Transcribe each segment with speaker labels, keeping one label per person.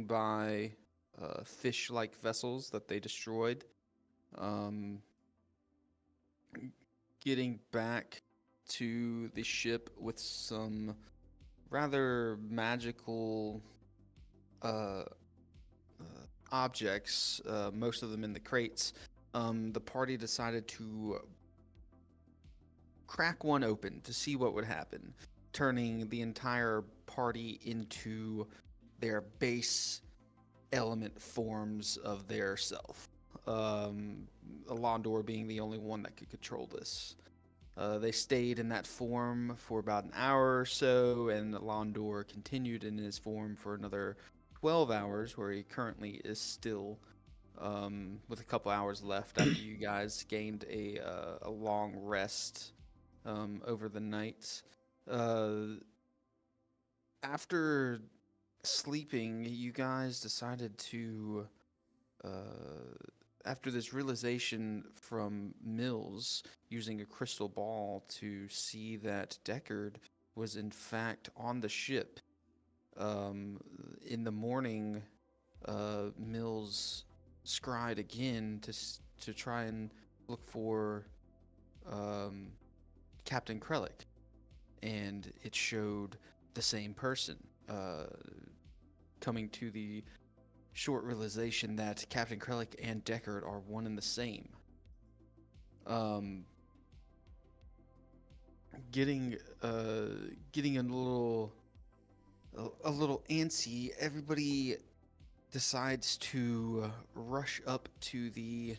Speaker 1: by fish-like vessels that they destroyed. Um, Getting back to the ship with some rather magical uh, objects, most of them in the crates, the party decided to crack one open to see what would happen, turning the entire party into their base element forms of their self. Um, Alondor being the only one that could control this. They stayed in that form for about an hour or so, and Alondor continued in his form for another 12 hours, where he currently is still, with a couple hours left after you guys gained a long rest over the night. Uh, After sleeping, you guys decided to, uh, after this realization from Mills, using a crystal ball to see that Deckard was in fact on the ship. Um, in the morning, Mills scryed again to try and look for um, Captain Krellick, and it showed the same person. Coming to the short realization that Captain Krellick and Deckard are one and the same. Um, getting getting a little antsy. Everybody decides to rush up to the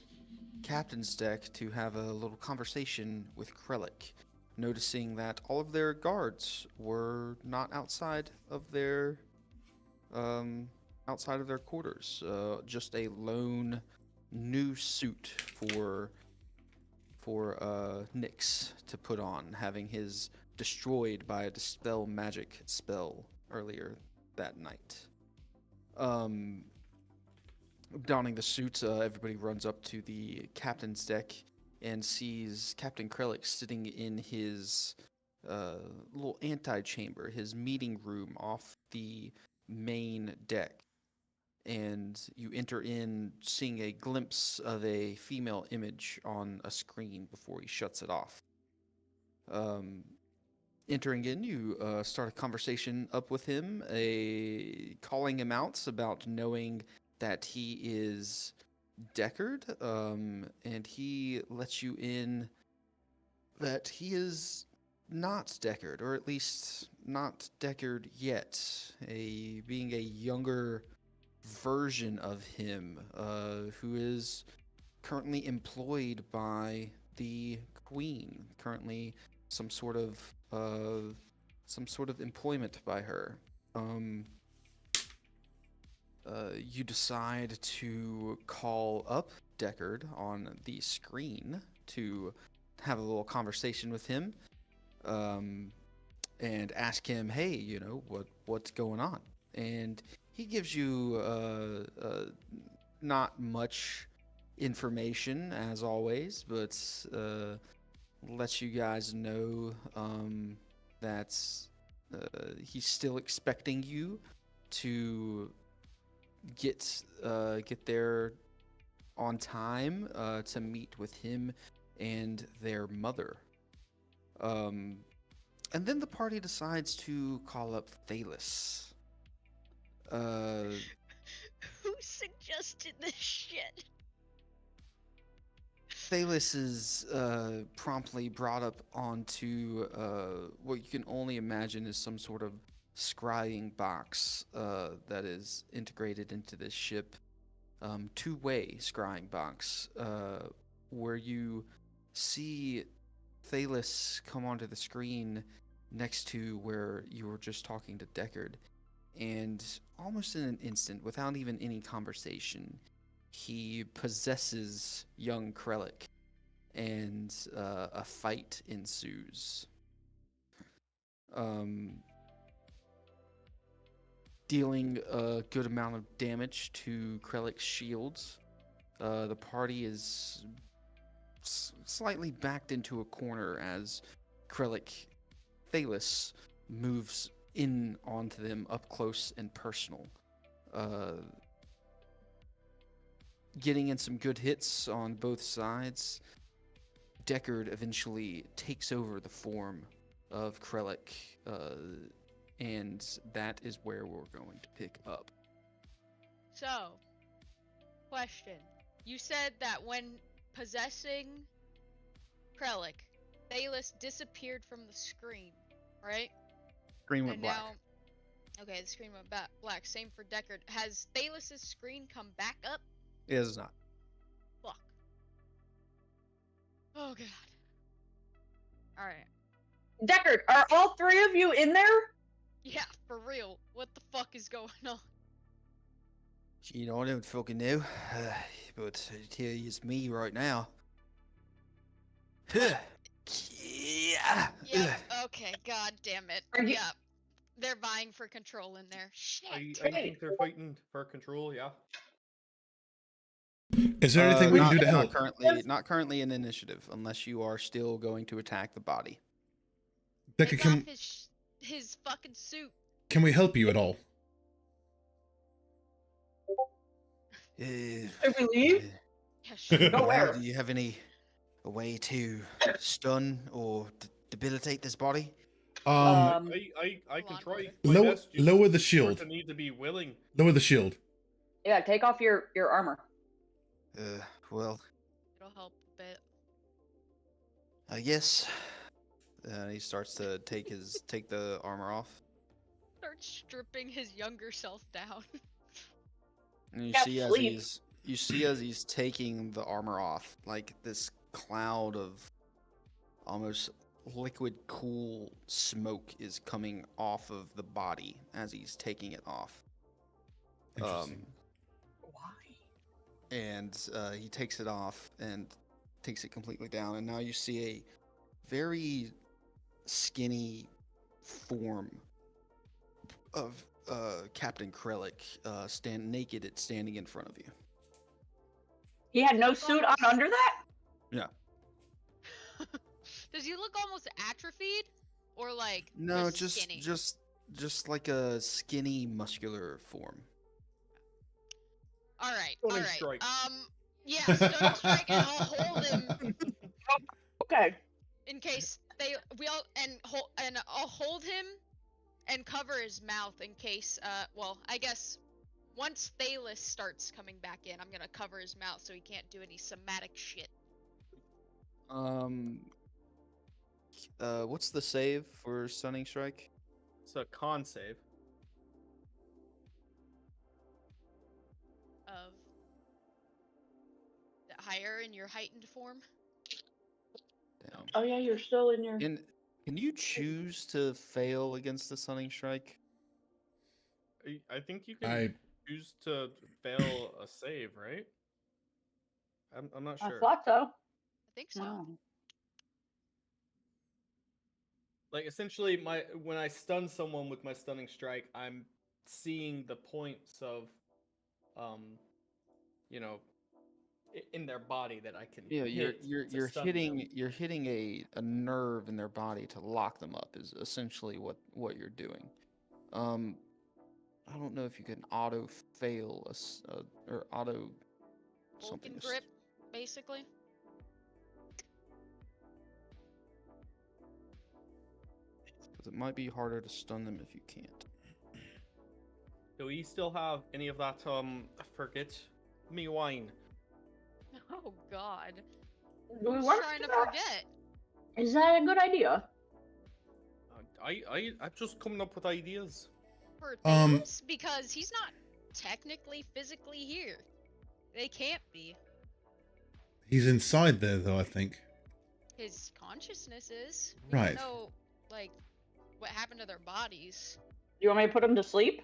Speaker 1: captain's deck to have a little conversation with Krellick, noticing that all of their guards were not um, outside of their quarters. Just a lone new suit for Nyx to put on, having his destroyed by a dispel magic spell earlier that night. Um, Donning the suits, everybody runs up to the captain's deck and sees Captain Krellick sitting in his uh, little antechamber, his meeting room off the main deck. And you enter in seeing a glimpse of a female image on a screen before he shuts it off. Um, Entering in, you start a conversation up with him, calling him out about knowing that he is Deckard, and he lets you in that he is not Deckard, or at least not Deckard yet. Being a younger version of him, who is currently employed by the Queen, currently some sort of uh, some sort of employment by her. Um, you decide to call up Deckard on the screen to have a little conversation with him, um, and ask him, "Hey, what's going on?" And he gives you not much information as always, but lets you guys know that he's still expecting you to get there on time to meet with him and their mother. Um, and then the party decides to call up Thalis. Uh,
Speaker 2: Who suggested this shit?
Speaker 1: Thalis is promptly brought up onto what you can only imagine is some sort of scrying box that is integrated into this ship. Two-way scrying box where you see Thalis come onto the screen next to where you were just talking to Deckard. And almost in an instant, without even any conversation, he possesses young Krellick, and a fight ensues. Um, Dealing a good amount of damage to Krellick's shields. The party is slightly backed into a corner as Krellick Thalis moves in onto them up close and personal. uh, getting in some good hits on both sides. Deckard eventually takes over the form of Krellick, and that is where we're going to pick up.
Speaker 2: So, question. You said that when possessing Krellick, Thalos disappeared from the screen, right?
Speaker 1: Screen went
Speaker 2: And
Speaker 1: black.
Speaker 2: now, okay, the screen went black. Same for Deckard. Has Thalos' screen come back up?
Speaker 1: It is not.
Speaker 2: Fuck. Oh god. Alright.
Speaker 3: Deckard, are all three of you in there?
Speaker 2: Yeah, for real. What the fuck is going on?
Speaker 1: You know, I don't fucking know, but I tell you, it's me right now. Yeah.
Speaker 2: Yeah, okay, god damn it.
Speaker 3: Are you-
Speaker 2: Yeah. They're vying for control in there. Shit.
Speaker 4: I think they're fighting for control, yeah.
Speaker 5: Is there anything we can
Speaker 1: not,
Speaker 5: do to
Speaker 1: not
Speaker 5: help?
Speaker 1: Currently, not currently in initiative, unless you are still going to attack the body.
Speaker 5: Decker,
Speaker 2: Take off his fucking suit.
Speaker 5: can we help you at all?
Speaker 3: Should we leave?
Speaker 2: Yeah, sure.
Speaker 3: Go where?
Speaker 1: Do you have a way to stun or debilitate this body?
Speaker 4: I
Speaker 3: Um,
Speaker 4: can
Speaker 2: on,
Speaker 4: try.
Speaker 5: Lower-
Speaker 4: my best, you
Speaker 5: lower
Speaker 4: just
Speaker 5: the
Speaker 4: sort
Speaker 5: shield.
Speaker 4: of need to be willing.
Speaker 5: Lower the shield.
Speaker 3: Yeah, take off your armor.
Speaker 1: Well,
Speaker 2: It'll help a bit.
Speaker 1: I guess. He starts to take the armor off,
Speaker 2: Start stripping his younger self down.
Speaker 1: and you
Speaker 3: Yeah,
Speaker 1: see
Speaker 3: sleep.
Speaker 1: as he's taking the armor off, like this cloud of almost liquid cool smoke is coming off of the body as he's taking it off.
Speaker 5: Interesting.
Speaker 3: Why?
Speaker 1: And he takes it off and takes it completely down, and now you see a very skinny form of Captain Krellick standing in front of you.
Speaker 3: He had no suit on under that?
Speaker 2: Does he look almost atrophied? Or like
Speaker 1: No,
Speaker 2: just skinny?
Speaker 1: just like a skinny muscular form.
Speaker 2: Alright,
Speaker 4: Stunning
Speaker 2: alright.
Speaker 4: strike.
Speaker 2: Yeah, stunning strike, and I'll hold him
Speaker 3: Okay.
Speaker 2: in case I'll hold him and cover his mouth in case well, I guess once Thalos starts coming back in, I'm gonna cover his mouth so he can't do any somatic shit.
Speaker 1: What's the save for stunning strike?
Speaker 4: It's a con save.
Speaker 2: Of higher in your heightened form.
Speaker 1: Damn.
Speaker 3: Oh yeah, you're still in your.
Speaker 1: Can you choose to fail against the stunning strike?
Speaker 4: I think you can
Speaker 5: I
Speaker 4: choose to fail a save, right? I'm not
Speaker 3: I
Speaker 4: sure.
Speaker 3: thought so.
Speaker 2: I think so.
Speaker 3: Wow.
Speaker 4: Like essentially, when I stun someone with my stunning strike, I'm seeing the points of, you know, in their body that I can.
Speaker 1: Yeah,
Speaker 4: hit
Speaker 1: you're
Speaker 4: to stun
Speaker 1: hitting a nerve in their body to lock them up is essentially what you're doing. I don't know if you can auto fail or auto something.
Speaker 2: Vulcan grip, basically.
Speaker 1: Because it might be harder to stun them if you can't.
Speaker 4: Do we still have any of that? Forget me wine.
Speaker 2: Oh god.
Speaker 3: Do we
Speaker 2: Who's
Speaker 3: want
Speaker 2: trying to
Speaker 3: that?
Speaker 2: forget?
Speaker 3: Is that a good idea?
Speaker 4: I'm just coming up with ideas.
Speaker 2: For
Speaker 5: Um,
Speaker 2: Thanos? Because he's not technically physically here. They can't be.
Speaker 5: he's inside there though, I think.
Speaker 2: His consciousness is. We
Speaker 5: Right.
Speaker 2: don't know, like, what happened to their bodies.
Speaker 3: You want me to put him to sleep?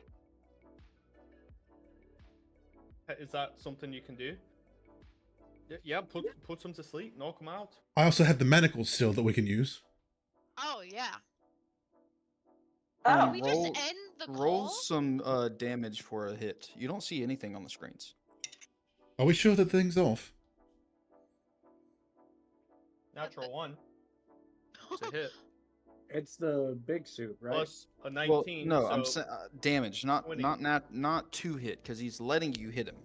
Speaker 4: Is that something you can do? Yeah, put them to sleep, knock them out.
Speaker 5: I also have the manacles still that we can use.
Speaker 2: Oh, yeah.
Speaker 3: Oh.
Speaker 2: Can we
Speaker 1: roll-
Speaker 2: just end the
Speaker 1: Roll
Speaker 2: call?
Speaker 1: some damage for a hit. You don't see anything on the screens.
Speaker 5: Are we sure that thing's off?
Speaker 4: Natural one. It's a hit.
Speaker 6: It's the big suit, right?
Speaker 4: plus a
Speaker 1: Well,
Speaker 4: 19.
Speaker 1: no,
Speaker 4: so...
Speaker 1: I'm saying damage, not
Speaker 4: 20.
Speaker 1: not two hit, because he's letting you hit him.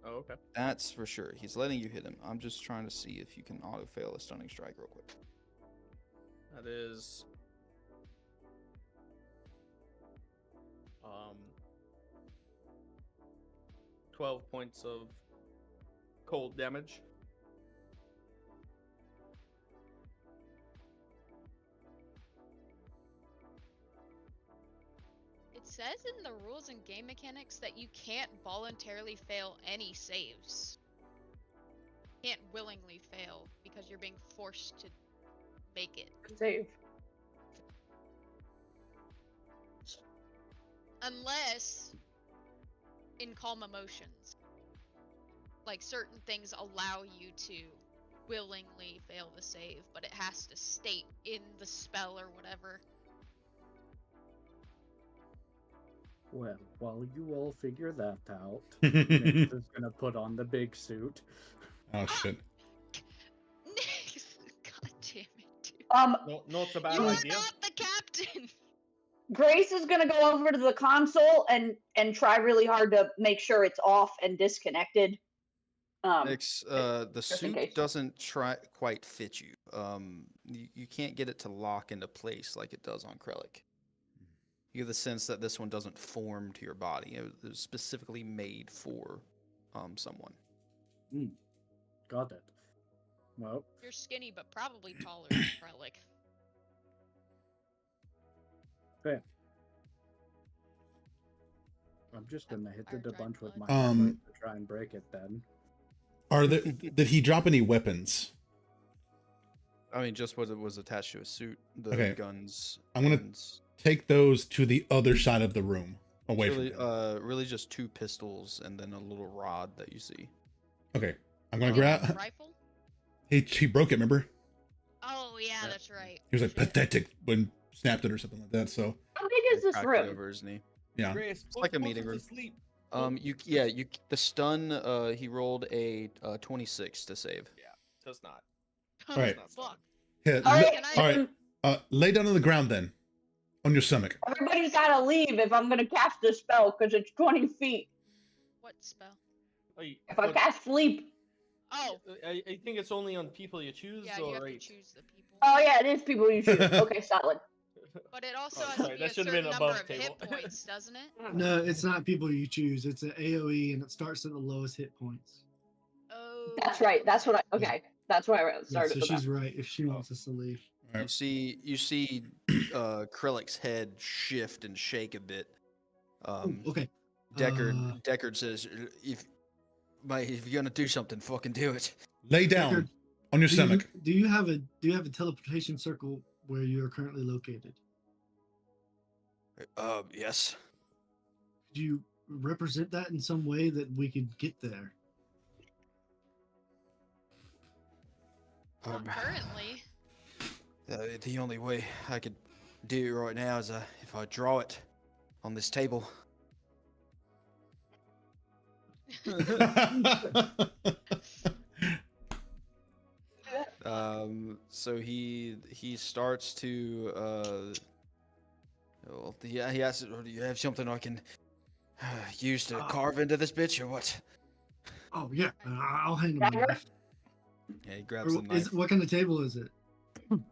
Speaker 4: Oh, okay.
Speaker 1: That's for sure. He's letting you hit him. I'm just trying to see if you can auto fail a stunning strike real quick.
Speaker 4: That is 12 points of cold damage.
Speaker 2: It says in the rules and game mechanics that you can't voluntarily fail any saves. You can't willingly fail because you're being forced to make it.
Speaker 3: Save.
Speaker 2: Unless in calm emotions. Like certain things allow you to willingly fail the save, but it has to state in the spell or whatever.
Speaker 6: Well, while you all figure that out, Nix is gonna put on the big suit.
Speaker 5: Oh shit.
Speaker 2: Nix! God damn it, dude.
Speaker 4: No, it's a bad
Speaker 2: You are
Speaker 4: idea.
Speaker 2: not the captain!
Speaker 3: Grace is gonna go over to the console and try really hard to make sure it's off and disconnected.
Speaker 1: Nix, the
Speaker 3: just in
Speaker 1: suit
Speaker 3: case.
Speaker 1: doesn't quite fit you. You can't get it to lock into place like it does on Krellic. You have the sense that this one doesn't form to your body. It was specifically made for someone.
Speaker 6: Got it. Well,
Speaker 2: You're skinny, but probably taller than Krellic.
Speaker 6: fair. I'm just gonna hit it a bunch with my
Speaker 5: Um,
Speaker 6: hammer to try and break it then.
Speaker 5: Are there? Did he drop any weapons?
Speaker 1: I mean, just what it was attached to a suit. The
Speaker 5: Okay.
Speaker 1: guns.
Speaker 5: I'm gonna
Speaker 1: guns.
Speaker 5: Take those to the other side of the room, away
Speaker 1: Really,
Speaker 5: from him.
Speaker 1: really just two pistols and then a little rod that you see.
Speaker 5: Okay, I'm gonna
Speaker 2: Oh,
Speaker 5: grab.
Speaker 2: Rifle?
Speaker 5: He broke it. Remember?
Speaker 2: Oh, yeah, that's right.
Speaker 5: He was like
Speaker 2: Shit.
Speaker 5: pathetic when snapped it or something like that. So
Speaker 3: How big is this
Speaker 1: Cracked it
Speaker 3: room?
Speaker 1: over his knee.
Speaker 5: yeah.
Speaker 4: Grace,
Speaker 1: like a
Speaker 4: both
Speaker 1: meeting
Speaker 4: of
Speaker 1: room.
Speaker 4: us Sleep.
Speaker 1: The stun. He rolled a 26 to save.
Speaker 4: Does not.
Speaker 5: Alright.
Speaker 2: Fuck.
Speaker 5: Here,
Speaker 3: All
Speaker 5: la-
Speaker 3: right,
Speaker 2: Can I-
Speaker 5: all right. Lay down on the ground then, on your stomach.
Speaker 3: everybody's gotta leave if I'm gonna cast this spell because it's 20 feet.
Speaker 2: What spell?
Speaker 3: If I cast sleep.
Speaker 2: Oh,
Speaker 4: I think it's only on people you choose.
Speaker 2: yeah,
Speaker 4: or
Speaker 2: you have
Speaker 4: right?
Speaker 2: to choose the people.
Speaker 3: Oh yeah, it is people you choose. Okay, solid.
Speaker 2: But it also
Speaker 4: Oh,
Speaker 2: has
Speaker 4: sorry,
Speaker 2: to be
Speaker 4: that
Speaker 2: a
Speaker 4: should've
Speaker 2: certain
Speaker 4: been
Speaker 2: number
Speaker 4: above
Speaker 2: of
Speaker 4: table.
Speaker 2: hit points, doesn't it?
Speaker 7: No, it's not people you choose. It's an AOE and it starts at the lowest hit points.
Speaker 2: Oh.
Speaker 3: That's right. That's what I. Okay, that's why I
Speaker 7: Yeah,
Speaker 3: started.
Speaker 7: so
Speaker 3: with
Speaker 7: she's
Speaker 3: that.
Speaker 7: right if she wants us to leave.
Speaker 5: All
Speaker 1: You
Speaker 5: right.
Speaker 1: see, Krillic's head shift and shake a bit.
Speaker 7: Ooh, okay.
Speaker 1: Deckard says, "If you're gonna do something, fucking do it."
Speaker 5: Lay down
Speaker 7: Deckard,
Speaker 5: on your
Speaker 7: do
Speaker 5: stomach.
Speaker 7: do you have a teleportation circle where you are currently located?
Speaker 1: Yes.
Speaker 7: Could you represent that in some way that we could get there?
Speaker 2: Not currently.
Speaker 1: The only way I could do it right now is if I draw it on this table. So he starts to well, yeah, he asks, "Do you have something I can use to carve into this bitch or what?"
Speaker 7: Oh yeah, I'll handle
Speaker 3: Dagger?
Speaker 7: it.
Speaker 1: Yeah, he grabs the
Speaker 7: Or
Speaker 1: knife.
Speaker 7: what kind of table is it?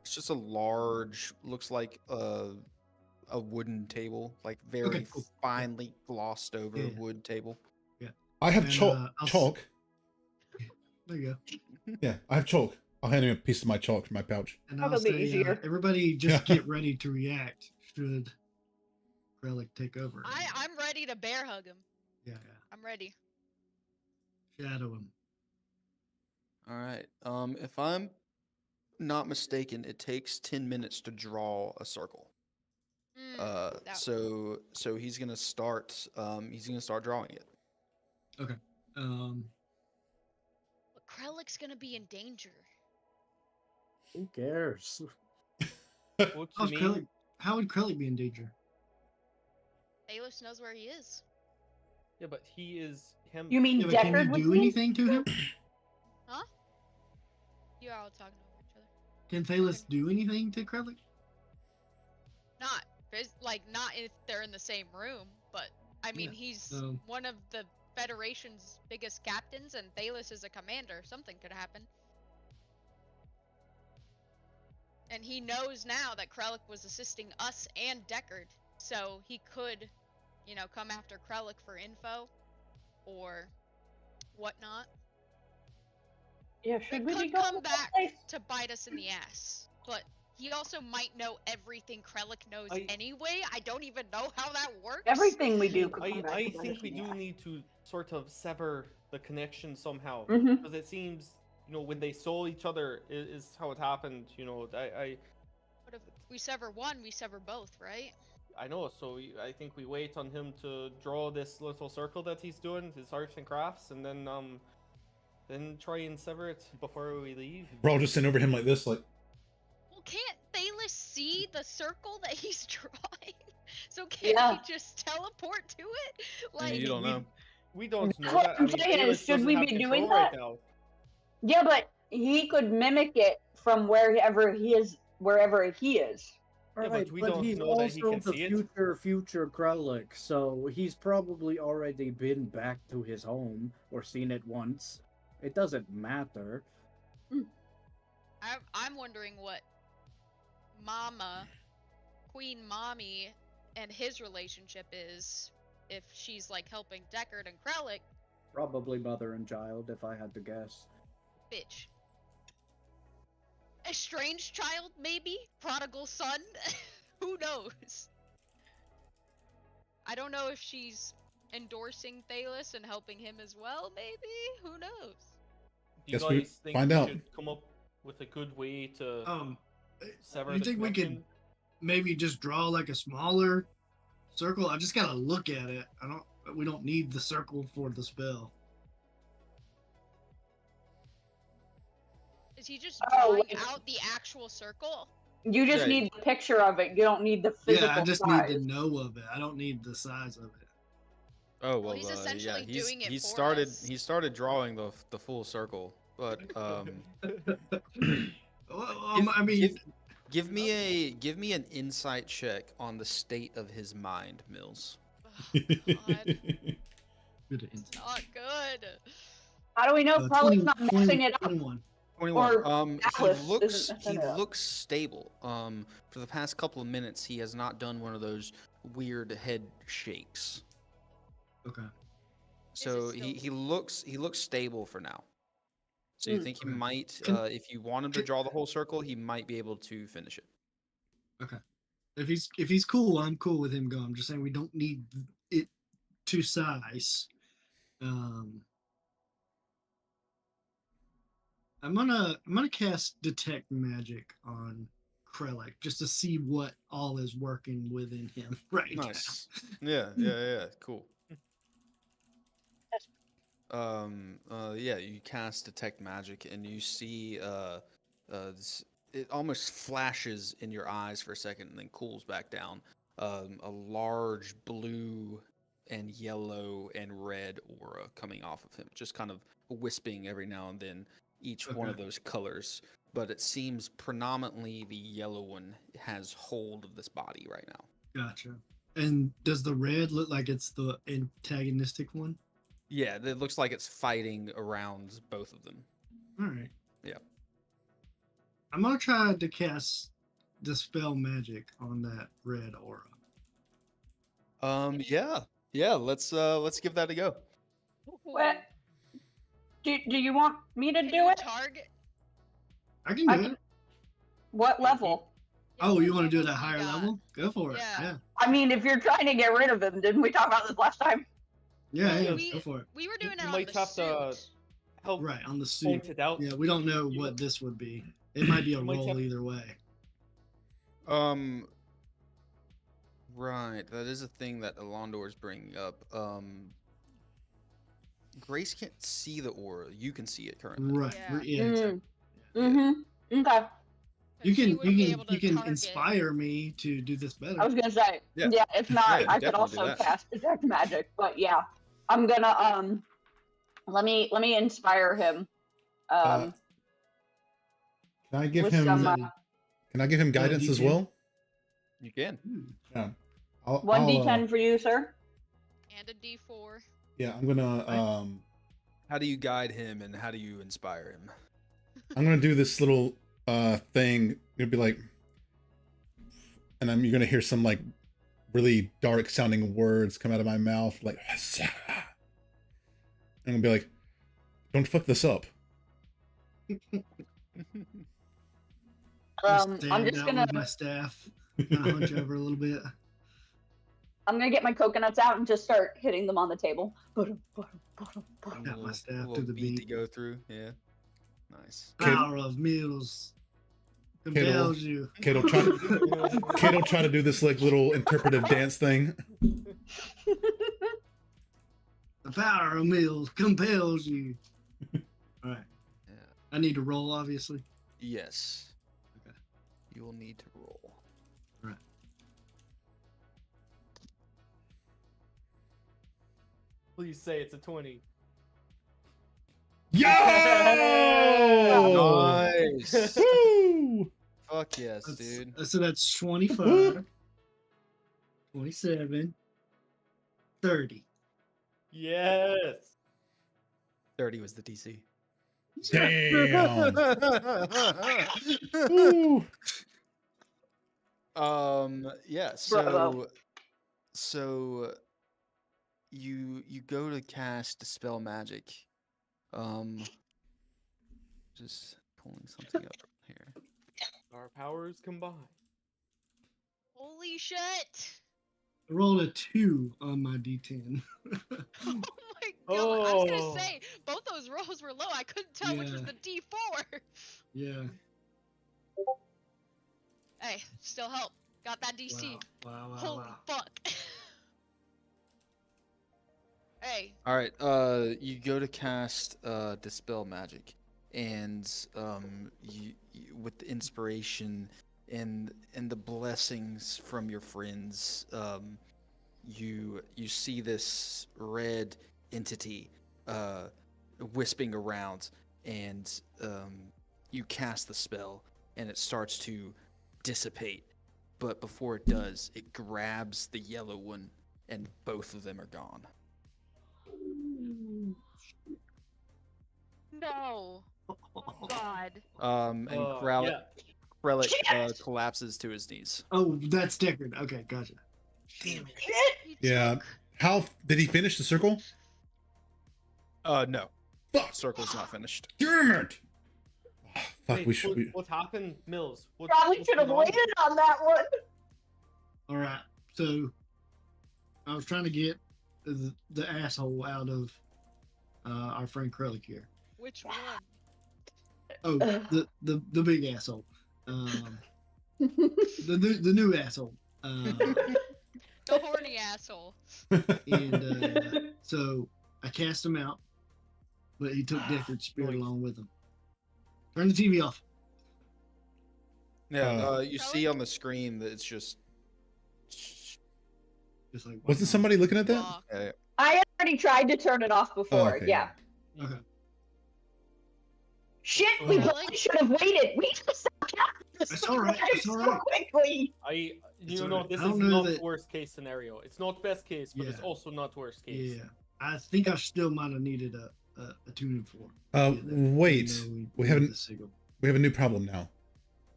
Speaker 1: It's just a large, looks like a wooden table, like very
Speaker 7: cool.
Speaker 1: finely glossed over
Speaker 7: Yeah.
Speaker 1: wood table.
Speaker 5: I have
Speaker 7: And,
Speaker 5: chalk.
Speaker 7: I'll s-
Speaker 5: Chalk.
Speaker 7: There you go.
Speaker 5: Yeah, I have chalk. I'll hand him a piece of my chalk from my pouch.
Speaker 7: And
Speaker 3: That'll
Speaker 7: I'll
Speaker 3: be
Speaker 7: say,
Speaker 3: easier.
Speaker 7: everybody just get ready to react should Relic take over.
Speaker 2: I'm ready to bear hug him.
Speaker 7: Yeah,
Speaker 2: I'm ready.
Speaker 7: yeah. Shadow him.
Speaker 1: All right. If I'm not mistaken, it takes 10 minutes to draw a circle.
Speaker 2: That-
Speaker 1: So he's gonna start. He's gonna start drawing it.
Speaker 7: Um,
Speaker 2: But Krellic's gonna be in danger.
Speaker 6: Who cares?
Speaker 4: What
Speaker 7: how's
Speaker 4: you
Speaker 7: Krellic,
Speaker 4: mean?
Speaker 7: how would Krellic be in danger?
Speaker 2: Baelish knows where he is.
Speaker 4: Yeah, but he is him.
Speaker 3: You mean
Speaker 7: Yeah, but can
Speaker 3: Deckard
Speaker 7: you
Speaker 3: with
Speaker 7: do
Speaker 3: me?
Speaker 7: anything to him?
Speaker 2: You all talking over each other.
Speaker 7: Can Thalos do anything to Krellic?
Speaker 2: Not if they're in the same room, but I mean
Speaker 7: Yeah,
Speaker 2: he's
Speaker 7: so-
Speaker 2: one of the Federation's biggest captains, and Thalos is a commander. Something could happen. And he knows now that Krellick was assisting us and Deckard, so he could, come after Krellick for info, or whatnot.
Speaker 3: Yeah, should
Speaker 2: It
Speaker 3: we be
Speaker 2: could
Speaker 3: going
Speaker 2: come
Speaker 3: to that
Speaker 2: back
Speaker 3: place?
Speaker 2: to bite us in the ass, but he also might know everything Krellick knows
Speaker 4: I-
Speaker 2: anyway. I don't even know how that works.
Speaker 3: Everything we do could come back
Speaker 4: I
Speaker 3: to bite
Speaker 4: think
Speaker 3: us
Speaker 4: we
Speaker 3: in the
Speaker 4: do
Speaker 3: ass.
Speaker 4: need to sort of sever the connection somehow,
Speaker 3: Mhm.
Speaker 4: because it seems, when they saw each other is how it happened.
Speaker 2: But if we sever one, we sever both, right?
Speaker 4: I know. So I think we wait on him to draw this little circle that he's doing, his arts and crafts, and then try and sever it before we leave.
Speaker 5: We're all just sitting over him like this, like,
Speaker 2: Well, can't Thalos see the circle that he's drawing? So can't
Speaker 3: Yeah.
Speaker 2: he just teleport to it?
Speaker 1: You don't know.
Speaker 4: We don't
Speaker 3: That's
Speaker 4: know
Speaker 3: what
Speaker 4: that.
Speaker 3: I'm
Speaker 4: I mean,
Speaker 3: saying is,
Speaker 4: Bayless
Speaker 3: should
Speaker 4: doesn't
Speaker 3: we
Speaker 4: have
Speaker 3: be doing
Speaker 4: control right
Speaker 3: that?
Speaker 4: now.
Speaker 3: Yeah, but he could mimic it from wherever he is.
Speaker 4: Yeah,
Speaker 6: Right,
Speaker 4: but we
Speaker 6: but
Speaker 4: don't
Speaker 6: he's
Speaker 4: know that he
Speaker 6: also
Speaker 4: can
Speaker 6: the
Speaker 4: see it.
Speaker 6: future Krellick, so he's probably already been back to his home or seen it once. It doesn't matter.
Speaker 2: I'm wondering what Queen Mommy, and his relationship is. If she's like helping Deckard and Krellick,
Speaker 6: Probably mother and child, if I had to guess.
Speaker 2: bitch. Estranged child, maybe? Prodigal son? Who knows? I don't know if she's endorsing Thalos and helping him as well, maybe? Who knows?
Speaker 4: Do you
Speaker 5: Guess we
Speaker 4: guys think
Speaker 5: find
Speaker 4: we
Speaker 5: out.
Speaker 4: should come up with a good way to sever
Speaker 7: You
Speaker 4: the
Speaker 7: think we
Speaker 4: connection?
Speaker 7: could maybe just draw like a smaller circle? I just gotta look at it. We don't need the circle for the spell.
Speaker 2: Is he just
Speaker 3: Oh,
Speaker 2: drawing
Speaker 3: like-
Speaker 2: out the actual circle?
Speaker 3: You just
Speaker 1: Right.
Speaker 3: need the picture of it. You don't need the physical
Speaker 7: Yeah, I just
Speaker 3: size.
Speaker 7: need to know of it. I don't need the size of it.
Speaker 1: Oh
Speaker 2: Well,
Speaker 1: well,
Speaker 2: he's
Speaker 1: yeah.
Speaker 2: essentially doing it
Speaker 1: He
Speaker 2: for
Speaker 1: started.
Speaker 2: us.
Speaker 1: He started drawing the full circle, but
Speaker 7: Well, I mean,
Speaker 1: give me an insight check on the state of his mind, Mills.
Speaker 2: Oh, God,
Speaker 7: good
Speaker 2: not good.
Speaker 3: How do we know Krellick's not messing it up?
Speaker 7: 21.
Speaker 1: 21.
Speaker 3: Or
Speaker 1: He
Speaker 3: Atlas
Speaker 1: looks
Speaker 3: isn't messing it up.
Speaker 1: stable. For the past couple of minutes, he has not done one of those weird head shakes.
Speaker 7: Okay.
Speaker 1: So
Speaker 2: still-
Speaker 1: he looks stable for now. So you think he
Speaker 7: Okay.
Speaker 1: might,
Speaker 7: Can-
Speaker 1: if you want him to draw the whole circle, he might be able to finish it.
Speaker 7: If he's cool, I'm cool with him going. I'm just saying we don't need it to size. I'm gonna cast detect magic on Krellick just to see what all is working within him right
Speaker 1: Nice. Yeah, cool. Yeah, you cast detect magic and you see it almost flashes in your eyes for a second and then cools back down. A large blue and yellow and red aura coming off of him, just kind of wisping every now and then each one of
Speaker 7: Okay.
Speaker 1: those colors. But it seems predominantly the yellow one has hold of this body right now.
Speaker 7: now. Gotcha. And does the red look like it's the antagonistic one?
Speaker 1: Yeah, it looks like it's fighting around both of them.
Speaker 7: All right.
Speaker 1: Yeah.
Speaker 7: I'm gonna try to cast dispel magic on that red aura.
Speaker 1: Yeah. Let's give that a go.
Speaker 3: What? Do you want me to
Speaker 2: Can
Speaker 3: do
Speaker 2: you
Speaker 3: it?
Speaker 2: target?
Speaker 7: I can do
Speaker 3: I
Speaker 7: it.
Speaker 3: can- What level?
Speaker 7: Oh,
Speaker 2: what
Speaker 7: you want to do it
Speaker 2: level
Speaker 7: at
Speaker 2: you
Speaker 7: higher
Speaker 2: got?
Speaker 7: level? Go for it.
Speaker 2: Yeah.
Speaker 7: Yeah.
Speaker 3: I mean, if you're trying to get rid of him, didn't we talk about this last time?
Speaker 7: Yeah.
Speaker 2: Well,
Speaker 7: Yeah.
Speaker 2: we-
Speaker 7: Go for it.
Speaker 2: We were doing it
Speaker 4: you
Speaker 2: on
Speaker 4: might
Speaker 2: the
Speaker 4: have to
Speaker 2: suit.
Speaker 4: help
Speaker 7: Right on the
Speaker 4: point
Speaker 7: suit.
Speaker 4: it out.
Speaker 7: Yeah, we don't know
Speaker 4: You-
Speaker 7: what this would be. It might be a
Speaker 4: You might
Speaker 7: roll
Speaker 4: have-
Speaker 7: either way.
Speaker 1: Right. That is a thing that Alondor is bringing up. Grace can't see the aura. You can see it currently.
Speaker 7: Right.
Speaker 2: Yeah.
Speaker 7: Yeah. exactly.
Speaker 3: Mm-hmm. Okay.
Speaker 7: You
Speaker 2: She
Speaker 7: can
Speaker 2: wouldn't be able to
Speaker 7: you can
Speaker 2: target.
Speaker 7: inspire me to do this better.
Speaker 3: I was gonna say,
Speaker 1: Yeah.
Speaker 3: yeah. If not,
Speaker 1: Yeah,
Speaker 3: I could
Speaker 1: definitely do
Speaker 3: also
Speaker 1: that.
Speaker 3: cast detect magic. But yeah, I'm gonna let me inspire him.
Speaker 5: Can I give
Speaker 3: with
Speaker 5: him?
Speaker 3: some,
Speaker 7: Is that
Speaker 5: Can I give him guidance as
Speaker 7: DC?
Speaker 5: well?
Speaker 1: You can.
Speaker 5: Yeah. I'll,
Speaker 3: 1d10 for you, sir.
Speaker 2: And a D4.
Speaker 5: Yeah, I'm gonna
Speaker 1: How do you guide him and how do you inspire him?
Speaker 5: I'm gonna do this little thing. It'll be like, and you're gonna hear some like really dark sounding words come out of my mouth, like, and I'll be like, "Don't fuck this up."
Speaker 3: I'm
Speaker 7: Stand
Speaker 3: just
Speaker 7: out
Speaker 3: gonna
Speaker 7: with my staff, kind of hunch over a little bit.
Speaker 3: I'm gonna get my coconuts out and just start hitting them on the table.
Speaker 7: Got my staff to the
Speaker 1: beat to
Speaker 7: beat.
Speaker 1: go through. Yeah. Nice.
Speaker 7: Power of Mills compels you.
Speaker 5: Kate'll try to do this like little interpretive dance thing.
Speaker 7: The power of Mills compels you. All right.
Speaker 1: Yeah.
Speaker 7: I need to roll, obviously.
Speaker 1: Yes.
Speaker 7: Okay.
Speaker 1: You will need to roll.
Speaker 7: All right.
Speaker 4: Please say it's a 20.
Speaker 5: Yo!
Speaker 1: Nice.
Speaker 5: Woo!
Speaker 1: Fuck yes,
Speaker 7: That's,
Speaker 1: dude.
Speaker 7: So that's 25, 27, 30.
Speaker 4: Yes.
Speaker 1: 30 was the DC.
Speaker 5: Damn. Woo!
Speaker 1: Yeah,
Speaker 3: Bravo.
Speaker 1: so you go to cast Dispel Magic. Just pulling something up here.
Speaker 4: Our powers combined.
Speaker 2: Holy shit!
Speaker 7: I rolled a 2 on my D10.
Speaker 2: Oh my god! I was
Speaker 4: Oh.
Speaker 2: gonna say both those rolls were low. I couldn't tell which was
Speaker 7: Yeah.
Speaker 2: the D4.
Speaker 7: Yeah.
Speaker 2: Hey, still help. Got that DC.
Speaker 7: Wow, wow,
Speaker 2: Holy
Speaker 7: wow.
Speaker 2: fuck. Hey,
Speaker 1: All right, you go to cast Dispel Magic, and you with the inspiration and the blessings from your friends, you see this red entity wisping around, and you cast the spell, and it starts to dissipate. But before it does, it grabs the yellow one, and both of them are gone.
Speaker 2: no. Oh god.
Speaker 1: And Kralik,
Speaker 4: Yeah.
Speaker 1: Kralik
Speaker 3: Shit!
Speaker 1: collapses to his knees.
Speaker 7: Oh, that's Deckard. Okay, gotcha. Damn it.
Speaker 3: Shit!
Speaker 2: He
Speaker 5: Yeah.
Speaker 2: took-
Speaker 5: How did he finish the circle?
Speaker 1: No.
Speaker 5: Fuck!
Speaker 1: Circle's not finished.
Speaker 5: Damn it! Fuck,
Speaker 4: Wait,
Speaker 5: we should.
Speaker 4: what happened, Mills?
Speaker 3: Probably
Speaker 4: what's
Speaker 3: should have
Speaker 4: going on?
Speaker 3: waited on that one.
Speaker 7: All right. So I was trying to get the asshole out of our friend Krellick here.
Speaker 2: Which one?
Speaker 7: Oh, the big asshole. The new asshole.
Speaker 2: The horny asshole.
Speaker 7: And so I cast him out, but he took Deckard's spirit
Speaker 4: Nice.
Speaker 7: along with him. Turn the TV off.
Speaker 1: Yeah, you see on the screen that it's just.
Speaker 7: Just like
Speaker 5: Wasn't somebody looking at that?
Speaker 2: Fuck.
Speaker 3: I already tried to turn it off before.
Speaker 5: okay.
Speaker 3: Yeah.
Speaker 7: Okay.
Speaker 3: Shit, we
Speaker 7: Oh.
Speaker 3: probably should have waited. We just
Speaker 7: It's all right, it's all right.
Speaker 3: quickly.
Speaker 4: You
Speaker 7: It's
Speaker 4: know,
Speaker 7: alright.
Speaker 4: this
Speaker 7: I
Speaker 4: is
Speaker 7: don't know
Speaker 4: not
Speaker 7: that-
Speaker 4: the worst case scenario. It's not best case, but it's
Speaker 7: Yeah.
Speaker 4: also not worst case.
Speaker 7: Yeah. I think I still might have needed a tuning fork.
Speaker 5: Wait. We haven't-
Speaker 7: The signal.
Speaker 5: We have a new problem now.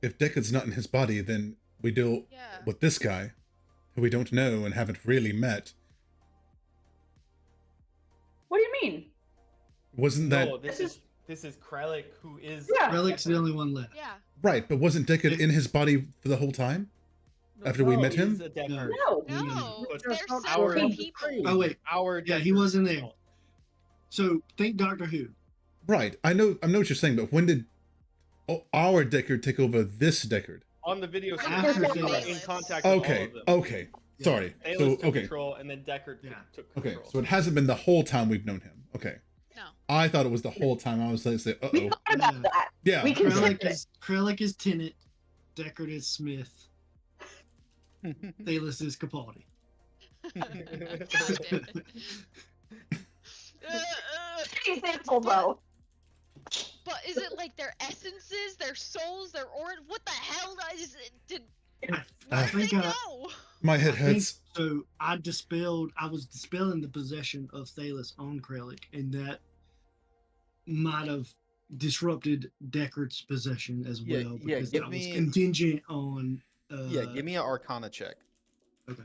Speaker 5: If Deckard's not in his body, then we deal
Speaker 2: Yeah.
Speaker 5: with this guy, who we don't know and haven't really met.
Speaker 3: What do you mean?
Speaker 5: Wasn't that
Speaker 4: No, this
Speaker 3: This
Speaker 4: is this is Kralik, who is
Speaker 3: Yeah.
Speaker 7: Relic's the only one left.
Speaker 2: Yeah.
Speaker 5: right? But wasn't Deckard in his body for the whole time? After we met him?
Speaker 4: he's a Deckard.
Speaker 3: No.
Speaker 2: No.
Speaker 4: But
Speaker 2: There's
Speaker 4: our-
Speaker 2: separate people.
Speaker 7: Oh wait,
Speaker 4: Our
Speaker 7: yeah, he
Speaker 4: Deckard.
Speaker 7: wasn't there. So think Doctor Who.
Speaker 5: Right. I know what you're saying, but when did our Deckard take over this Deckard?
Speaker 4: On the video,
Speaker 7: After
Speaker 4: screen,
Speaker 7: they-
Speaker 4: we were in contact with all
Speaker 5: Okay.
Speaker 4: of them.
Speaker 5: Okay.
Speaker 7: Yeah.
Speaker 5: Sorry.
Speaker 4: Ayla
Speaker 5: So
Speaker 4: took
Speaker 5: okay.
Speaker 4: control, and then Deckard
Speaker 7: Yeah.
Speaker 4: took
Speaker 5: Okay.
Speaker 4: control.
Speaker 5: So it hasn't been the whole time we've known him. Okay.
Speaker 2: No.
Speaker 5: I thought it was the whole time. I was like, uh
Speaker 3: We
Speaker 5: oh.
Speaker 3: thought about
Speaker 7: Yeah.
Speaker 3: that.
Speaker 5: Yeah.
Speaker 3: We can-
Speaker 7: Krellick is Tennant. Deckard is Smith. Thalos is Capaldi.
Speaker 3: Example though.
Speaker 2: But is it like their essences, their souls, their or what the hell is it?
Speaker 7: I
Speaker 2: What
Speaker 7: think
Speaker 2: they
Speaker 7: I,
Speaker 2: know?
Speaker 5: My head
Speaker 7: I think
Speaker 5: hurts.
Speaker 7: so. I was dispelling the possession of Thalos on Krellic, and that might have disrupted Deckard's possession as
Speaker 1: Yeah,
Speaker 7: well
Speaker 1: yeah,
Speaker 7: because
Speaker 1: give
Speaker 7: that was
Speaker 1: me-
Speaker 7: contingent on.
Speaker 1: Yeah, give me an Arcana check.
Speaker 7: Okay.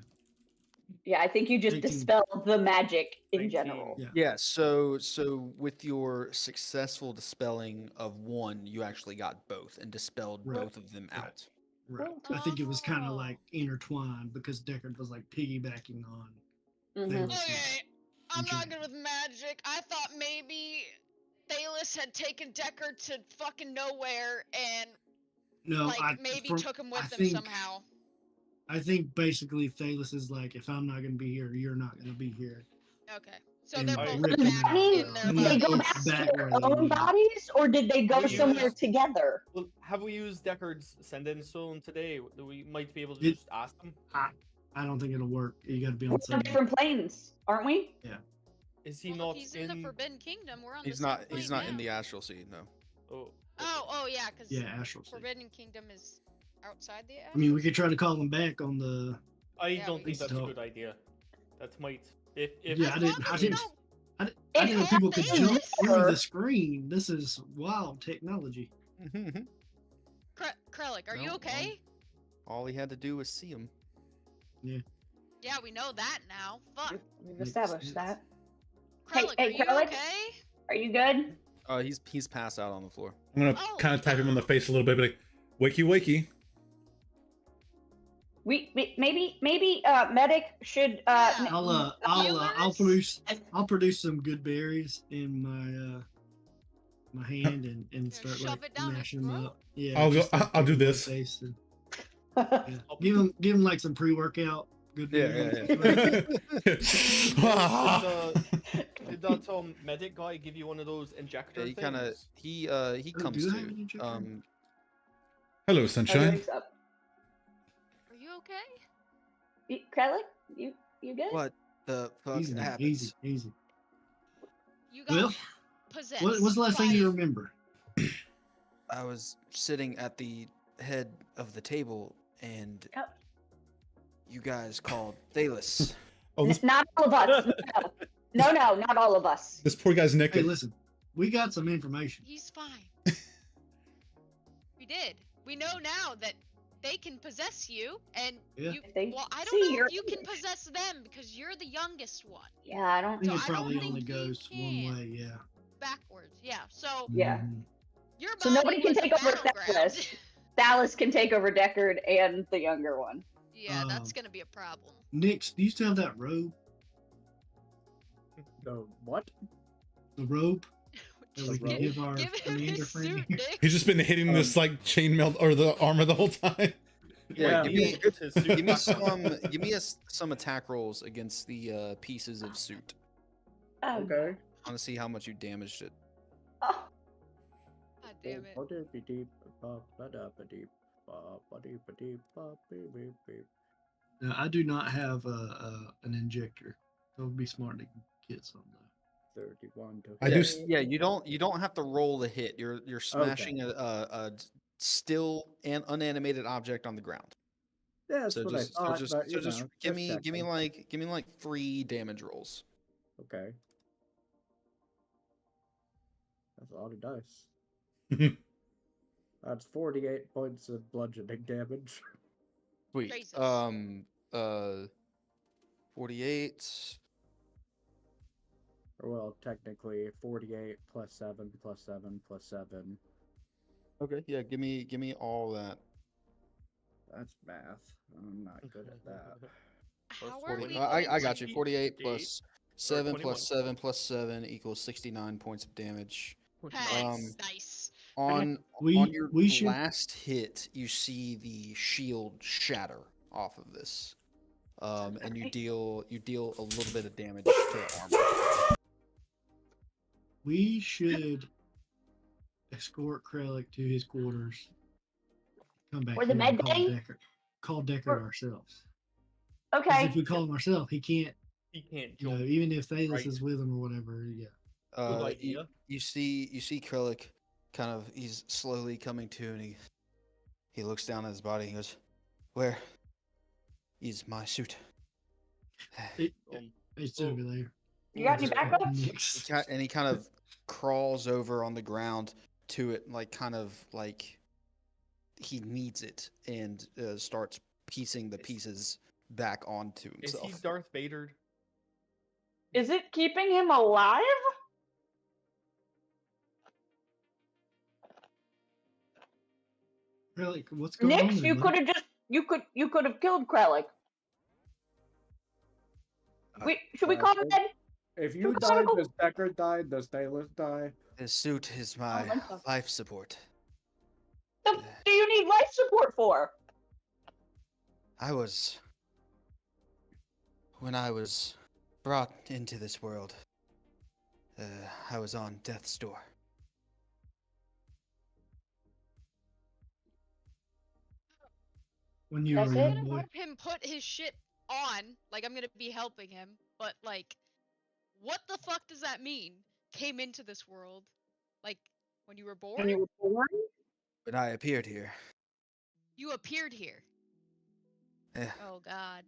Speaker 3: Yeah, I think you just
Speaker 7: 18.
Speaker 3: dispelled the magic in
Speaker 4: 19.
Speaker 3: general.
Speaker 7: Yeah.
Speaker 1: Yeah, so with your successful dispelling of one, you actually got both and dispelled
Speaker 7: Right,
Speaker 1: both of them
Speaker 7: right.
Speaker 1: out.
Speaker 7: Right. I think it was kind of
Speaker 2: Oh.
Speaker 7: like intertwined because Deckard was like piggybacking on.
Speaker 3: Mhm.
Speaker 7: Thalos'
Speaker 2: Okay, I'm not
Speaker 7: enchantment.
Speaker 2: good with magic. I thought maybe Thalos had taken Deckard to fucking nowhere and
Speaker 7: No,
Speaker 2: like maybe took him with
Speaker 7: I
Speaker 2: them
Speaker 7: think-
Speaker 2: somehow.
Speaker 7: I think basically Thalos is like, if I'm not going to be here, you're not going to be here.
Speaker 2: Okay, so
Speaker 7: And
Speaker 2: they're
Speaker 4: I
Speaker 2: both
Speaker 4: rip
Speaker 3: Does
Speaker 4: him
Speaker 2: back
Speaker 3: that mean
Speaker 2: in their
Speaker 7: And
Speaker 3: did they
Speaker 7: then
Speaker 3: go
Speaker 7: it's
Speaker 3: back
Speaker 7: back
Speaker 3: to
Speaker 7: where
Speaker 3: their
Speaker 7: they
Speaker 3: own
Speaker 7: need.
Speaker 3: bodies, or did they go
Speaker 4: We
Speaker 3: somewhere
Speaker 4: used-
Speaker 3: together?
Speaker 4: Well, have we used Deckard's send-in stone today? We might be able to
Speaker 7: It-
Speaker 4: just ask them.
Speaker 7: I don't think it'll work. You got to be
Speaker 3: We're
Speaker 7: on
Speaker 3: on
Speaker 7: same.
Speaker 3: different planes, aren't we?
Speaker 4: Is he
Speaker 2: Well,
Speaker 4: not
Speaker 2: if he's in the Forbidden Kingdom, we're on
Speaker 1: He's
Speaker 2: the same
Speaker 1: not
Speaker 2: plane
Speaker 1: he's not in
Speaker 2: now.
Speaker 1: the astral sea, no.
Speaker 4: Oh,
Speaker 2: Oh, yeah, because
Speaker 7: Yeah, Astral Sea.
Speaker 2: Forbidden Kingdom is outside the.
Speaker 7: I mean, we could try to call them back on the.
Speaker 4: I
Speaker 2: Yeah,
Speaker 4: don't
Speaker 2: we
Speaker 4: think
Speaker 7: can
Speaker 4: that's a
Speaker 7: talk.
Speaker 4: good idea. That might if
Speaker 7: Yeah, I
Speaker 2: As
Speaker 7: didn't-
Speaker 2: long
Speaker 7: I
Speaker 2: as you
Speaker 7: didn't-
Speaker 2: don't-
Speaker 7: I
Speaker 3: It's
Speaker 7: didn't know people could
Speaker 2: not
Speaker 7: jump
Speaker 2: Thanos.
Speaker 7: through the screen. This is wild technology.
Speaker 2: Krellic, are you
Speaker 1: No,
Speaker 2: okay?
Speaker 1: All he had to do was see him.
Speaker 2: Yeah, we know that now. Fuck.
Speaker 3: We've
Speaker 7: Makes
Speaker 3: established
Speaker 7: sense.
Speaker 3: that.
Speaker 2: Krellic,
Speaker 3: hey,
Speaker 2: are you
Speaker 3: Krellic?
Speaker 2: okay?
Speaker 3: Are you good?
Speaker 1: He's passed out on the floor.
Speaker 5: I'm gonna
Speaker 2: Oh,
Speaker 5: kind of tap him on the face a little bit, be like, "Wakey, wakey."
Speaker 3: Maybe medic should
Speaker 2: Yeah.
Speaker 7: I'll produce some good berries in my hand and start
Speaker 2: shove
Speaker 7: like
Speaker 2: it down his
Speaker 7: mashing them
Speaker 2: throat?
Speaker 7: up. Yeah,
Speaker 5: I'll go-
Speaker 7: just, like,
Speaker 5: I'll do
Speaker 7: put them on
Speaker 5: this.
Speaker 7: my face and- yeah. Give him like some pre-workout good berries.
Speaker 4: did that medic guy give you one of those injector
Speaker 1: Yeah, he kind of
Speaker 4: things?
Speaker 1: he
Speaker 7: Oh,
Speaker 1: comes
Speaker 7: do I have an
Speaker 1: to.
Speaker 7: injector?
Speaker 5: Hello,
Speaker 3: Oh,
Speaker 5: sunshine.
Speaker 3: wakes up.
Speaker 2: Are you okay?
Speaker 3: Krellic, you good?
Speaker 1: What the fuck
Speaker 7: Easy,
Speaker 1: happens?
Speaker 7: easy.
Speaker 2: You got
Speaker 7: Well,
Speaker 2: possessed.
Speaker 7: what's the last thing
Speaker 2: by-
Speaker 7: you remember?
Speaker 1: I was sitting at the head of the table and
Speaker 3: Oh.
Speaker 1: you guys called Thalos.
Speaker 5: Oh, this
Speaker 3: Not all of us. No, not all of us.
Speaker 5: this poor guy's
Speaker 7: Hey,
Speaker 5: naked.
Speaker 7: listen, we got some information.
Speaker 2: He's fine. We did. We know now that they can possess you, and
Speaker 7: Yeah.
Speaker 2: you.
Speaker 3: If they
Speaker 2: Well, I
Speaker 3: see
Speaker 2: don't know
Speaker 3: your
Speaker 2: if you can
Speaker 3: image.
Speaker 2: possess them because you're the youngest one.
Speaker 3: Yeah, I
Speaker 7: I
Speaker 3: don't.
Speaker 7: think
Speaker 2: So
Speaker 7: it
Speaker 2: I don't
Speaker 7: probably
Speaker 2: think
Speaker 7: only
Speaker 2: you
Speaker 7: goes
Speaker 2: can.
Speaker 7: one way. Yeah.
Speaker 2: Backwards, yeah. So
Speaker 3: Yeah.
Speaker 7: Mhm.
Speaker 2: your
Speaker 3: So
Speaker 2: body
Speaker 3: nobody can
Speaker 2: was a
Speaker 3: take over
Speaker 2: battleground.
Speaker 3: Thalos. Dallas can take over Deckard and the younger one.
Speaker 2: Yeah, that's
Speaker 7: Um,
Speaker 2: gonna be a problem.
Speaker 7: Nix, do you still have that robe?
Speaker 6: The what?
Speaker 7: The robe that
Speaker 6: The
Speaker 7: we can
Speaker 6: robe?
Speaker 7: give our
Speaker 2: Give him
Speaker 7: commander
Speaker 2: his
Speaker 7: friend
Speaker 2: suit,
Speaker 7: here?
Speaker 2: Nick.
Speaker 5: He's just been hitting this like chainmail or the armor the whole time.
Speaker 6: Yeah.
Speaker 1: Give
Speaker 4: He
Speaker 1: me,
Speaker 4: needs to get his suit
Speaker 1: give me
Speaker 4: back on.
Speaker 1: some some attack rolls against the pieces of suit.
Speaker 3: Oh,
Speaker 6: Okay.
Speaker 1: I want to see how much you damaged it.
Speaker 3: oh,
Speaker 2: God damn it.
Speaker 7: No, I do not have an injector. That would be smart to get some though.
Speaker 6: 31 to
Speaker 5: I
Speaker 1: yeah,
Speaker 5: do
Speaker 6: hit.
Speaker 5: s-
Speaker 1: yeah, you don't have to roll the hit. You're smashing a still and unanimated object on the ground.
Speaker 6: Yeah, that's
Speaker 1: So
Speaker 6: what
Speaker 1: just
Speaker 6: I thought,
Speaker 1: so just
Speaker 6: but,
Speaker 1: so
Speaker 6: you
Speaker 1: just
Speaker 6: know,
Speaker 1: give me
Speaker 6: checking.
Speaker 1: like 3 damage rolls.
Speaker 6: Okay. That's a lot of dice. That's 48 points of bludgeoning damage.
Speaker 1: Sweet.
Speaker 2: Jesus.
Speaker 1: 48.
Speaker 6: Or, well, technically 48 plus 7 plus 7 plus 7.
Speaker 1: Okay, yeah, give me all that.
Speaker 6: That's math. I'm not good at that.
Speaker 2: How are
Speaker 1: 40
Speaker 2: we
Speaker 1: I
Speaker 2: going
Speaker 1: got
Speaker 2: to-
Speaker 1: you. 48
Speaker 4: 48
Speaker 1: plus 7
Speaker 4: 21.
Speaker 1: plus 7 plus 7 equals 69 points of damage.
Speaker 2: Nice, nice.
Speaker 1: On
Speaker 7: We-
Speaker 1: on your
Speaker 7: we should-
Speaker 1: last hit, you see the shield shatter off of this, and you deal a little bit of damage to the armor.
Speaker 7: We should escort Krellic to his quarters. Come back
Speaker 3: For the
Speaker 7: here and
Speaker 3: med
Speaker 7: call
Speaker 3: bay?
Speaker 7: Deckard. Call Deckard
Speaker 3: For-
Speaker 7: ourselves. Because
Speaker 3: okay.
Speaker 7: if we call him ourselves, he can't.
Speaker 4: He can't
Speaker 7: You know,
Speaker 4: jump.
Speaker 7: even if Thalos
Speaker 4: Right.
Speaker 7: is with him or whatever. Yeah.
Speaker 4: Good
Speaker 1: You,
Speaker 4: idea.
Speaker 1: you see Krellic kind of he's slowly coming to, and he looks down at his body and goes, Where is my suit?
Speaker 7: It,
Speaker 4: Um,
Speaker 7: it's
Speaker 4: oh,
Speaker 7: over there.
Speaker 3: You got any
Speaker 7: Just
Speaker 3: backup?
Speaker 7: next.
Speaker 1: And he kind of crawls over on the ground to it, like kind of like he needs it, and starts piecing the pieces back onto
Speaker 4: is
Speaker 1: himself.
Speaker 4: he Darth Vader?
Speaker 3: Is it keeping him alive?
Speaker 7: Really, what's going on?
Speaker 3: Nix,
Speaker 7: there,
Speaker 3: you
Speaker 7: bud?
Speaker 3: could have just you could have killed Krellick. Should we call him dead?
Speaker 6: If you
Speaker 3: Should we
Speaker 6: died,
Speaker 3: call-
Speaker 6: does Deckard die? Does Talus die?
Speaker 1: His suit is my
Speaker 3: think so.
Speaker 1: life support.
Speaker 3: The do you need life support for?
Speaker 1: When I was brought into this world, I was on death's door.
Speaker 7: When you were a
Speaker 3: That's
Speaker 7: young
Speaker 3: it?
Speaker 2: I'm gonna
Speaker 7: boy.
Speaker 2: help him put his shit on. Like, I'm gonna be helping him, but like, what the fuck does that mean? Came into this world, like when you were born.
Speaker 3: When you were born?
Speaker 1: When I appeared here,
Speaker 2: You appeared here.
Speaker 1: Yeah.
Speaker 2: Oh god.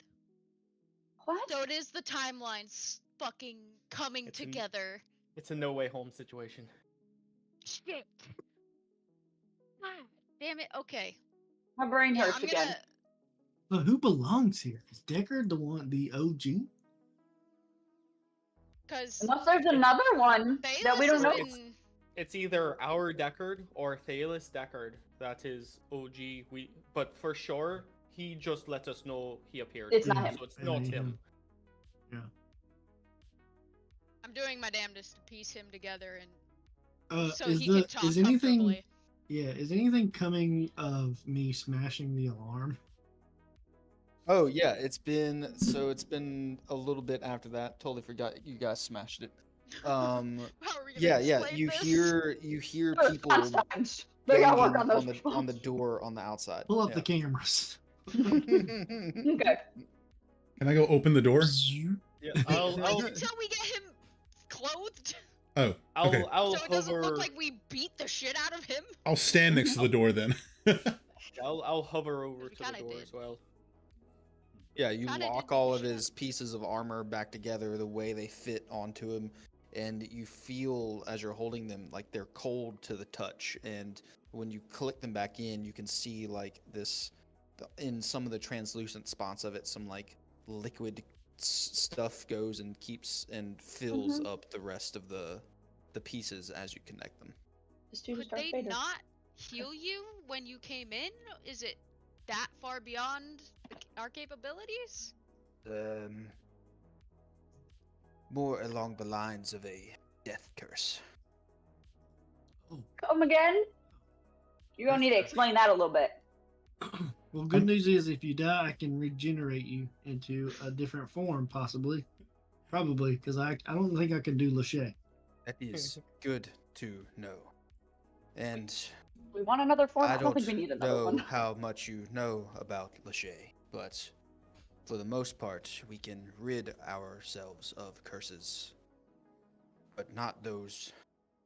Speaker 3: What?
Speaker 2: So it is the timelines fucking coming
Speaker 4: It's in-
Speaker 2: together.
Speaker 4: It's a no way home situation.
Speaker 2: Shit. God damn it. Okay.
Speaker 3: My brain
Speaker 2: Yeah,
Speaker 3: hurts
Speaker 2: I'm
Speaker 3: again.
Speaker 2: gonna.
Speaker 7: But who belongs here? Is Deckard the OG?
Speaker 2: Cause
Speaker 3: Unless there's another one that we
Speaker 2: Thalos
Speaker 3: don't
Speaker 2: has
Speaker 3: know.
Speaker 2: been.
Speaker 4: It's either our Deckard or Thalis Deckard that is OG. But for sure, he just let us know he appeared.
Speaker 3: It's not
Speaker 7: Yeah.
Speaker 3: him.
Speaker 4: So it's
Speaker 7: Yeah,
Speaker 4: not
Speaker 7: yeah.
Speaker 4: him.
Speaker 2: I'm doing my damnedest to piece him together and so
Speaker 7: is
Speaker 2: he
Speaker 7: the
Speaker 2: can talk
Speaker 7: is anything?
Speaker 2: comfortably.
Speaker 7: Yeah, is anything coming of me smashing the alarm?
Speaker 1: Oh yeah, it's been a little bit after that. Totally forgot you guys smashed it.
Speaker 2: How are we gonna
Speaker 1: Yeah,
Speaker 2: explain
Speaker 1: you
Speaker 2: this?
Speaker 1: hear
Speaker 3: Oh,
Speaker 1: people
Speaker 3: response times. They gotta work
Speaker 1: banging
Speaker 3: on those
Speaker 1: on the door on the outside.
Speaker 7: Pull up
Speaker 1: Yeah.
Speaker 7: the cameras.
Speaker 3: Okay.
Speaker 5: Can I go open the door?
Speaker 4: Yeah,
Speaker 2: Wait,
Speaker 4: I'll
Speaker 2: until we get him clothed,
Speaker 5: Oh, okay.
Speaker 4: I'll
Speaker 2: so it doesn't
Speaker 4: hover.
Speaker 2: look like we beat the shit out of him.
Speaker 5: I'll stand next to the door then.
Speaker 4: I'll hover over
Speaker 2: We
Speaker 4: to the
Speaker 2: kinda
Speaker 4: door
Speaker 2: did.
Speaker 4: as well.
Speaker 1: Yeah, you
Speaker 2: Kinda
Speaker 1: lock
Speaker 2: did
Speaker 1: all of
Speaker 2: shit.
Speaker 1: his pieces of armor back together the way they fit onto him, and you feel as you're holding them like they're cold to the touch. And when you click them back in, you can see like this in some of the translucent spots of it, some like liquid stuff goes and keeps and fills up the rest of the pieces as you connect them.
Speaker 3: This dude is
Speaker 2: Could
Speaker 3: Darth
Speaker 2: they
Speaker 3: Vader.
Speaker 2: not heal you when you came in? Is it that far beyond our capabilities?
Speaker 1: More along the lines of a death curse.
Speaker 3: Come again? You're gonna need to explain that a little bit.
Speaker 7: Well, good news is if you die, I can regenerate you into a different form, possibly. Probably, because I don't think I can do Lachey.
Speaker 1: That is good to know. And
Speaker 3: We want another form.
Speaker 1: I
Speaker 3: I don't
Speaker 1: don't
Speaker 3: think we need another
Speaker 1: know
Speaker 3: one.
Speaker 1: how much you know about Lachey, but for the most part, we can rid ourselves of curses, but not those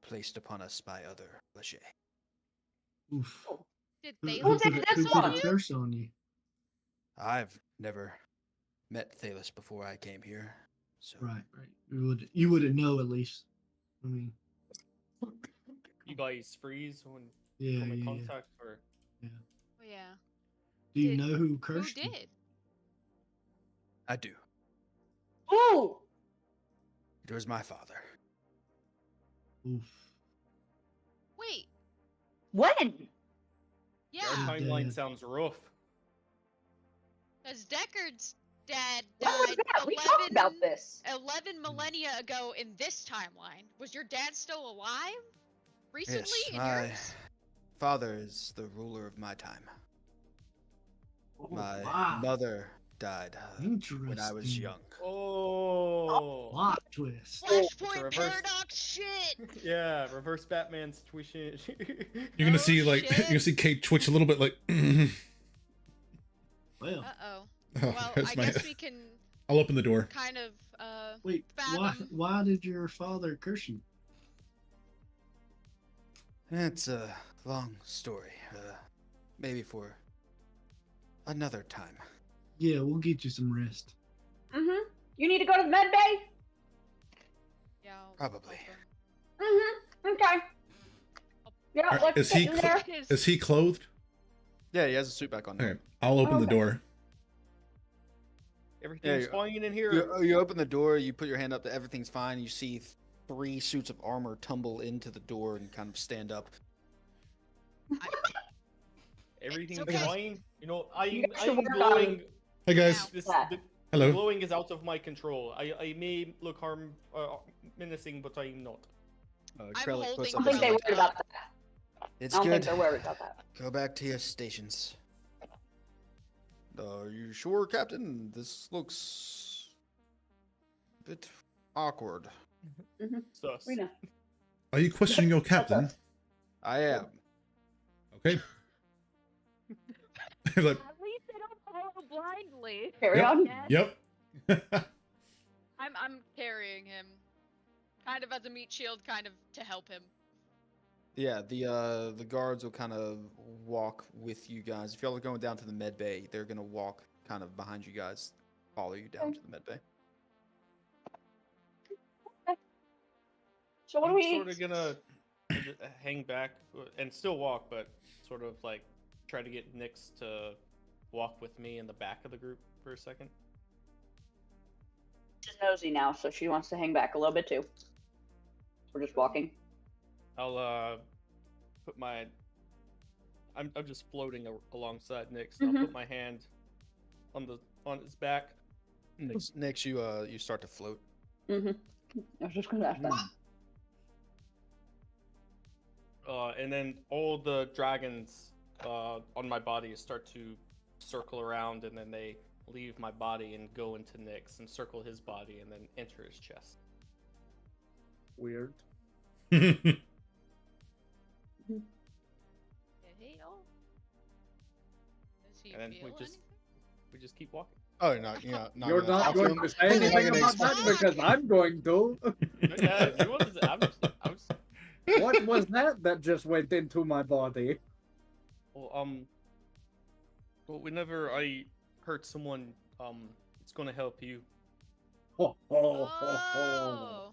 Speaker 1: placed upon us by other Lachey.
Speaker 7: Oof.
Speaker 2: Did
Speaker 7: Who,
Speaker 2: they
Speaker 7: who
Speaker 3: Who's
Speaker 7: put,
Speaker 3: it
Speaker 7: a, who
Speaker 3: this
Speaker 7: put
Speaker 3: on
Speaker 7: a
Speaker 3: you?
Speaker 7: curse on you?
Speaker 1: I've never met Thalos before I came here, so
Speaker 7: Right. You wouldn't know at least. I mean,
Speaker 4: You guys freeze when
Speaker 7: yeah,
Speaker 4: come in
Speaker 7: yeah.
Speaker 4: contact, or
Speaker 2: Oh, yeah.
Speaker 7: Do you
Speaker 2: Did-
Speaker 7: know who
Speaker 2: Who
Speaker 7: cursed you?
Speaker 2: did?
Speaker 1: I do.
Speaker 3: Ooh!
Speaker 1: It was my father.
Speaker 7: Oof.
Speaker 2: Wait.
Speaker 3: When?
Speaker 4: our
Speaker 2: Yeah,
Speaker 4: timeline
Speaker 7: dead.
Speaker 4: sounds rough.
Speaker 2: because Deckard's dad
Speaker 3: When was
Speaker 2: died
Speaker 3: that? We talked about this.
Speaker 2: 11 millennia ago in this timeline. Was your dad still alive? Recently
Speaker 1: Yes,
Speaker 2: in
Speaker 1: my
Speaker 2: yours?
Speaker 1: father is the ruler of my time.
Speaker 7: Oh,
Speaker 1: My
Speaker 7: wow.
Speaker 1: mother died when I was
Speaker 7: Interesting.
Speaker 1: young.
Speaker 4: Oh,
Speaker 7: Plot twist.
Speaker 2: Flashpoint
Speaker 4: reverse-
Speaker 2: paradox shit!
Speaker 4: yeah, reverse Batman situation.
Speaker 5: You're gonna
Speaker 2: Oh,
Speaker 5: see like
Speaker 2: shit.
Speaker 5: you're gonna see Kate twitch a little bit like.
Speaker 7: Well,
Speaker 2: Uh-oh.
Speaker 5: Oh,
Speaker 2: Well,
Speaker 5: that's
Speaker 2: I
Speaker 5: my-
Speaker 2: guess we can
Speaker 5: I'll open the door.
Speaker 2: kind of,
Speaker 7: wait.
Speaker 2: fathom.
Speaker 7: Why did your father curse you?
Speaker 1: It's a long story. Maybe for another time.
Speaker 7: Yeah, we'll get you some rest.
Speaker 3: Mm-hmm. You need to go to the med bay?
Speaker 2: Yeah. I'll
Speaker 1: Probably.
Speaker 2: help him.
Speaker 3: Mm-hmm. Okay. Yeah,
Speaker 5: Alright,
Speaker 3: let's
Speaker 5: is
Speaker 3: get
Speaker 5: he
Speaker 3: in
Speaker 5: cl-
Speaker 3: there.
Speaker 5: Is he clothed?
Speaker 1: Yeah, he has a suit back on. now.
Speaker 5: Okay, I'll open the
Speaker 3: Okay.
Speaker 5: door.
Speaker 4: Everything's
Speaker 1: you-
Speaker 4: fine in here.
Speaker 1: You open the door, you put your hand up to everything's fine. You see 3 suits of armor tumble into the door and kind of stand up.
Speaker 4: Everything's
Speaker 2: okay.
Speaker 4: fine. You know,
Speaker 3: You guys should
Speaker 4: I'm
Speaker 3: work on-
Speaker 4: glowing.
Speaker 5: Hey guys.
Speaker 4: This,
Speaker 3: Yeah.
Speaker 4: the
Speaker 5: Hello.
Speaker 4: glowing is out of my control. I may look menacing, but I'm not.
Speaker 2: I'm
Speaker 1: Krellick puts
Speaker 2: holding
Speaker 3: I
Speaker 1: up
Speaker 3: don't
Speaker 1: his
Speaker 3: think they
Speaker 1: hand.
Speaker 3: worried about that.
Speaker 1: It's
Speaker 3: I don't
Speaker 1: good.
Speaker 3: think they're worried about that.
Speaker 1: Go back to your stations. Are you sure, Captain? This looks a bit awkward.
Speaker 4: Sus.
Speaker 3: We know.
Speaker 5: Are you questioning your captain?
Speaker 1: I am.
Speaker 5: Okay. Like,
Speaker 8: At least they don't follow blindly.
Speaker 3: Carry
Speaker 5: Yep.
Speaker 3: on.
Speaker 5: yep.
Speaker 2: I'm carrying him, kind of as a meat shield, kind of to help him.
Speaker 1: Yeah, the guards will kind of walk with you guys. If y'all are going down to the med bay, they're gonna walk kind of behind you guys, follow you down to the med bay.
Speaker 3: So what do
Speaker 4: I'm
Speaker 3: we?
Speaker 4: sort of gonna hang back and still walk, but sort of like try to get Nyx to walk with me in the back of the group for a second.
Speaker 3: She's nosy now, so she wants to hang back a little bit too. We're just walking.
Speaker 4: I'll put my. I'm just floating alongside Nyx. So I'll put my hand on his back.
Speaker 1: Next, you start to float.
Speaker 3: Mm-hmm. I was just gonna ask that.
Speaker 4: And then all the dragons on my body start to circle around, and then they leave my body and go into Nyx and circle his body and then enter his chest.
Speaker 6: Weird.
Speaker 2: Hey, does he
Speaker 4: And then
Speaker 2: feel anything?
Speaker 4: we just keep walking.
Speaker 1: Oh, no, you're not.
Speaker 6: You're
Speaker 1: gonna
Speaker 6: not
Speaker 1: talk to
Speaker 6: going
Speaker 1: him?
Speaker 6: to say anything
Speaker 1: You're gonna
Speaker 6: about that
Speaker 2: explain-
Speaker 6: because I'm going to.
Speaker 4: Yeah, you want to, I'm just,
Speaker 6: What was that just went into my body?
Speaker 4: well, whenever I hurt someone, it's gonna help you.
Speaker 6: Ho, ho, ho, ho.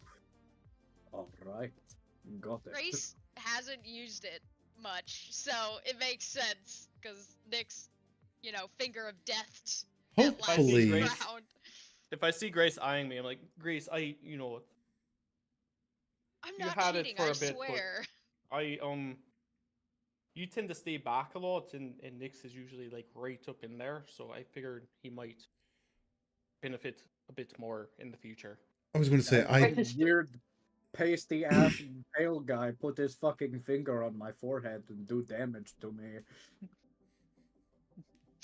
Speaker 2: Oh,
Speaker 6: All right, got it.
Speaker 2: Grace hasn't used it much, so it makes sense because Nick's, finger of death. at last
Speaker 5: Hopefully.
Speaker 2: round.
Speaker 4: If I see Grace eyeing me, I'm like, Grace,
Speaker 2: I'm
Speaker 4: You
Speaker 2: not
Speaker 4: had it
Speaker 2: cheating,
Speaker 4: for
Speaker 2: I
Speaker 4: a bit, but-
Speaker 2: swear.
Speaker 4: you tend to stay back a lot, and Nyx is usually like right up in there, so I figured he might benefit a bit more in the future.
Speaker 5: I was going to say,
Speaker 3: Right.
Speaker 6: This weird, pasty ass pale guy put his fucking finger on my forehead and do damage to me.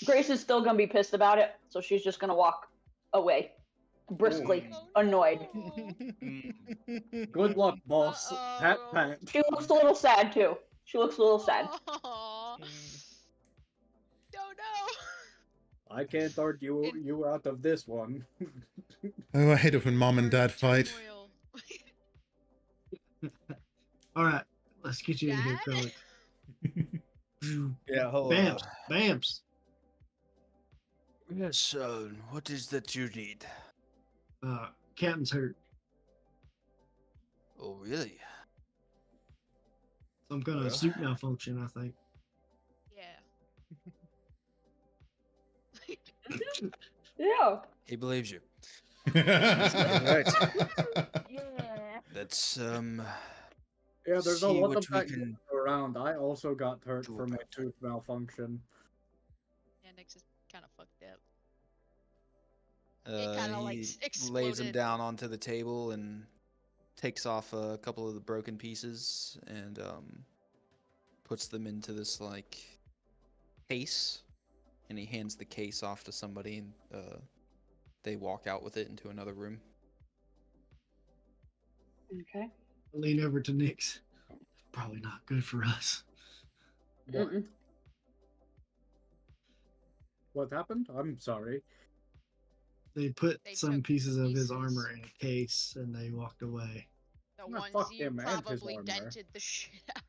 Speaker 3: Grace is still gonna be pissed about it, so she's just gonna walk away, briskly,
Speaker 2: Oh,
Speaker 3: annoyed.
Speaker 2: no.
Speaker 6: Good luck, boss. Pat,
Speaker 2: Uh-oh.
Speaker 6: pat.
Speaker 3: She looks a little sad too. She looks a little sad.
Speaker 2: Aw. Don't know.
Speaker 6: I can't argue you out of this one.
Speaker 5: oh, I hate it when mom and dad fight.
Speaker 2: Turmoil.
Speaker 7: All right, let's get you in here,
Speaker 2: Dad?
Speaker 7: Krellick.
Speaker 1: Yeah, hold
Speaker 7: Bams, Bams.
Speaker 1: Yes, son. What is that you need?
Speaker 7: Captain's hurt.
Speaker 1: Oh, really?
Speaker 7: Some kind
Speaker 1: Well.
Speaker 7: of suit malfunction, I think.
Speaker 2: Yeah.
Speaker 3: Yeah.
Speaker 1: He believes you.
Speaker 8: Yeah.
Speaker 1: That's
Speaker 6: Yeah, there's a
Speaker 1: See
Speaker 6: lot
Speaker 1: what
Speaker 6: of
Speaker 1: we
Speaker 6: that
Speaker 1: can
Speaker 6: around. I also got hurt
Speaker 1: do
Speaker 6: from a
Speaker 1: about that.
Speaker 6: tooth malfunction.
Speaker 2: Yeah, Nick's is kind of fucked up. It kinda, like,
Speaker 1: he
Speaker 2: s-
Speaker 1: lays him
Speaker 2: exploded.
Speaker 1: down onto the table and takes off a couple of the broken pieces and puts them into this like case, and he hands the case off to somebody, and they walk out with it into another room.
Speaker 3: Okay.
Speaker 7: Lean over to Nyx. Probably not good for us.
Speaker 3: Mm-mm.
Speaker 6: What happened? I'm sorry.
Speaker 7: They put
Speaker 2: They
Speaker 7: some
Speaker 2: took
Speaker 7: pieces of his
Speaker 2: pieces.
Speaker 7: armor in a case and they walked away.
Speaker 2: The
Speaker 6: Nah,
Speaker 2: ones
Speaker 6: fuck
Speaker 2: you
Speaker 6: him and his
Speaker 2: probably
Speaker 6: armor.
Speaker 2: dented the shit out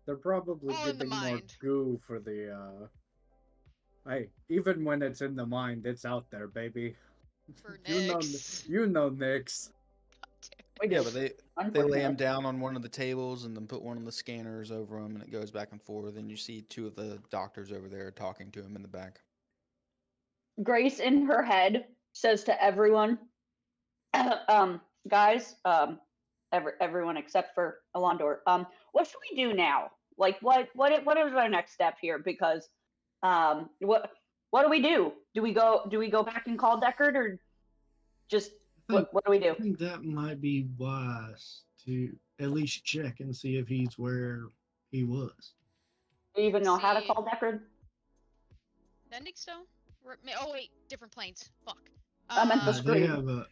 Speaker 2: of.
Speaker 6: They're probably
Speaker 2: All in the
Speaker 6: giving more
Speaker 2: mind.
Speaker 6: goo for the Hey, even when it's in the mind, it's out there, baby.
Speaker 2: For
Speaker 6: You know,
Speaker 2: Nyx.
Speaker 6: you know, Nyx.
Speaker 3: We
Speaker 1: Yeah,
Speaker 3: do.
Speaker 1: but they lay
Speaker 3: Unfortunately.
Speaker 1: him down on one of the tables and then put one of the scanners over him, and it goes back and forth. And you see two of the doctors over there talking to him in the back.
Speaker 3: Grace in her head says to everyone, guys, everyone except for Alondor, what should we do now? Like, what is our next step here? Because, what do we do? Do we go back and call Deckard, or just what do we do?
Speaker 7: I think that might be wise to at least check and see if he's where he was.
Speaker 3: Do you even know how to
Speaker 2: See.
Speaker 3: call Deckard?
Speaker 2: Bending stone? Oh wait, different planes. Fuck.
Speaker 3: I meant the
Speaker 2: Uh,
Speaker 3: screen.
Speaker 7: They have a.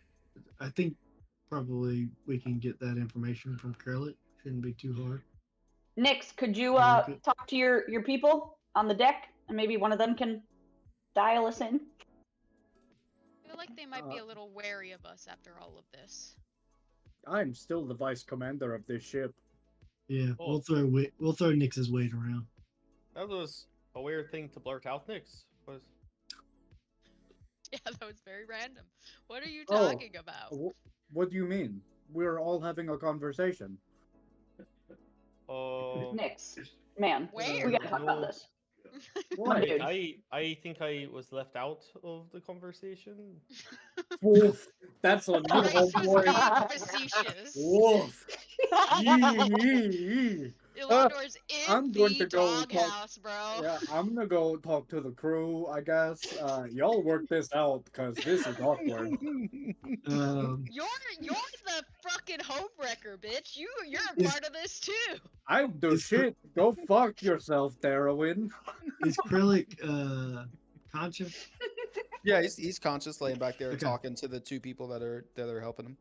Speaker 7: I think probably we can get that information from Curlit. Shouldn't be too hard.
Speaker 3: Nix, could you
Speaker 7: Okay.
Speaker 3: talk to your people on the deck, and maybe one of them can dial us in?
Speaker 2: I feel like they might be a little wary of us after all of this.
Speaker 6: I'm still the vice commander of this ship.
Speaker 7: Yeah,
Speaker 4: Oh.
Speaker 7: we'll throw Nix's weight around.
Speaker 4: That was a weird thing to blurt out, Nyx. Was
Speaker 2: Yeah, that was very random. What are you
Speaker 6: Oh,
Speaker 2: talking about?
Speaker 6: What do you mean? We're all having a conversation.
Speaker 3: Nix, man,
Speaker 2: Where?
Speaker 3: we gotta talk about
Speaker 4: No.
Speaker 3: this.
Speaker 6: What?
Speaker 3: Dude.
Speaker 4: I think I was left out of the conversation.
Speaker 6: Wolf. That's on you,
Speaker 2: Grace was
Speaker 6: homeboy.
Speaker 2: being facetious.
Speaker 6: Wolf. Yee.
Speaker 2: Ilondor's in
Speaker 6: I'm going
Speaker 2: the
Speaker 6: to go talk-
Speaker 2: doghouse, bro.
Speaker 6: Yeah, I'm gonna go talk to the crew, I guess. Y'all work this out, cause this is awkward.
Speaker 2: You're the fucking homewrecker, bitch. You're a
Speaker 7: Is-
Speaker 2: part of this too.
Speaker 6: I'm the
Speaker 7: It's
Speaker 6: shit. Go fuck yourself, Darwin.
Speaker 7: Is Krillic conscious?
Speaker 1: Yeah, he's conscious, laying back there
Speaker 7: Okay.
Speaker 1: talking to the two people that are helping him.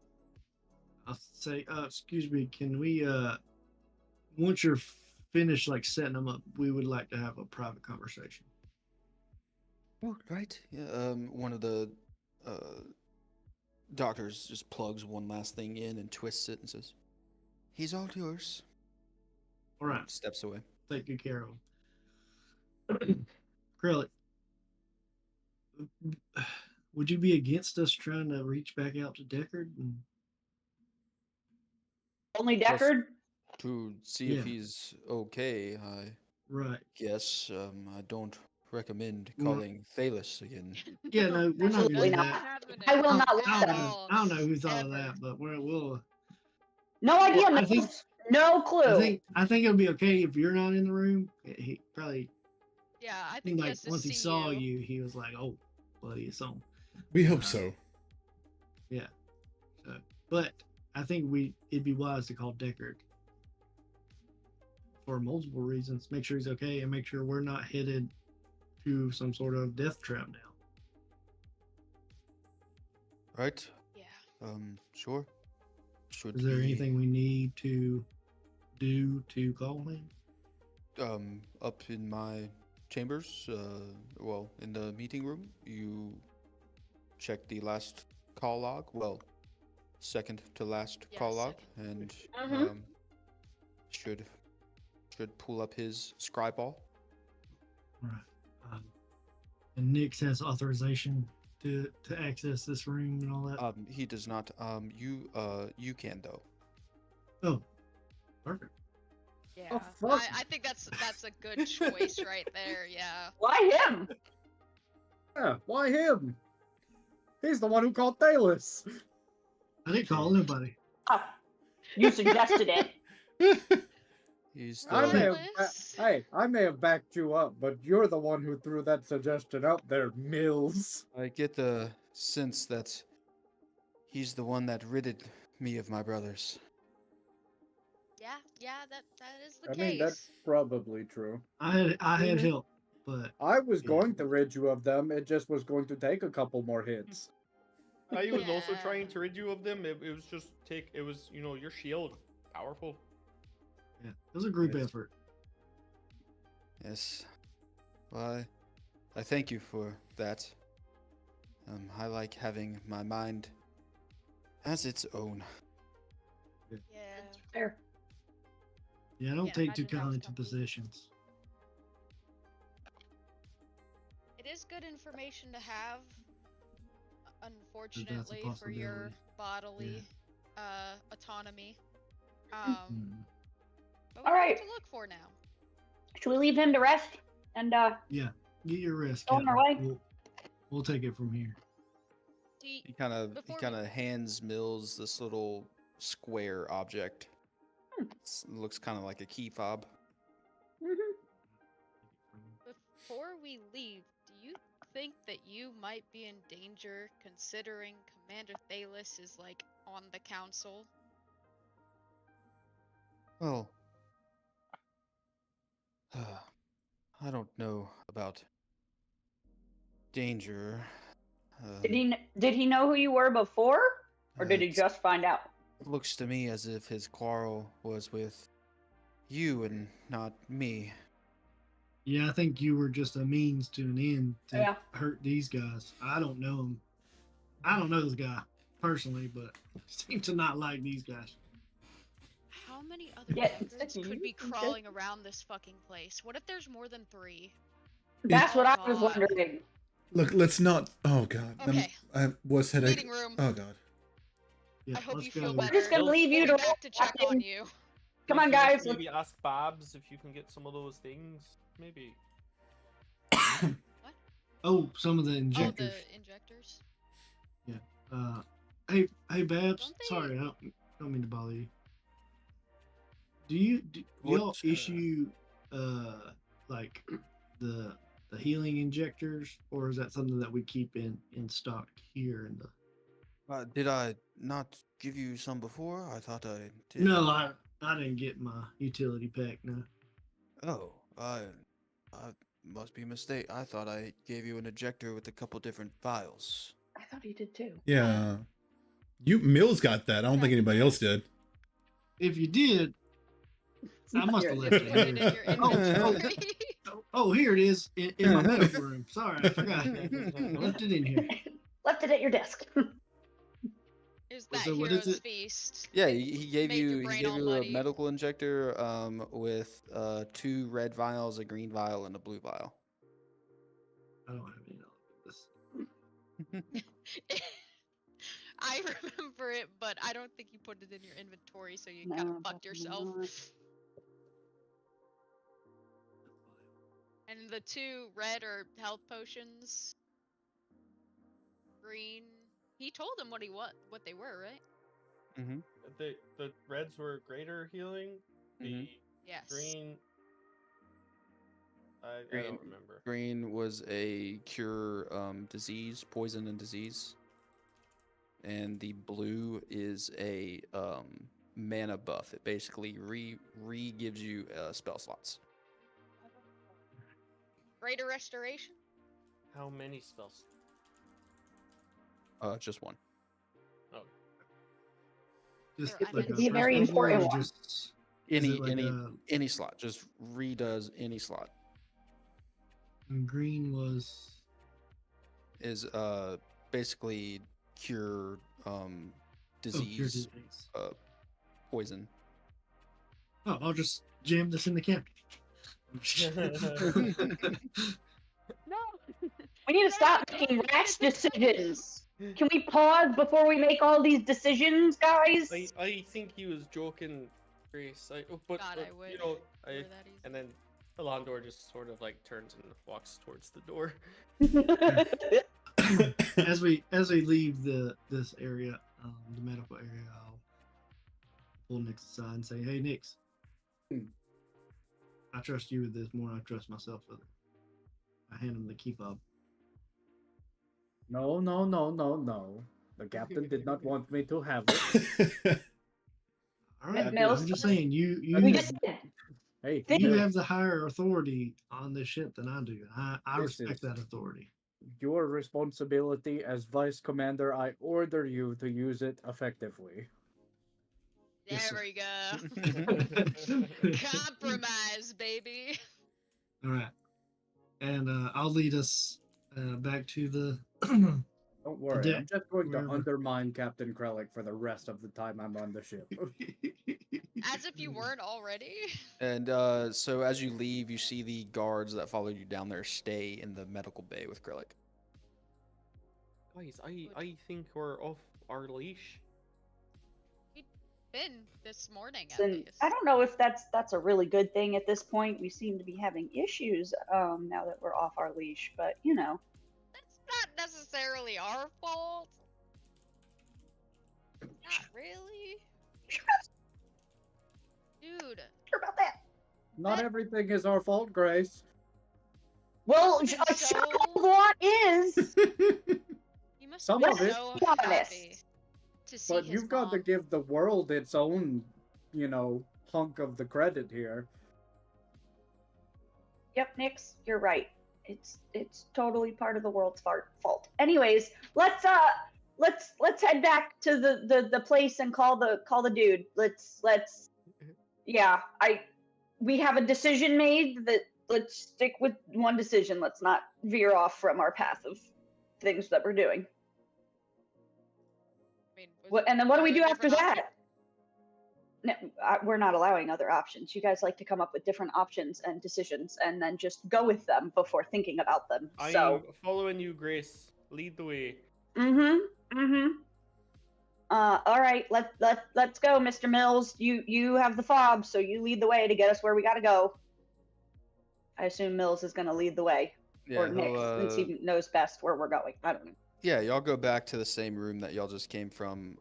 Speaker 7: I'll say, excuse me, can we once you're finished like setting them up, we would like to have a private conversation.
Speaker 1: Oh, right. Yeah. One of the doctors just plugs one last thing in and twists it and says, "He's all yours."
Speaker 7: All right,
Speaker 1: Steps away.
Speaker 7: take good care of him. Krillic, would you be against us trying to reach back out to Deckard?
Speaker 3: Only
Speaker 1: Just-
Speaker 3: Deckard?
Speaker 1: To see
Speaker 7: Yeah.
Speaker 1: if he's okay, I
Speaker 7: Right.
Speaker 1: guess. I don't recommend
Speaker 7: Well-
Speaker 1: calling Thalos again.
Speaker 7: Yeah, no, we're not
Speaker 3: Absolutely
Speaker 7: gonna do
Speaker 3: not.
Speaker 7: that.
Speaker 2: Happening.
Speaker 3: I will not
Speaker 7: I
Speaker 3: let
Speaker 7: don't,
Speaker 3: them.
Speaker 7: know, I don't know who thought of
Speaker 2: Ever.
Speaker 7: that, but we'll.
Speaker 3: No idea,
Speaker 7: Well, I
Speaker 3: Nix.
Speaker 7: think-
Speaker 3: No clue.
Speaker 7: I think it'll be okay if you're not in the room. He probably
Speaker 2: Yeah, I
Speaker 7: think
Speaker 2: think he
Speaker 7: like
Speaker 2: has to
Speaker 7: once he
Speaker 2: see
Speaker 7: saw
Speaker 2: you.
Speaker 7: you, he was like, "Oh, buddy, it's on."
Speaker 5: We hope so.
Speaker 7: Yeah. So, but I think it'd be wise to call Deckard for multiple reasons. Make sure he's okay and make sure we're not headed to some sort of death trap now.
Speaker 1: Right?
Speaker 2: Yeah.
Speaker 1: Sure. Should
Speaker 7: Is there
Speaker 1: we,
Speaker 7: anything we need to do to call him?
Speaker 1: up in my chambers, well, in the meeting room, you check the last call log. Well, second to last
Speaker 2: Yeah,
Speaker 1: call log,
Speaker 2: second.
Speaker 1: and
Speaker 3: Mhm.
Speaker 1: should pull up his scryball.
Speaker 7: Right. And Nix has authorization to access this room and all that.
Speaker 1: He does not. You can though.
Speaker 7: Oh, perfect.
Speaker 2: Yeah.
Speaker 6: fuck.
Speaker 2: I think that's a good choice right there. Yeah.
Speaker 3: Why him?
Speaker 6: Yeah, why him? He's the one who called Thalos.
Speaker 7: I didn't call anybody.
Speaker 3: Ah, you suggested it.
Speaker 1: He's
Speaker 6: I may
Speaker 1: the.
Speaker 6: have,
Speaker 2: Thalos?
Speaker 6: hey, I may have backed you up, but you're the one who threw that suggestion out there, Mills.
Speaker 1: I get the sense that he's the one that ridded me of my brothers.
Speaker 2: Yeah, that is the
Speaker 6: I
Speaker 2: case.
Speaker 6: mean, that's probably true.
Speaker 7: I had
Speaker 6: Mhm.
Speaker 7: help, but
Speaker 6: I was
Speaker 1: Yeah.
Speaker 6: going to rid you of them. It just was going to take a couple more hits.
Speaker 4: I was also
Speaker 2: Yeah.
Speaker 4: trying to rid you of them. It was just it was your shield, powerful.
Speaker 7: yeah, it was a group
Speaker 1: Yes.
Speaker 7: effort.
Speaker 1: Yes. Well, I thank you for that. I like having my mind as its own.
Speaker 2: Yeah.
Speaker 3: Fair.
Speaker 7: Yeah, I don't
Speaker 2: Can't
Speaker 7: take too
Speaker 2: imagine how
Speaker 7: kindly
Speaker 2: it's
Speaker 7: to
Speaker 2: coming.
Speaker 7: possessions.
Speaker 2: It is good information to have.
Speaker 7: a
Speaker 2: Unfortunately, for your
Speaker 7: possibility.
Speaker 2: bodily autonomy. But we
Speaker 3: All
Speaker 2: know
Speaker 3: right.
Speaker 2: what to look for now.
Speaker 3: Should we leave him to rest? And
Speaker 7: Yeah, get your rest,
Speaker 3: Go on our
Speaker 7: Captain.
Speaker 3: way.
Speaker 7: We'll take it from here.
Speaker 2: See,
Speaker 1: He kind of
Speaker 2: Before we-
Speaker 1: hands Mills this little square object. Looks kind of like a key fob.
Speaker 3: mhm.
Speaker 2: before we leave, do you think that you might be in danger considering Commander Thalos is like on the council?
Speaker 1: Well, I don't know about danger.
Speaker 3: Did he know who you were before, or did he
Speaker 1: It's-
Speaker 3: just find out?
Speaker 1: Looks to me as if his quarrel was with you and not me.
Speaker 7: Yeah, I think you were just a means to an end to
Speaker 3: Yeah.
Speaker 7: hurt these guys. I don't know him. I don't know this guy personally, but seem to not like these guys.
Speaker 2: How many other
Speaker 3: Yeah,
Speaker 2: Deckards
Speaker 3: it's-
Speaker 2: could be
Speaker 3: it's-
Speaker 2: crawling around this fucking place? What if there's more than 3?
Speaker 3: That's what I was
Speaker 2: God.
Speaker 3: wondering.
Speaker 5: Look, let's not. Oh God.
Speaker 2: Okay.
Speaker 5: I was headache.
Speaker 2: Meeting room.
Speaker 5: Oh God.
Speaker 7: Yeah,
Speaker 2: I hope
Speaker 7: let's
Speaker 2: you feel
Speaker 7: go.
Speaker 2: better.
Speaker 3: We're just gonna leave you
Speaker 2: We'll
Speaker 3: to
Speaker 2: be back to check on
Speaker 3: Captain.
Speaker 2: you.
Speaker 3: Come on,
Speaker 4: If you want
Speaker 3: guys.
Speaker 4: to Maybe ask Babs if you can get some of those things. Maybe.
Speaker 7: Oh, some of the
Speaker 2: Oh,
Speaker 7: injectors.
Speaker 2: the injectors.
Speaker 7: Hey, Babs.
Speaker 2: Don't they-
Speaker 7: Sorry, I don't mean to bother you. Do y'all
Speaker 1: What,
Speaker 7: issue like the healing injectors, or is that something that we keep in stock here in the?
Speaker 1: Did I not give you some before? I thought I did.
Speaker 7: No, I didn't get my utility pack. No.
Speaker 1: Oh, I must be a mistake. I thought I gave you an ejector with a couple different vials.
Speaker 3: I thought he did too.
Speaker 5: Yeah. Mills got that. I don't think anybody else did.
Speaker 7: If you did, I must have left
Speaker 2: Put it
Speaker 7: it
Speaker 2: in
Speaker 7: here.
Speaker 2: your
Speaker 7: Oh,
Speaker 2: inventory.
Speaker 7: Oh, here it is in my medical room. Sorry, I forgot. I left it in here.
Speaker 3: Left it at your desk.
Speaker 2: Is that
Speaker 7: So what is
Speaker 2: Hero's
Speaker 7: it?
Speaker 2: Feast?
Speaker 1: Yeah, he gave
Speaker 2: Made your
Speaker 1: you
Speaker 2: brain all
Speaker 1: a
Speaker 2: muddy.
Speaker 1: medical injector with 2 red vials, a green vial, and a blue vial.
Speaker 7: I don't have any knowledge of this.
Speaker 2: I remember it, but I don't think you put it in your inventory, so you kind
Speaker 3: No,
Speaker 2: of fucked
Speaker 3: probably
Speaker 2: yourself.
Speaker 3: not.
Speaker 2: And the 2 red are health potions. Green. He told him what they were, right?
Speaker 1: Mm-hmm.
Speaker 4: The reds were greater healing. The
Speaker 2: Yes.
Speaker 4: green. I
Speaker 1: Green.
Speaker 4: don't remember.
Speaker 1: Green was a cure disease, poison and disease. And the blue is a mana buff. It basically re gives you spell slots.
Speaker 2: Greater restoration.
Speaker 4: How many spells?
Speaker 1: Just one.
Speaker 7: Just
Speaker 2: They're
Speaker 7: like
Speaker 2: Be a
Speaker 3: very
Speaker 7: first level, or
Speaker 3: important one.
Speaker 7: just is
Speaker 1: Any
Speaker 7: it like
Speaker 1: any slot. Just redoes any slot.
Speaker 7: green was
Speaker 1: Is basically cure
Speaker 7: cure
Speaker 1: disease,
Speaker 7: disease.
Speaker 1: poison.
Speaker 7: Oh, I'll just jam this in the camp.
Speaker 8: No.
Speaker 3: We need to stop making rash decisions. Can we pause before we make all these decisions, guys?
Speaker 4: I think he was joking, Grace. But
Speaker 2: God, I would.
Speaker 4: you know,
Speaker 2: Were that easy.
Speaker 4: and then Alondor just sort of like turns and walks towards the door.
Speaker 7: as we leave this area, the medical area, I'll pull Nix aside and say, "Hey, Nix, I trust you with this more than I trust myself with it." I hand him the key fob.
Speaker 6: No. The captain did not want me to have it.
Speaker 7: All right,
Speaker 3: Mills?
Speaker 7: I'm just saying
Speaker 3: we
Speaker 7: you
Speaker 3: just said,
Speaker 6: Hey,
Speaker 3: Think-
Speaker 7: you have the higher authority on this ship than I do. I
Speaker 6: This
Speaker 7: respect
Speaker 6: is-
Speaker 7: that authority.
Speaker 6: your responsibility as vice commander. I order you to use it effectively.
Speaker 2: There
Speaker 7: Yes, sir.
Speaker 2: we go. Compromise, baby.
Speaker 7: All right, and I'll lead us back to the.
Speaker 6: Don't worry,
Speaker 7: deck,
Speaker 6: I'm just going to
Speaker 7: wherever.
Speaker 6: undermine Captain Krellick for the rest of the time I'm on the ship.
Speaker 2: As if you weren't already.
Speaker 1: And so as you leave, you see the guards that followed you down there stay in the medical bay with Krillic.
Speaker 4: Guys, I think we're off our leash.
Speaker 2: Been this morning at
Speaker 3: And
Speaker 2: least.
Speaker 3: I don't know if that's a really good thing at this point. We seem to be having issues now that we're off our leash, but you know.
Speaker 2: That's not necessarily our fault. Not really. Dude.
Speaker 3: Sure about that.
Speaker 6: Not
Speaker 2: That-
Speaker 6: everything is our fault, Grace.
Speaker 3: Well,
Speaker 2: It's
Speaker 3: a
Speaker 2: so-
Speaker 3: lot is.
Speaker 2: You must
Speaker 6: Some
Speaker 2: be
Speaker 6: of it.
Speaker 2: so
Speaker 3: Be honest.
Speaker 2: happy to see
Speaker 6: But
Speaker 2: his
Speaker 6: you've got to
Speaker 2: mom.
Speaker 6: give the world its own, hunk of the credit here.
Speaker 3: Yep, Nix, you're right. It's totally part of the world's fault. Anyways, let's head back to the place and call the dude. Let's we have a decision made that let's stick with one decision. Let's not veer off from our path of things that we're doing.
Speaker 2: I mean,
Speaker 3: And then what do we
Speaker 2: are
Speaker 3: do
Speaker 2: there
Speaker 3: after
Speaker 2: different
Speaker 3: that? No, we're not allowing other options. You guys like to come up with different options and decisions and then just go with them before thinking about them. So,
Speaker 4: I'm following you, Grace. Lead the way.
Speaker 3: all right, let's go, Mr. Mills. You have the fob, so you lead the way to get us where we gotta go. I assume Mills is gonna lead the way, or
Speaker 1: Yeah,
Speaker 3: Nick,
Speaker 1: he'll,
Speaker 3: since he knows best where we're going. I don't know.
Speaker 1: yeah, y'all go back to the same room that y'all just came from.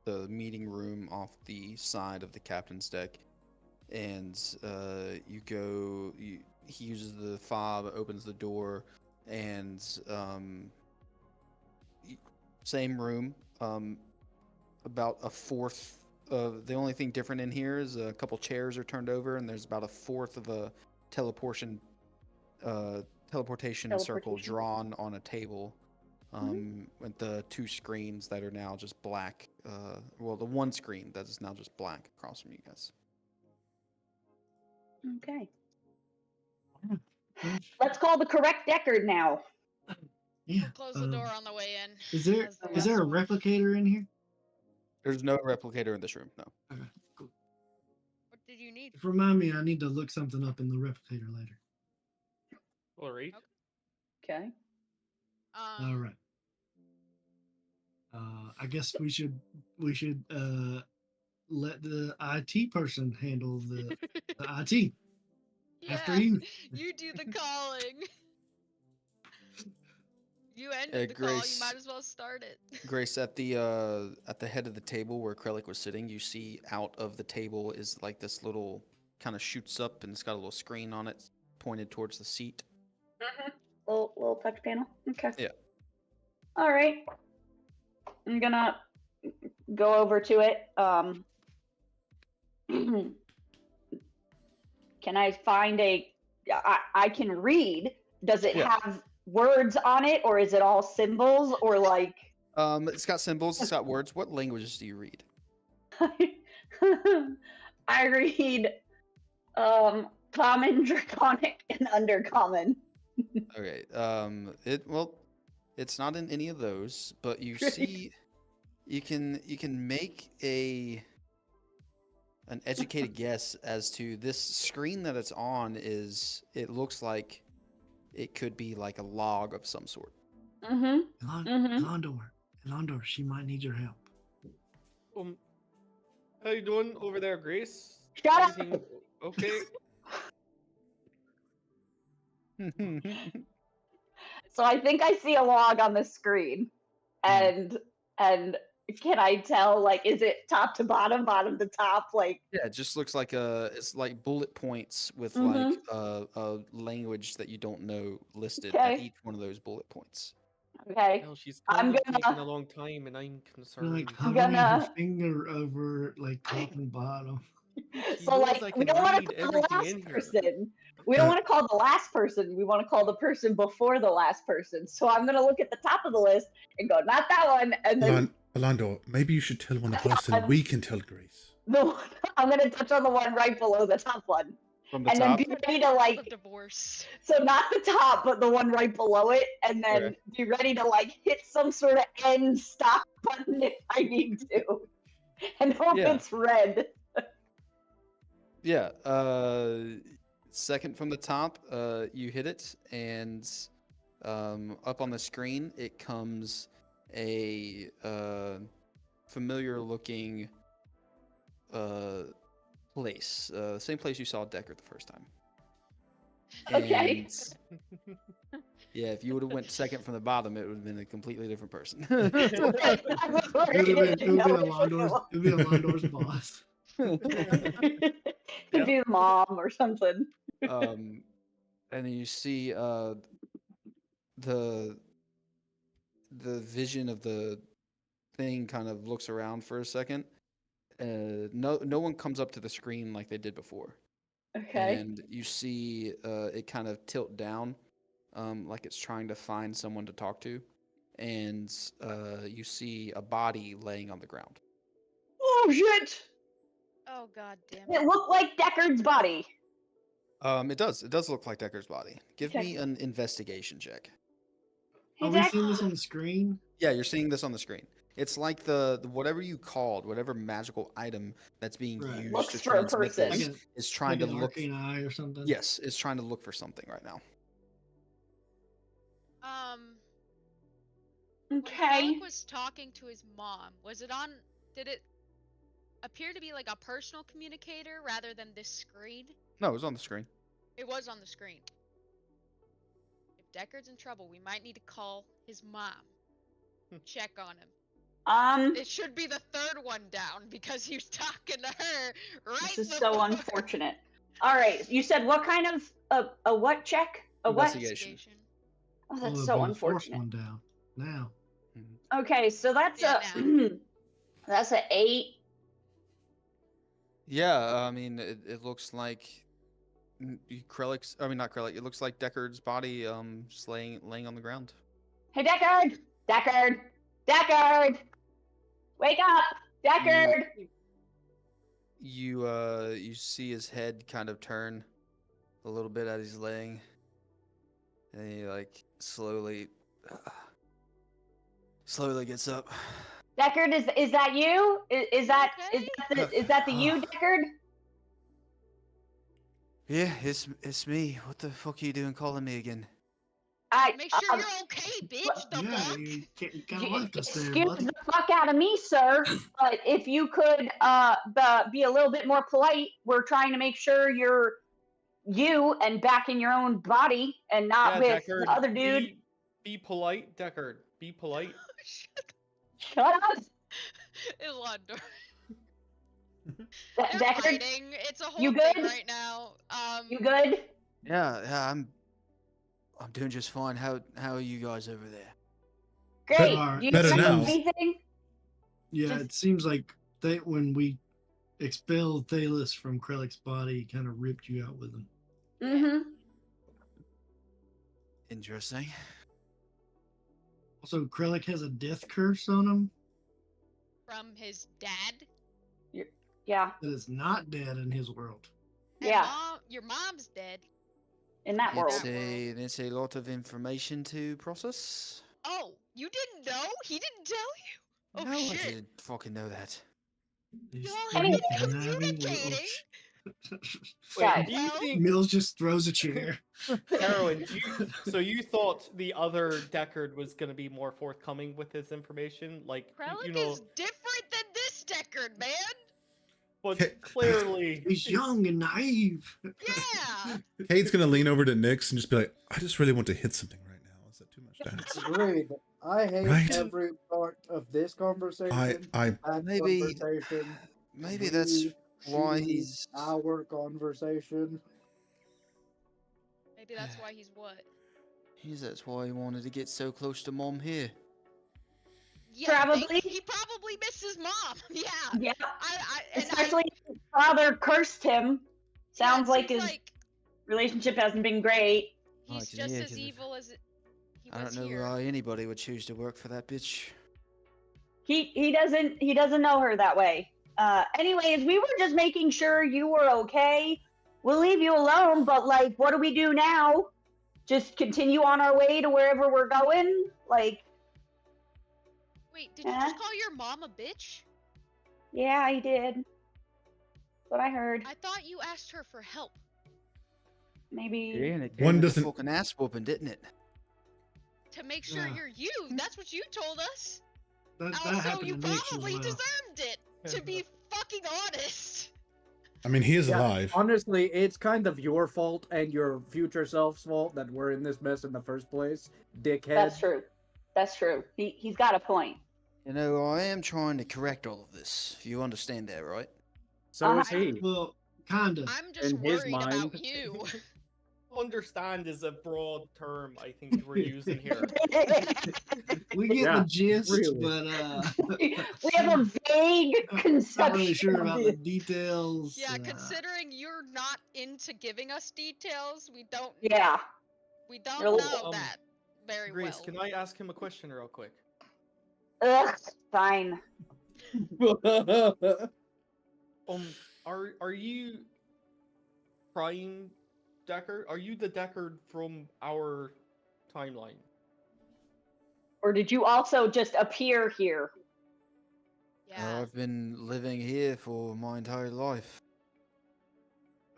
Speaker 1: The meeting room off the side of the captain's deck, and he uses the fob, opens the door, and same room. About a fourth of the only thing different in here is a couple chairs are turned over, and there's about a fourth of a teleportation circle drawn on a table. With the two screens that are now just black. Well, the one screen that is now just black across from you guys.
Speaker 3: Okay.
Speaker 7: Yeah.
Speaker 3: Let's call the correct Deckard now.
Speaker 7: Yeah.
Speaker 2: Close the door on the way in.
Speaker 7: Is there
Speaker 2: as the
Speaker 7: is there a
Speaker 2: last one.
Speaker 7: replicator in here?
Speaker 1: There's no replicator in this room. No.
Speaker 7: Okay, cool.
Speaker 2: What did you need?
Speaker 7: Remind me, I need to look something up in the replicator later.
Speaker 4: All right.
Speaker 3: Okay.
Speaker 7: All right. I guess we should let the IT person handle the IT. After
Speaker 2: Yeah,
Speaker 7: you.
Speaker 2: you do the calling. You ended the call.
Speaker 1: Grace.
Speaker 2: You might as well start it.
Speaker 1: Grace, at the head of the table where Krellic was sitting, you see out of the table is like this little kind of shoots up, and it's got a little screen on it pointed towards the seat.
Speaker 3: Little touch panel. Okay.
Speaker 1: Yeah.
Speaker 3: All right. I'm gonna go over to it. Can I find I can read. Does it
Speaker 1: Yeah.
Speaker 3: have words on it, or is it all symbols, or like?
Speaker 1: It's got symbols. It's got words. What languages do you read?
Speaker 3: I read common, draconic, and undercommon.
Speaker 1: Okay. It's not in any of those, but you
Speaker 3: Great.
Speaker 1: see, you can make an educated guess as to this screen that it's on is. It looks like it could be like a log of some sort.
Speaker 7: Elondor, she might need your help.
Speaker 4: How you doing over there, Grace?
Speaker 3: Shut up!
Speaker 4: Everything okay?
Speaker 3: So I think I see a log on the screen, and can I tell, like, is it top to bottom, bottom to top, like?
Speaker 1: Yeah, it just looks like it's like bullet points with
Speaker 3: Mhm.
Speaker 1: like a language that you don't know listed at
Speaker 3: Okay.
Speaker 1: each one of those bullet points.
Speaker 3: Okay.
Speaker 4: Well, she's
Speaker 3: I'm
Speaker 4: kind of taking
Speaker 3: gonna-
Speaker 4: a long time, and I'm
Speaker 7: You're
Speaker 4: concerned.
Speaker 7: like
Speaker 3: I'm
Speaker 7: hovering her
Speaker 3: gonna-
Speaker 7: finger over like top and bottom.
Speaker 4: She
Speaker 3: So
Speaker 4: knows
Speaker 3: like,
Speaker 4: I
Speaker 3: we
Speaker 4: can
Speaker 3: don't want
Speaker 4: read
Speaker 3: to call the
Speaker 4: everything
Speaker 3: last
Speaker 4: in here.
Speaker 3: person. We don't want to call the last person. We want to call the person before the last person. So I'm gonna look at the top of the list and go, not that one, and then
Speaker 5: Elondor, maybe you should tell one person we can tell Grace.
Speaker 3: the one, I'm gonna touch on the one right below the top one,
Speaker 1: From the
Speaker 3: and
Speaker 1: top.
Speaker 3: then be ready to
Speaker 2: The
Speaker 3: like.
Speaker 2: divorce.
Speaker 3: So not the top, but the one right below it, and then
Speaker 1: Okay.
Speaker 3: be ready to like hit some sort of end stop button if I need to. And hope
Speaker 1: Yeah.
Speaker 3: it's red.
Speaker 1: Yeah. Second from the top, you hit it, and up on the screen it comes a familiar-looking place. Same place you saw Deckard the first time.
Speaker 3: Okay.
Speaker 1: And, yeah, if you would have went second from the bottom, it would have been a completely different person.
Speaker 3: I was
Speaker 7: It would
Speaker 3: ready
Speaker 7: have
Speaker 3: to
Speaker 7: been
Speaker 3: know
Speaker 7: Alondor's boss.
Speaker 3: Could be the mom or something.
Speaker 1: And then you see the vision of the thing kind of looks around for a second. No one comes up to the screen like they did before.
Speaker 3: Okay.
Speaker 1: And you see it kind of tilt down, like it's trying to find someone to talk to, and you see a body laying on the ground.
Speaker 3: Oh shit!
Speaker 2: Oh god damn
Speaker 3: It
Speaker 2: it.
Speaker 3: looked like Deckard's body.
Speaker 1: It does look like Decker's body. Give
Speaker 3: Okay.
Speaker 1: me an investigation check.
Speaker 3: Hey,
Speaker 7: Are we
Speaker 3: Deck.
Speaker 7: seeing this on the screen?
Speaker 1: Yeah, you're seeing this on the screen. It's like the whatever you called, whatever magical item that's being
Speaker 7: Right.
Speaker 1: used
Speaker 3: Looks
Speaker 1: to
Speaker 3: for a
Speaker 1: transmit
Speaker 3: person.
Speaker 1: this
Speaker 7: Like
Speaker 1: is trying
Speaker 7: Like
Speaker 1: to
Speaker 7: an
Speaker 1: look.
Speaker 7: arcane eye or something?
Speaker 1: Yes, it's trying to look for something right now.
Speaker 2: When
Speaker 3: Okay.
Speaker 2: Kralik was talking to his mom, did it appear to be like a personal communicator rather than this screen?
Speaker 1: No, it was on the screen.
Speaker 2: It was on the screen. If Deckard's in trouble, we might need to call his mom. Check on him. It should be the third one down because he was talking to her right
Speaker 3: This is
Speaker 2: before.
Speaker 3: so unfortunate. All right, you said what kind of a what check? A what?
Speaker 1: Investigation.
Speaker 3: Oh,
Speaker 7: Oh,
Speaker 3: that's
Speaker 7: it'd
Speaker 3: so
Speaker 7: be the fourth
Speaker 3: unfortunate.
Speaker 7: one down. Now.
Speaker 3: Okay, so that's
Speaker 2: Yeah,
Speaker 3: a that's a 8.
Speaker 1: Yeah, I mean, it looks like Krellick's. I mean, not Krellick. It looks like Deckard's body, just laying on the ground.
Speaker 3: Hey, Deckard! Deckard! Deckard! Wake up! Deckard!
Speaker 1: You see his head kind of turn a little bit as he's laying, and he like slowly gets up.
Speaker 3: Deckard, is that you? Is that the you,
Speaker 1: Ah.
Speaker 3: Deckard?
Speaker 1: Yeah, it's me. What the fuck are you doing calling me again?
Speaker 2: Make sure you're okay, bitch. The
Speaker 7: Yeah,
Speaker 2: fuck?
Speaker 7: you kind of left us there,
Speaker 3: Excuse
Speaker 7: bud.
Speaker 3: the fuck out of me, sir. But if you could be a little bit more polite, we're trying to make sure you're you and back in your own body and not with
Speaker 4: Deckard,
Speaker 3: the other dude.
Speaker 4: Be polite, Deckard. Be polite.
Speaker 3: Shut up,
Speaker 2: Ilondor.
Speaker 3: They're
Speaker 2: They're fighting. It's a whole
Speaker 3: you
Speaker 2: thing
Speaker 3: good?
Speaker 2: right now.
Speaker 3: You good?
Speaker 1: Yeah, I'm doing just fine. How are you guys over there?
Speaker 3: Great.
Speaker 7: Better-
Speaker 3: Do you
Speaker 5: better
Speaker 3: need
Speaker 5: now.
Speaker 3: anything?
Speaker 7: Yeah,
Speaker 3: Just-
Speaker 7: it seems like when we expelled Thalos from Krellick's body, kind of ripped you out with him.
Speaker 3: Mm-hmm.
Speaker 1: Interesting.
Speaker 7: Also, Krellick has a death curse on him
Speaker 2: From his dad.
Speaker 3: Yeah.
Speaker 7: that is not dead in his world.
Speaker 2: And
Speaker 3: Yeah.
Speaker 2: your mom's dead.
Speaker 3: In that world.
Speaker 1: It's a lot of information to process.
Speaker 2: Oh, you didn't know? He didn't tell you? Oh
Speaker 1: no, I
Speaker 2: shit.
Speaker 1: didn't fucking know that.
Speaker 7: He's
Speaker 2: Y'all
Speaker 3: I mean-
Speaker 7: three conniving little
Speaker 2: communicating?
Speaker 3: Yeah.
Speaker 4: Do you think,
Speaker 7: Mills just throws a chair.
Speaker 4: Heroin, so you thought the other Deckard was going to be more forthcoming with his information? Like,
Speaker 2: Krellick
Speaker 4: you know,
Speaker 2: is different than this Deckard, man.
Speaker 4: but clearly...
Speaker 7: He's young and naive.
Speaker 2: Yeah.
Speaker 5: Kate's gonna lean over to Nyx and just be like, I just really want to hit something right now. Is that too much to ask?
Speaker 6: Agreed. I hate
Speaker 5: Right?
Speaker 6: every part of this conversation.
Speaker 5: I
Speaker 6: that
Speaker 1: Maybe-
Speaker 6: conversation.
Speaker 1: Maybe that's why he's.
Speaker 6: our conversation.
Speaker 2: Maybe that's why he's what?
Speaker 1: That's why he wanted to get so close to Mom here.
Speaker 2: Yeah,
Speaker 3: Probably.
Speaker 2: He probably missed his mom. Yeah.
Speaker 3: Yeah.
Speaker 2: And
Speaker 3: Especially if his father cursed him.
Speaker 2: yeah,
Speaker 3: Sounds
Speaker 2: it
Speaker 3: like
Speaker 2: seems
Speaker 3: his relationship hasn't been great.
Speaker 1: Oh,
Speaker 2: he's
Speaker 1: yeah,
Speaker 2: just as
Speaker 1: 'cause
Speaker 2: evil as he
Speaker 1: I
Speaker 2: was
Speaker 1: don't know
Speaker 2: here.
Speaker 1: why anybody would choose to work for that bitch.
Speaker 3: He doesn't know her that way. Anyways, we were just making sure you were okay. We'll leave you alone, but like, what do we do now? Just continue on our way to wherever we're going? Like,
Speaker 2: Wait, did you
Speaker 3: Huh?
Speaker 2: just call your mom a bitch?
Speaker 3: Yeah, I did. That's what I heard.
Speaker 2: I thought you asked her for help.
Speaker 3: Maybe.
Speaker 1: Yeah, and it
Speaker 5: One
Speaker 1: came with a
Speaker 5: doesn't-
Speaker 1: fucking ass whooping, didn't it?
Speaker 2: To make sure
Speaker 7: Yeah.
Speaker 2: you're you. That's what you told us.
Speaker 7: That
Speaker 2: Also,
Speaker 7: happened
Speaker 2: you
Speaker 7: to Nix as
Speaker 2: probably
Speaker 7: well.
Speaker 2: deserved it. To be fucking honest.
Speaker 5: I mean, he is
Speaker 6: Yeah,
Speaker 5: alive.
Speaker 6: Honestly, it's kind of your fault and your future self's fault that we're in this mess in the first place, dickhead.
Speaker 3: That's true. That's true. He's got a point.
Speaker 1: You know, I am trying to correct all of this. You understand that, right?
Speaker 6: So is he.
Speaker 7: Well, kinda.
Speaker 2: I'm just
Speaker 6: In his
Speaker 2: worried
Speaker 6: mind.
Speaker 2: about you.
Speaker 4: Understand is a broad term I think we're using here.
Speaker 7: We get
Speaker 6: Yeah,
Speaker 7: the gist,
Speaker 6: really.
Speaker 7: but
Speaker 3: We have a vague
Speaker 7: not
Speaker 3: conception.
Speaker 7: really sure
Speaker 3: of
Speaker 7: about
Speaker 3: it.
Speaker 7: the details.
Speaker 2: Yeah, considering you're not into giving us details, we don't
Speaker 3: Yeah.
Speaker 2: know
Speaker 4: Um,
Speaker 2: that very
Speaker 4: Grace,
Speaker 2: well.
Speaker 4: can I ask him a question real quick?
Speaker 3: Ugh. Fine.
Speaker 4: Are you Prime Deckard? Are you the Deckard from our timeline?
Speaker 3: Or did you also just appear here?
Speaker 2: Yeah.
Speaker 1: I've been living here for my entire life.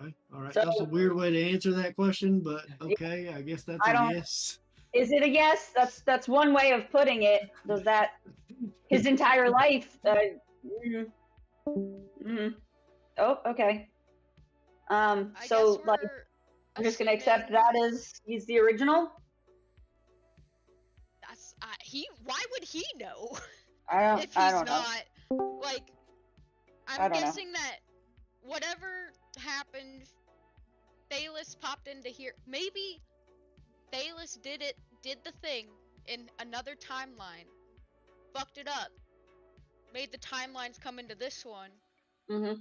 Speaker 7: Okay, all right.
Speaker 3: So-
Speaker 7: That's a weird way to answer that question, but okay, I guess that's
Speaker 3: I
Speaker 7: a
Speaker 3: don't-
Speaker 7: yes.
Speaker 3: Is it a yes? That's one way of putting it. Does that his entire life? Oh, okay.
Speaker 2: I
Speaker 3: So
Speaker 2: guess
Speaker 3: like,
Speaker 2: we're
Speaker 3: I'm just gonna accept
Speaker 2: assuming
Speaker 3: that as he's the original.
Speaker 2: That's he. Why would he know
Speaker 3: I
Speaker 2: if he's
Speaker 3: don't know.
Speaker 2: not? Like,
Speaker 3: I
Speaker 2: I'm
Speaker 3: don't know.
Speaker 2: guessing that whatever happened, Thalos popped into here. Maybe Thalos did the thing in another timeline, fucked it up, made the timelines come into this one.
Speaker 3: Mm-hmm.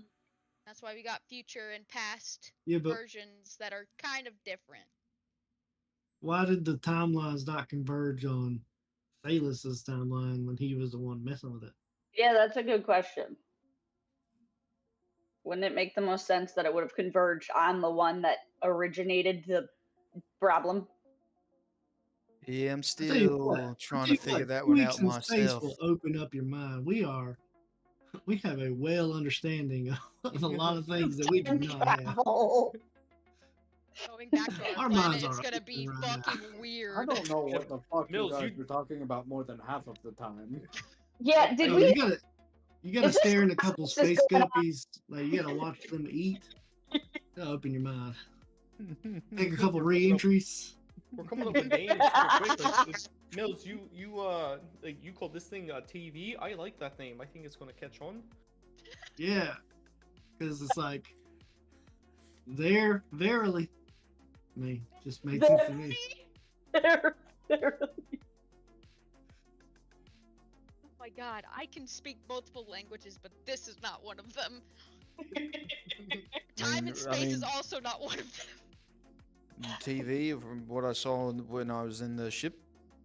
Speaker 2: That's why we got future and past
Speaker 7: Yeah, but
Speaker 2: versions that are kind of different.
Speaker 7: why did the timelines not converge on Thalus's timeline when he was the one messing with it?
Speaker 3: Yeah, that's a good question. Wouldn't it make the most sense that it would have converged on the one that originated the problem?
Speaker 1: Yeah, I'm
Speaker 7: I'll tell you
Speaker 1: still
Speaker 7: what,
Speaker 1: trying
Speaker 7: I'll
Speaker 1: to
Speaker 7: tell you
Speaker 1: figure
Speaker 7: what,
Speaker 1: that
Speaker 7: 2
Speaker 1: one
Speaker 7: weeks
Speaker 1: out
Speaker 7: in space
Speaker 1: myself.
Speaker 7: will open up your mind. We have a well understanding of a lot of things that we do not have.
Speaker 3: Travel.
Speaker 2: Going back to our,
Speaker 7: Our
Speaker 2: planet,
Speaker 7: minds
Speaker 2: it's
Speaker 7: are
Speaker 2: gonna be
Speaker 7: open right now.
Speaker 2: fucking
Speaker 6: I
Speaker 2: weird.
Speaker 6: don't know what the fuck
Speaker 4: Mills,
Speaker 6: you guys
Speaker 4: you-
Speaker 6: are talking about more than half of the time.
Speaker 3: Yeah, did
Speaker 7: Oh,
Speaker 3: we?
Speaker 7: you gotta
Speaker 3: Is this
Speaker 7: stare in a couple
Speaker 3: process
Speaker 7: space
Speaker 3: going on?
Speaker 7: guppies. Like you gotta watch them eat. That'll open your mind. Take a couple re-entries.
Speaker 4: We're coming up with names real quick. Like, Mills, like you call this thing TV? I like that name. I think it's gonna catch on.
Speaker 7: Yeah, because it's like there verily. I mean, just made sense to me.
Speaker 2: Oh my god, I can speak multiple languages, but this is not one of them. Time and
Speaker 1: I
Speaker 2: space is
Speaker 1: mean-
Speaker 2: also not one of them.
Speaker 1: TV, from what I saw when I was in the ship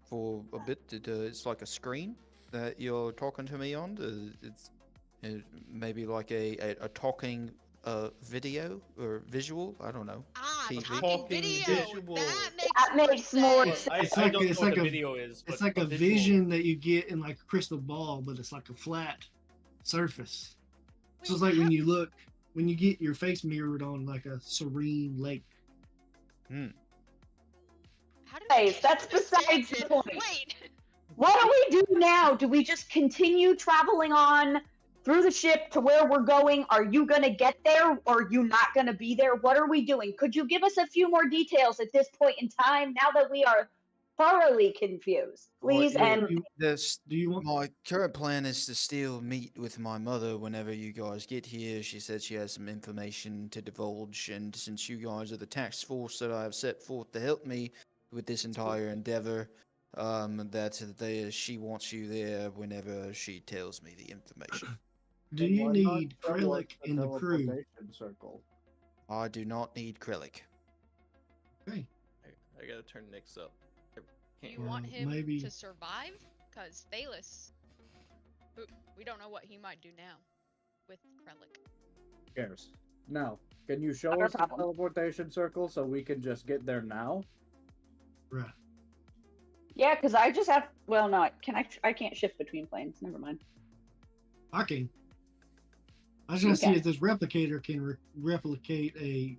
Speaker 1: for a bit, it's like a screen that you're talking to me on. It's maybe like a talking video or visual. I don't know.
Speaker 2: Ah,
Speaker 1: TV.
Speaker 2: talking
Speaker 4: Talking
Speaker 2: video.
Speaker 4: visual.
Speaker 3: That makes more
Speaker 2: sense.
Speaker 3: sense.
Speaker 4: I,
Speaker 7: It's
Speaker 4: I
Speaker 7: like-
Speaker 4: don't
Speaker 7: it's
Speaker 4: know
Speaker 7: like
Speaker 4: what
Speaker 7: a-
Speaker 4: the video is.
Speaker 7: It's
Speaker 4: but
Speaker 7: like a
Speaker 4: visual.
Speaker 7: vision that you get in like a crystal ball, but it's like a flat surface. So it's like when you look, when you get your face mirrored on like a serene lake.
Speaker 2: How did
Speaker 3: Hey,
Speaker 2: we get
Speaker 3: that's
Speaker 2: on this
Speaker 3: besides the
Speaker 2: tangent?
Speaker 3: point.
Speaker 2: Wait.
Speaker 3: What do we do now? Do we just continue traveling on through the ship to where we're going? Are you going to get there or are you not going to be there? What are we doing? Could you give us a few more details at this point in time now that we are thoroughly confused? Please.
Speaker 1: yeah,
Speaker 3: And
Speaker 1: This
Speaker 7: Do you want?
Speaker 1: my current plan is to still meet with my mother whenever you guys get here. She said she has some information to divulge, and since you guys are the task force that I have set forth to help me with this entire endeavor, she wants you there whenever she tells me the information.
Speaker 7: Do
Speaker 6: Then
Speaker 7: you
Speaker 6: why not
Speaker 7: need
Speaker 6: show us
Speaker 7: Krellick in the crew?
Speaker 6: teleportation circle?
Speaker 1: I do not need Krellick.
Speaker 7: Okay.
Speaker 4: I gotta turn Nyx up. I
Speaker 2: Do
Speaker 4: can't
Speaker 2: you
Speaker 4: hear
Speaker 2: want
Speaker 7: Well,
Speaker 2: him
Speaker 7: maybe-
Speaker 2: to survive? Because Thalos, we don't know what he might do now with Krellick.
Speaker 6: Who cares? Now, can you show
Speaker 3: Not our
Speaker 6: us the
Speaker 3: problem.
Speaker 6: teleportation circle so we can just get there now?
Speaker 7: Right.
Speaker 3: yeah, because I just have. Well, no, I can't shift between planes. Never mind.
Speaker 7: I can. I was gonna see
Speaker 3: Okay.
Speaker 7: if this replicator can replicate a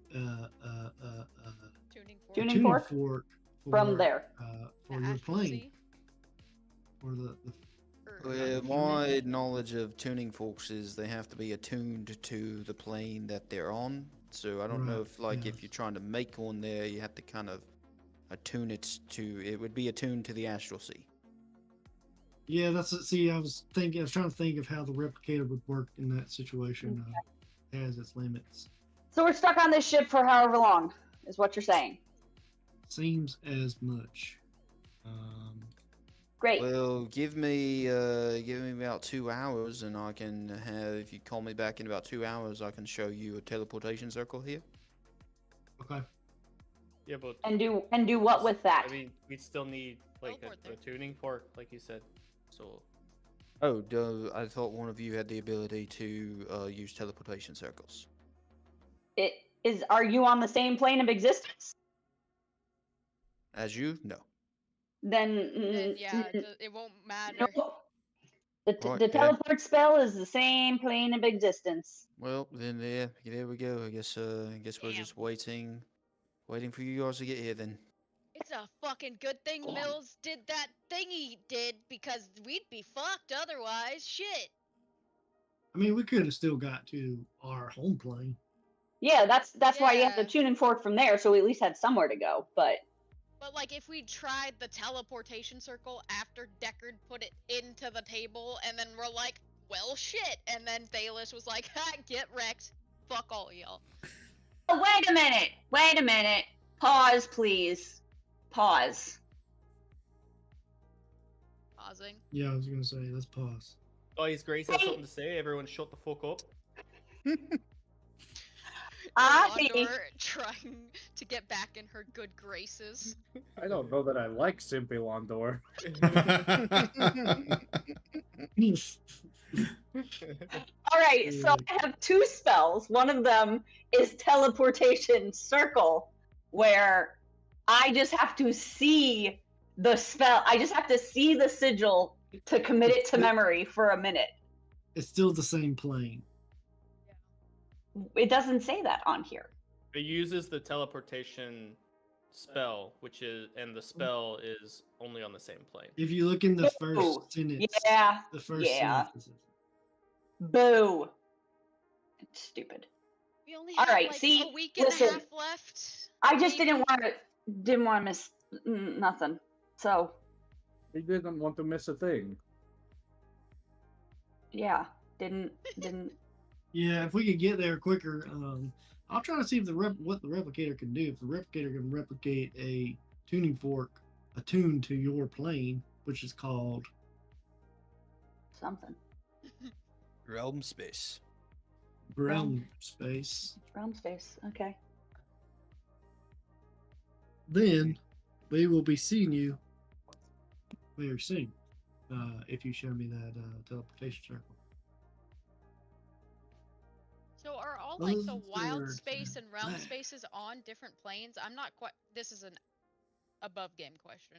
Speaker 2: Tuning fork.
Speaker 3: Tuning
Speaker 7: tuning
Speaker 3: fork?
Speaker 7: fork
Speaker 3: From
Speaker 7: for,
Speaker 3: there.
Speaker 7: for
Speaker 2: The
Speaker 7: your
Speaker 2: Astral
Speaker 7: plane,
Speaker 2: Sea,
Speaker 7: for the
Speaker 2: or-
Speaker 1: Well,
Speaker 7: Right.
Speaker 1: my knowledge of tuning forks is they have to be attuned to the plane that they're on. So I don't know
Speaker 7: Right,
Speaker 1: if, like,
Speaker 7: yeah.
Speaker 1: if you're trying to make one there, you have to kind of attune it to. It would be attuned to the astral sea.
Speaker 7: Yeah, see, I was trying to think of how the replicator would work in that situation. It has its limits.
Speaker 3: So we're stuck on this ship for however long, is what you're saying.
Speaker 7: Seems as much.
Speaker 3: Great.
Speaker 1: Well, give me about 2 hours, and I can have. If you call me back in about 2 hours, I can show you a teleportation circle here.
Speaker 7: Okay.
Speaker 4: Yeah, but
Speaker 3: And do what with that?
Speaker 4: I mean, we still need like
Speaker 2: Teleport
Speaker 4: a
Speaker 2: there.
Speaker 4: tuning fork, like you said. So
Speaker 1: Oh, duh, I thought one of you had the ability to use teleportation circles.
Speaker 3: Are you on the same plane of existence?
Speaker 1: As you? No.
Speaker 3: Then,
Speaker 2: Then yeah, it won't matter.
Speaker 3: nope.
Speaker 1: Right,
Speaker 3: The
Speaker 1: yeah.
Speaker 3: teleport spell is the same plane of existence.
Speaker 1: Well, then there we go. I guess we're
Speaker 2: Damn.
Speaker 1: just waiting for you guys to get here then.
Speaker 2: It's a fucking good thing
Speaker 3: Damn.
Speaker 2: Mills did that thing he did because we'd be fucked otherwise. Shit.
Speaker 7: I mean, we could have still got to our home plane.
Speaker 3: Yeah, that's why you have the
Speaker 2: Yeah.
Speaker 3: tuning fork from there, so we at least had somewhere to go. But
Speaker 2: But like if we tried the teleportation circle after Deckard put it into the table and then we're like, well shit, and then Thalos was like, ha, get wrecked. Fuck all y'all.
Speaker 3: oh, wait a minute. Pause, please. Pause.
Speaker 2: Pausing.
Speaker 7: Yeah, I was gonna say, let's pause.
Speaker 4: oh, His Grace has something to say. Everyone, shut the fuck up.
Speaker 2: Elondor trying to get back in her good graces.
Speaker 6: I don't know that I like Simpy Londor.
Speaker 3: All right, so I have two spells. One of them is teleportation circle, where I just have to see the spell. I just have to see the sigil to commit it to memory for a minute.
Speaker 7: It's still the same plane.
Speaker 3: It doesn't say that on here.
Speaker 4: It uses the teleportation spell, and the spell is only on the same plane.
Speaker 7: If you look in the first
Speaker 3: Ooh,
Speaker 7: sentence,
Speaker 3: Yeah.
Speaker 7: the first
Speaker 3: yeah.
Speaker 7: sentence.
Speaker 3: Boo. It's stupid.
Speaker 2: We only
Speaker 3: All
Speaker 2: have
Speaker 3: right,
Speaker 2: like
Speaker 3: see,
Speaker 2: a week and
Speaker 3: listen,
Speaker 2: a half left.
Speaker 3: I just
Speaker 2: Maybe.
Speaker 3: didn't want to miss nothing. So
Speaker 6: He didn't want to miss a thing.
Speaker 3: yeah, didn't.
Speaker 7: Yeah, if we could get there quicker, I'll try to see if what the replicator can do. If the replicator can replicate a tuning fork attuned to your plane, which is called
Speaker 3: Something.
Speaker 1: Realm space.
Speaker 7: realm space,
Speaker 3: Realm space. Okay.
Speaker 7: then we will be seeing you very soon. If you show me that teleportation circle.
Speaker 2: So are all like the wild
Speaker 7: Third
Speaker 2: space and realm
Speaker 7: left.
Speaker 2: spaces on different planes? I'm not quite. This is an above game question.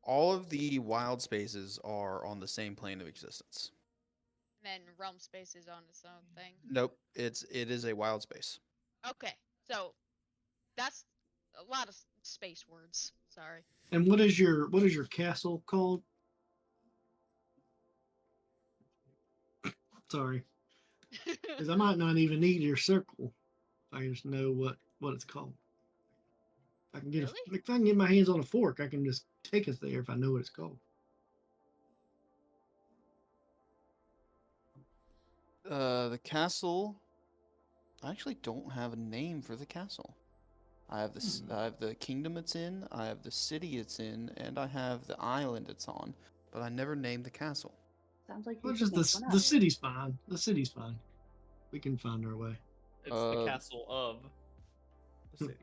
Speaker 1: All of the wild spaces are on the same plane of existence.
Speaker 2: And then realm space is on its own thing.
Speaker 1: Nope, it is a wild space.
Speaker 2: Okay, so that's a lot of space words. Sorry.
Speaker 7: And what is your castle called? Sorry, because I might not even need your circle. I just know what it's called. If I can get
Speaker 2: Really?
Speaker 7: if I can get my hands on a fork, I can just take us there if I know what it's called.
Speaker 1: The castle. I actually don't have a name for the castle. I have I have the kingdom it's in, I have the city it's in, and I have the island it's on, but I never named the castle.
Speaker 3: Sounds like
Speaker 7: Well,
Speaker 3: you
Speaker 7: just
Speaker 3: should make one
Speaker 7: the
Speaker 3: up.
Speaker 7: city's fine. The city's fine. We can find our way.
Speaker 4: It's the
Speaker 1: Uh,
Speaker 4: castle of the city.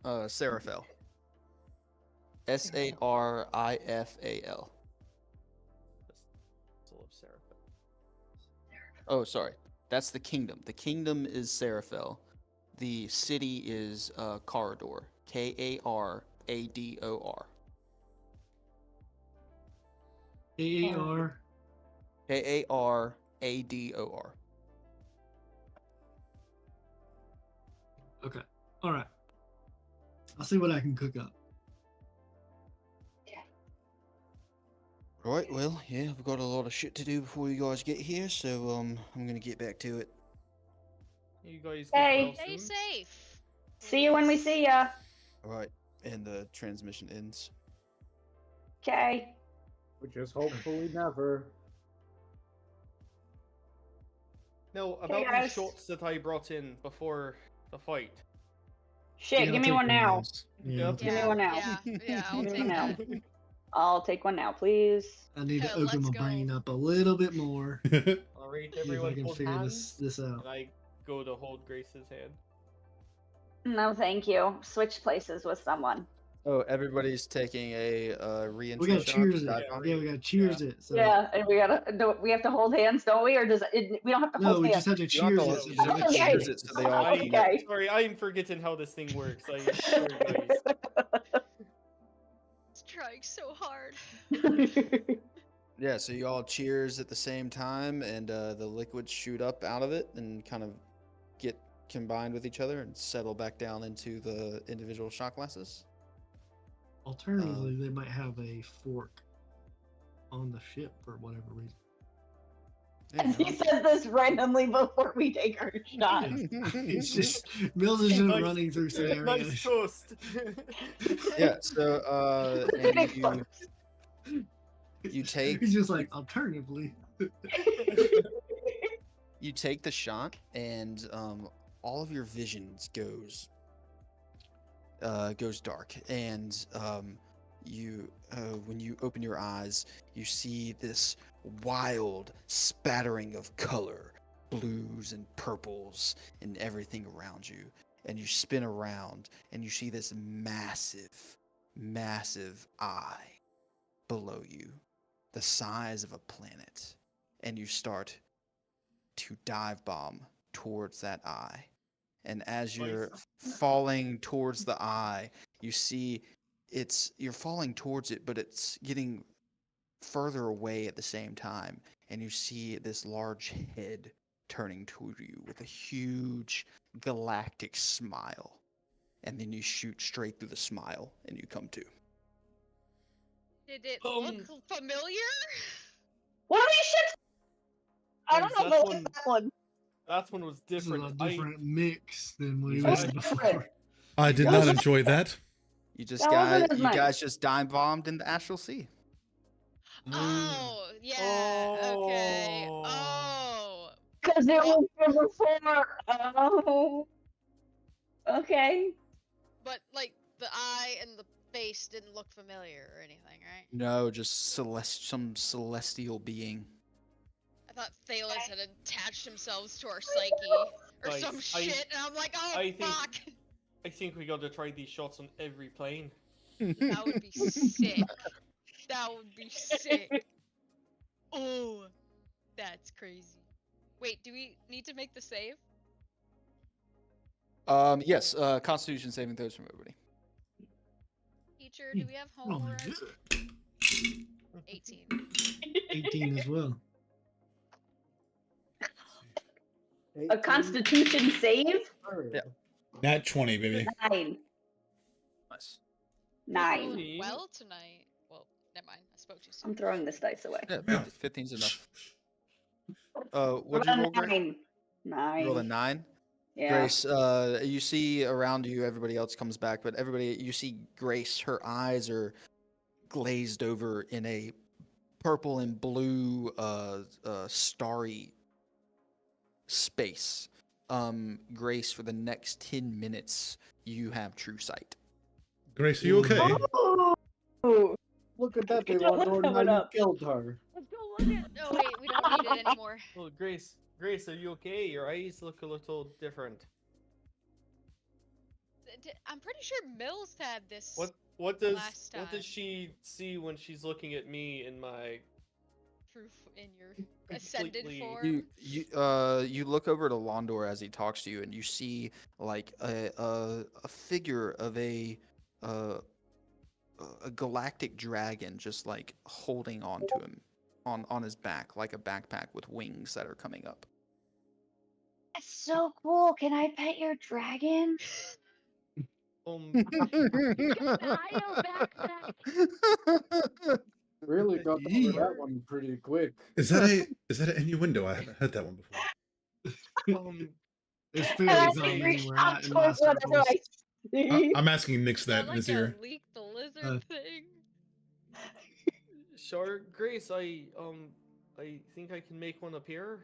Speaker 1: Sarafel. Sarifal.
Speaker 4: Castle of Seraphim.
Speaker 1: Oh, sorry. That's the kingdom. The kingdom is Sarafel. The city is Karador. Karador.
Speaker 7: AAR.
Speaker 1: Karador. Ador.
Speaker 7: Okay. All right. I'll see what I can cook up.
Speaker 1: Right, well, yeah, I've got a lot of shit to do before you guys get here, so I'm gonna get back to it.
Speaker 4: You guys
Speaker 3: Hey.
Speaker 4: get
Speaker 2: Stay
Speaker 4: well soon.
Speaker 2: safe.
Speaker 3: See you when we see ya.
Speaker 1: Alright, and the transmission ends.
Speaker 3: Okay.
Speaker 6: Which is hopefully never.
Speaker 4: No, about these
Speaker 3: guys.
Speaker 4: shots that I brought in before the fight.
Speaker 3: Shit,
Speaker 7: Yeah,
Speaker 3: give
Speaker 7: I'll
Speaker 3: me
Speaker 7: take
Speaker 3: one now.
Speaker 7: of those. Yeah, I'll
Speaker 4: Yep.
Speaker 7: take
Speaker 3: Give me
Speaker 2: Yeah,
Speaker 3: one now.
Speaker 2: yeah, I'll
Speaker 3: Give me
Speaker 2: take
Speaker 3: one now.
Speaker 2: that.
Speaker 3: I'll take one now, please.
Speaker 7: I need to
Speaker 2: Yeah,
Speaker 7: open
Speaker 2: let's
Speaker 7: my
Speaker 2: go.
Speaker 7: brain up a little bit more.
Speaker 4: All right,
Speaker 7: See if I
Speaker 4: everyone,
Speaker 7: can
Speaker 4: hold
Speaker 7: figure
Speaker 4: hands.
Speaker 7: this out.
Speaker 4: And I go to hold Grace's hand.
Speaker 3: No, thank you. Switch places with someone.
Speaker 1: Oh, everybody's taking a re-entry
Speaker 7: We gotta
Speaker 1: shot.
Speaker 7: cheers it.
Speaker 1: dive
Speaker 4: Yeah,
Speaker 1: bomb?
Speaker 7: Yeah, we gotta cheers it. So.
Speaker 3: Yeah, and we have to hold hands, don't we? Or does it? We don't have to
Speaker 7: No,
Speaker 3: hold
Speaker 7: we
Speaker 3: hands.
Speaker 7: just have to
Speaker 1: You don't have
Speaker 7: cheers
Speaker 1: to
Speaker 7: it.
Speaker 1: hold-
Speaker 7: So
Speaker 1: you just have to
Speaker 3: Okay.
Speaker 1: cheers it so they all feel it.
Speaker 3: Okay.
Speaker 4: Sorry, I'm forgetting how this thing works. Sorry, guys.
Speaker 2: It's trying so hard.
Speaker 1: Yeah, so you all cheers at the same time, and the liquids shoot up out of it and kind of get combined with each other and settle back down into the individual shot glasses.
Speaker 7: Alternatively, they might have a fork on the ship for whatever reason.
Speaker 1: There
Speaker 3: And
Speaker 1: you
Speaker 3: he says this randomly before we take our shot.
Speaker 7: It's just Mills is just
Speaker 4: Nice.
Speaker 7: running through scenarios.
Speaker 4: Nice toast.
Speaker 1: Yeah, so and you take
Speaker 7: He's just like alternatively.
Speaker 1: you take the shot, and all of your visions goes dark, and you when you open your eyes, you see this wild spattering of color, blues and purples, and everything around you. And you spin around, and you see this massive, massive eye below you, the size of a planet, and you start to dive bomb towards that eye. And as you're falling towards the eye, you see you're falling towards it, but it's getting further away at the same time. And you see this large head turning toward you with a huge galactic smile. And then you shoot straight through the smile and you come to.
Speaker 2: Did it look familiar?
Speaker 3: What are these shits? I don't know
Speaker 4: That's
Speaker 3: about
Speaker 4: one-
Speaker 3: that one.
Speaker 4: That one was
Speaker 7: This is a
Speaker 4: different.
Speaker 7: different mix than we
Speaker 1: This
Speaker 7: had
Speaker 1: is
Speaker 7: before.
Speaker 3: different.
Speaker 5: I did not enjoy that.
Speaker 1: You just
Speaker 3: That wasn't as
Speaker 1: you
Speaker 3: nice.
Speaker 1: guys just dive bombed in the astral sea.
Speaker 2: Oh, yeah. Okay. Oh.
Speaker 3: Because it was from before. Oh. Okay.
Speaker 2: But like the eye and the face didn't look familiar or anything, right?
Speaker 1: No, just some celestial being.
Speaker 2: I thought Thales had attached themselves to our psyche or
Speaker 4: Guys,
Speaker 2: some
Speaker 4: I-
Speaker 2: shit, and I'm like, oh
Speaker 4: I think-
Speaker 2: fuck,
Speaker 4: I think we gotta try these shots on every plane.
Speaker 2: that would be sick. That would be sick. Oh, that's crazy. Wait, do we need to make the save?
Speaker 1: Yes, Constitution saving throws from everybody.
Speaker 2: Teacher, do we have
Speaker 7: Oh,
Speaker 2: homework?
Speaker 7: good.
Speaker 2: 18.
Speaker 7: 18 as well.
Speaker 3: A Constitution save?
Speaker 1: Yeah.
Speaker 5: Nat 20, baby.
Speaker 3: 9.
Speaker 1: Nice.
Speaker 3: 9.
Speaker 4: Really?
Speaker 2: Well tonight. Well, never mind. I spoke too soon.
Speaker 3: I'm throwing this dice away.
Speaker 1: Yeah,
Speaker 5: Yeah.
Speaker 1: 15's enough. What'd you roll, Grace?
Speaker 3: 9.
Speaker 1: You rolled a
Speaker 3: 9.
Speaker 1: 9.
Speaker 3: Yeah.
Speaker 1: Grace, you see around you, everybody else comes back, but you see Grace, her eyes are glazed over in a purple and blue, starry space. Grace, for the next 10 minutes, you have true sight.
Speaker 5: Grace, are you okay?
Speaker 3: Oh.
Speaker 6: Look at that, they
Speaker 3: Don't
Speaker 6: want
Speaker 3: look
Speaker 6: to
Speaker 3: that
Speaker 6: now
Speaker 3: up.
Speaker 6: you killed her.
Speaker 8: Let's go look at.
Speaker 2: No, wait, we don't need it anymore.
Speaker 4: Oh, Grace, are you okay? Your eyes look a little different.
Speaker 2: I'm pretty sure Mills had this.
Speaker 4: What
Speaker 2: Last
Speaker 4: does
Speaker 2: time.
Speaker 4: she see when she's looking at me in my
Speaker 2: Proof in your ascended
Speaker 4: completely-
Speaker 2: form.
Speaker 1: You look over to Londor as he talks to you, and you see like a figure of a galactic dragon just like holding on to him, on his back, like a backpack with wings that are coming up.
Speaker 3: It's so cool. Can I pet your dragon?
Speaker 8: IO backpack.
Speaker 6: Really got over
Speaker 4: Yeah.
Speaker 6: that one pretty quick.
Speaker 5: Is that an innuendo? I haven't heard that one before.
Speaker 7: It's
Speaker 3: And I
Speaker 7: fairly
Speaker 3: like
Speaker 7: common
Speaker 3: reach
Speaker 7: where
Speaker 3: out
Speaker 7: in my
Speaker 3: towards whatever
Speaker 7: circles.
Speaker 3: I see.
Speaker 5: I'm asking Nix
Speaker 2: I
Speaker 5: that in
Speaker 2: like
Speaker 5: his
Speaker 2: a
Speaker 5: ear.
Speaker 2: leak the lizard
Speaker 7: Uh,
Speaker 2: thing.
Speaker 4: Sure, Grace. I think I can make one appear.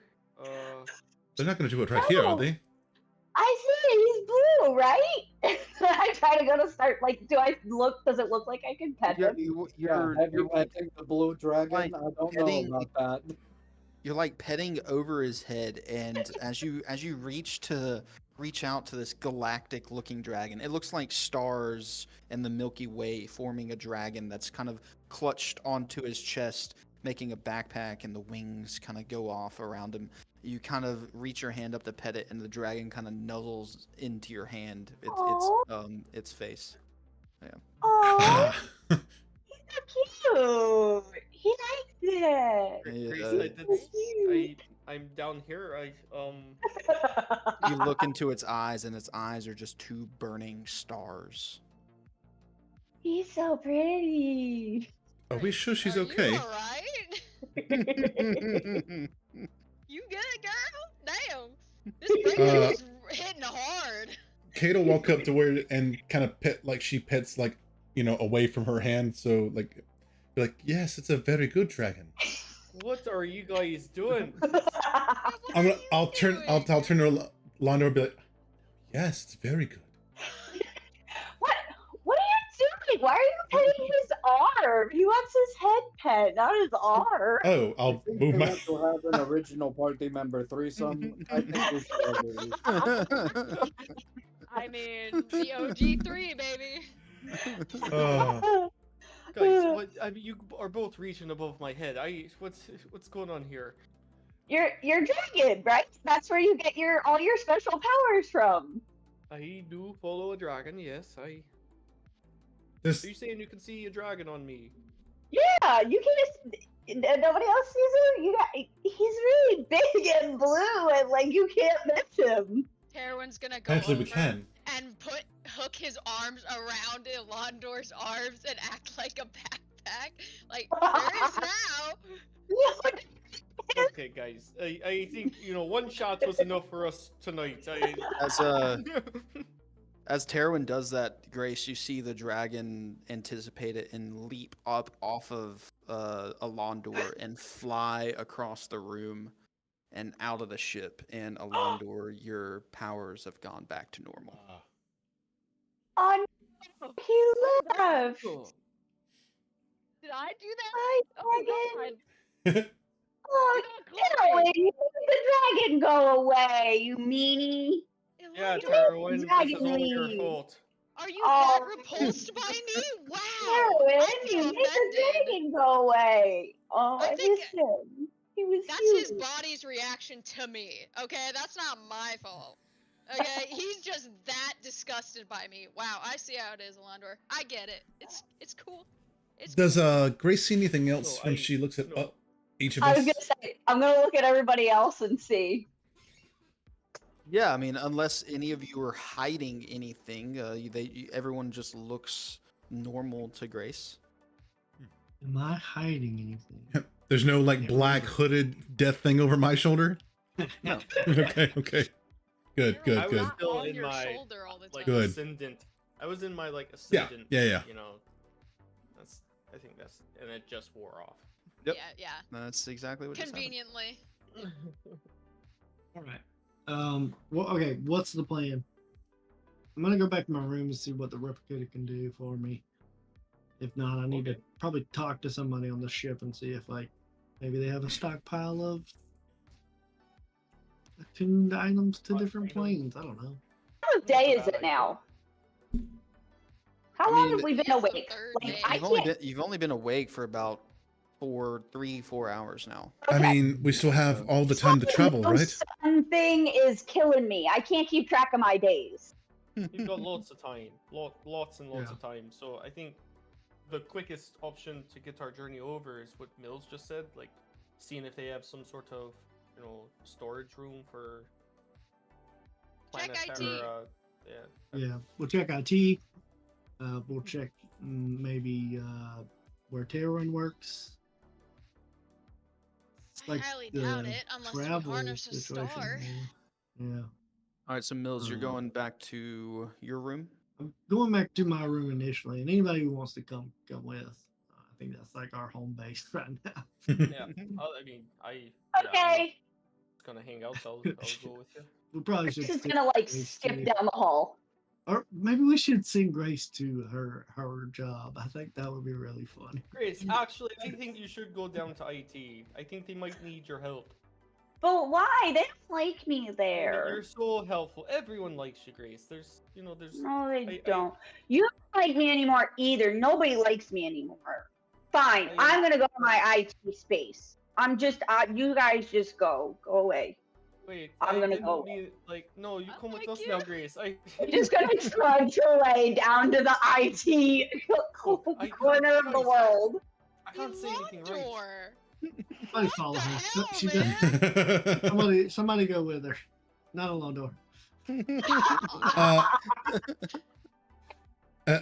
Speaker 5: They're not going to do it right here, are
Speaker 3: No.
Speaker 5: they?
Speaker 3: I see it. He's blue, right? I try to go to start. Like, does it look like I can pet him?
Speaker 6: Yeah, heavy
Speaker 1: like,
Speaker 6: petting the blue dragon.
Speaker 1: like
Speaker 6: I don't
Speaker 1: petting-
Speaker 6: know about that.
Speaker 1: you're like petting over his head, and as you reach out to this galactic looking dragon, it looks like stars and the Milky Way forming a dragon that's kind of clutched onto his chest, making a backpack, and the wings kind of go off around him. You kind of reach your hand up to pet it, and the dragon kind of nuzzles into your hand. Its face.
Speaker 3: Oh, he's so cute. He likes it.
Speaker 4: Grace, I'm down here.
Speaker 1: You look into its eyes, and its eyes are just two burning stars.
Speaker 3: He's so pretty.
Speaker 5: Are we sure she's
Speaker 2: Are
Speaker 5: okay?
Speaker 2: You alright? You good, girl? Damn. This breaker is hitting hard.
Speaker 5: Kate will walk up to where and kind of pet, like she pets, like, away from her hand. So, like, be like, yes, it's a very good dragon.
Speaker 4: What are you guys doing?
Speaker 5: I'll turn to Londo and be like, yes, it's very good.
Speaker 3: What are you doing? Why are you petting his arm? He wants his head pet, not his arm.
Speaker 5: Oh,
Speaker 6: I
Speaker 5: I'll
Speaker 6: think
Speaker 5: move
Speaker 6: we
Speaker 5: my.
Speaker 6: want to have an original party member threesome. I think we should.
Speaker 2: I mean, the OG3, baby.
Speaker 4: Guys, what? You are both reaching above my head. What's going on here?
Speaker 3: You're dragon, right? That's where you get all your special powers from.
Speaker 4: I do follow a dragon. Yes, Are
Speaker 5: This
Speaker 4: you saying you can see a dragon on me?
Speaker 3: Yeah, you can just. Nobody else sees him. He's really big and blue, and like you can't miss him.
Speaker 2: Terwin's gonna go
Speaker 5: actually we
Speaker 2: over
Speaker 5: can.
Speaker 2: and hook his arms around Elondor's arms and act like a backpack. Like, there is now.
Speaker 4: Okay, guys. I think one shot was enough for us tonight.
Speaker 1: As Terwin does that, Grace, you see the dragon anticipate it and leap up off of Elondor and fly across the room and out of the ship. And Elondor, your powers have gone back to normal.
Speaker 3: Oh, he left.
Speaker 2: Did I do that?
Speaker 3: Hi,
Speaker 2: Oh my
Speaker 3: dragon.
Speaker 2: god.
Speaker 3: Oh, get away! You made the dragon go away, you meanie.
Speaker 4: Yeah,
Speaker 2: Elondor,
Speaker 4: Terwin, this is
Speaker 3: Dragon
Speaker 4: all your
Speaker 3: leave.
Speaker 4: fault.
Speaker 2: are you
Speaker 3: Oh.
Speaker 2: that repulsed by me? Wow.
Speaker 3: Terwin,
Speaker 2: I
Speaker 3: you
Speaker 2: feel
Speaker 3: made the
Speaker 2: offended.
Speaker 3: dragon go away. Oh,
Speaker 2: I
Speaker 3: I
Speaker 2: think
Speaker 3: miss him. He was
Speaker 2: That's
Speaker 3: cute.
Speaker 2: his body's reaction to me. Okay, that's not my fault. Okay, he's just that disgusted by me. Wow, I see how it is, Elondor. I get it. It's cool. It's
Speaker 5: Does
Speaker 2: cool.
Speaker 5: Grace see anything else
Speaker 4: No,
Speaker 5: when
Speaker 4: I-
Speaker 5: she looks at
Speaker 4: no.
Speaker 5: each of
Speaker 3: I
Speaker 5: us?
Speaker 3: was gonna say, I'm gonna look at everybody else and see.
Speaker 1: Yeah, I mean, unless any of you are hiding anything, everyone just looks normal to Grace.
Speaker 7: Am I hiding anything?
Speaker 5: There's no like
Speaker 7: Yeah,
Speaker 5: black
Speaker 7: we-
Speaker 5: hooded death thing over my shoulder.
Speaker 1: No.
Speaker 5: Okay. Good.
Speaker 2: You're
Speaker 5: Good.
Speaker 4: I was
Speaker 5: Good.
Speaker 2: not
Speaker 4: still
Speaker 2: on
Speaker 4: in
Speaker 2: your
Speaker 4: my,
Speaker 2: shoulder all the time.
Speaker 4: Like
Speaker 5: Good.
Speaker 4: ascendant. I was in my like
Speaker 5: Yeah,
Speaker 4: ascendant.
Speaker 5: yeah.
Speaker 4: I think that's, and it just wore off.
Speaker 1: Yep.
Speaker 2: Yeah,
Speaker 1: That's exactly what just happened.
Speaker 2: conveniently.
Speaker 7: All right. Well, okay. What's the plan? I'm gonna go back to my room and see what the replicator can do for me. If not, I need to
Speaker 4: Okay.
Speaker 7: probably talk to somebody on the ship and see if maybe they have a stockpile of attuned items to different planes. I don't know.
Speaker 3: What day
Speaker 4: That's
Speaker 3: is
Speaker 4: a
Speaker 3: it
Speaker 4: bad
Speaker 3: now? How
Speaker 1: I
Speaker 3: long
Speaker 1: mean,
Speaker 3: have we been
Speaker 2: It's the
Speaker 3: awake?
Speaker 2: third
Speaker 3: Like,
Speaker 2: day.
Speaker 3: I
Speaker 1: You've only been awake for about 4 hours now.
Speaker 5: I mean, we still have all the time to travel,
Speaker 3: Something
Speaker 5: right?
Speaker 3: sun thing is killing me. I can't keep track of my days.
Speaker 4: You've got lots of time, lots and lots
Speaker 7: Yeah.
Speaker 4: of time. So I think the quickest option to get our journey over is what Mills just said. Like, seeing if they have some sort of, storage room for
Speaker 2: Check IT.
Speaker 7: Yeah, we'll check IT. We'll check maybe where Terran works. It's
Speaker 2: I highly doubt
Speaker 7: the
Speaker 2: it, unless we
Speaker 7: travel
Speaker 2: harness a
Speaker 7: situation,
Speaker 2: star.
Speaker 7: Yeah.
Speaker 1: All right, so Mills, you're
Speaker 7: Um,
Speaker 1: going back to your room.
Speaker 7: I'm going back to my room initially, and anybody who wants to come with. I think that's like our home base right now.
Speaker 4: Yeah. I mean, I'm
Speaker 3: Okay.
Speaker 4: gonna hang out. So I'll go with you.
Speaker 7: We probably should.
Speaker 3: Grace is
Speaker 7: sing
Speaker 3: gonna like
Speaker 7: Grace
Speaker 3: skip
Speaker 7: to-
Speaker 3: down the hall.
Speaker 7: Or maybe we should sing Grace to her job. I think that would be really fun.
Speaker 4: Grace, actually, I think you should go down to IT. I think they might need your help.
Speaker 3: But why? They don't like me
Speaker 4: I mean,
Speaker 3: there.
Speaker 4: you're so helpful. Everyone likes you, Grace. There's.
Speaker 3: No, they
Speaker 4: I-
Speaker 3: don't. You don't like me anymore either. Nobody likes me anymore. Fine,
Speaker 4: I-
Speaker 3: I'm gonna go to my IT space. I'm just, you guys just go away.
Speaker 4: Wait,
Speaker 3: I'm
Speaker 4: I
Speaker 3: gonna
Speaker 4: didn't
Speaker 3: go.
Speaker 4: mean- no, you come with
Speaker 2: Unlike
Speaker 4: us
Speaker 2: you.
Speaker 4: now, Grace.
Speaker 3: I'm just gonna trudge away down to the IT
Speaker 4: I
Speaker 3: corner of the
Speaker 4: can't-
Speaker 3: world.
Speaker 4: I can't say anything right.
Speaker 2: Door.
Speaker 7: Somebody
Speaker 2: What
Speaker 7: follow
Speaker 2: the
Speaker 7: her.
Speaker 2: hell,
Speaker 7: She
Speaker 2: man?
Speaker 7: does. Somebody go with her. Not a long door.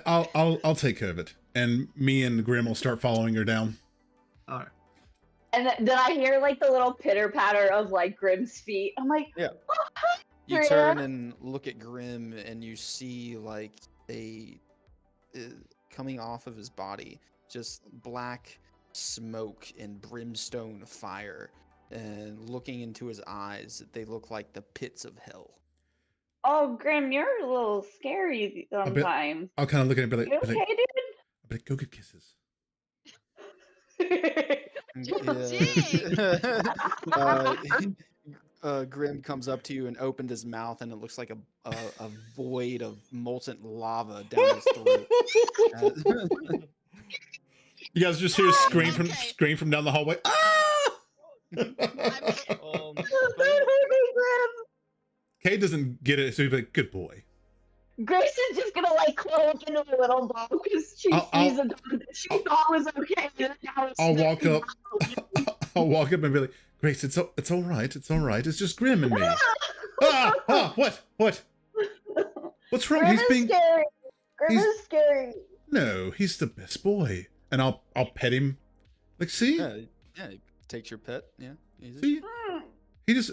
Speaker 5: I'll take care of it, and me and Grim will start following her down.
Speaker 7: All right.
Speaker 3: And then I hear like the little pitter patter of like Grim's feet. I'm like,
Speaker 1: Yeah.
Speaker 3: oh, hi,
Speaker 1: You
Speaker 3: Maria.
Speaker 1: turn and look at Grim, and you see like coming off of his body, just black smoke and brimstone fire, and looking into his eyes, they look like the pits of hell.
Speaker 3: Oh, Grim, you're a little scary
Speaker 5: bit-
Speaker 3: sometimes.
Speaker 5: I'll kind of look at it and be
Speaker 3: You
Speaker 5: like,
Speaker 3: okay,
Speaker 5: I'll be like, go get kisses.
Speaker 1: Grim comes up to you and opened his mouth, and it looks like a void of molten lava down his throat.
Speaker 5: You guys just hear a scream
Speaker 2: Okay.
Speaker 5: scream from down the hallway. Ah!
Speaker 4: But-
Speaker 3: Grim.
Speaker 5: Kay doesn't get it, so he'd be like, good boy.
Speaker 3: Grace is just gonna like curl up into a little ball because she
Speaker 5: I'll-
Speaker 3: sees a dog that she thought was okay. And now it's
Speaker 5: I'll walk
Speaker 3: sticking
Speaker 5: up. I'll walk up and be like, Grace, it's all right. It's all right. It's just Grim and me. What? What's wrong?
Speaker 3: Grim
Speaker 5: He's
Speaker 3: is
Speaker 5: being
Speaker 3: scary. Grim
Speaker 5: he's-
Speaker 3: is scary.
Speaker 5: no. He's the best boy, and I'll pet him. Like, see,
Speaker 1: Yeah, he takes your pet. Yeah, easy.
Speaker 5: see,
Speaker 3: Hmm.
Speaker 5: he's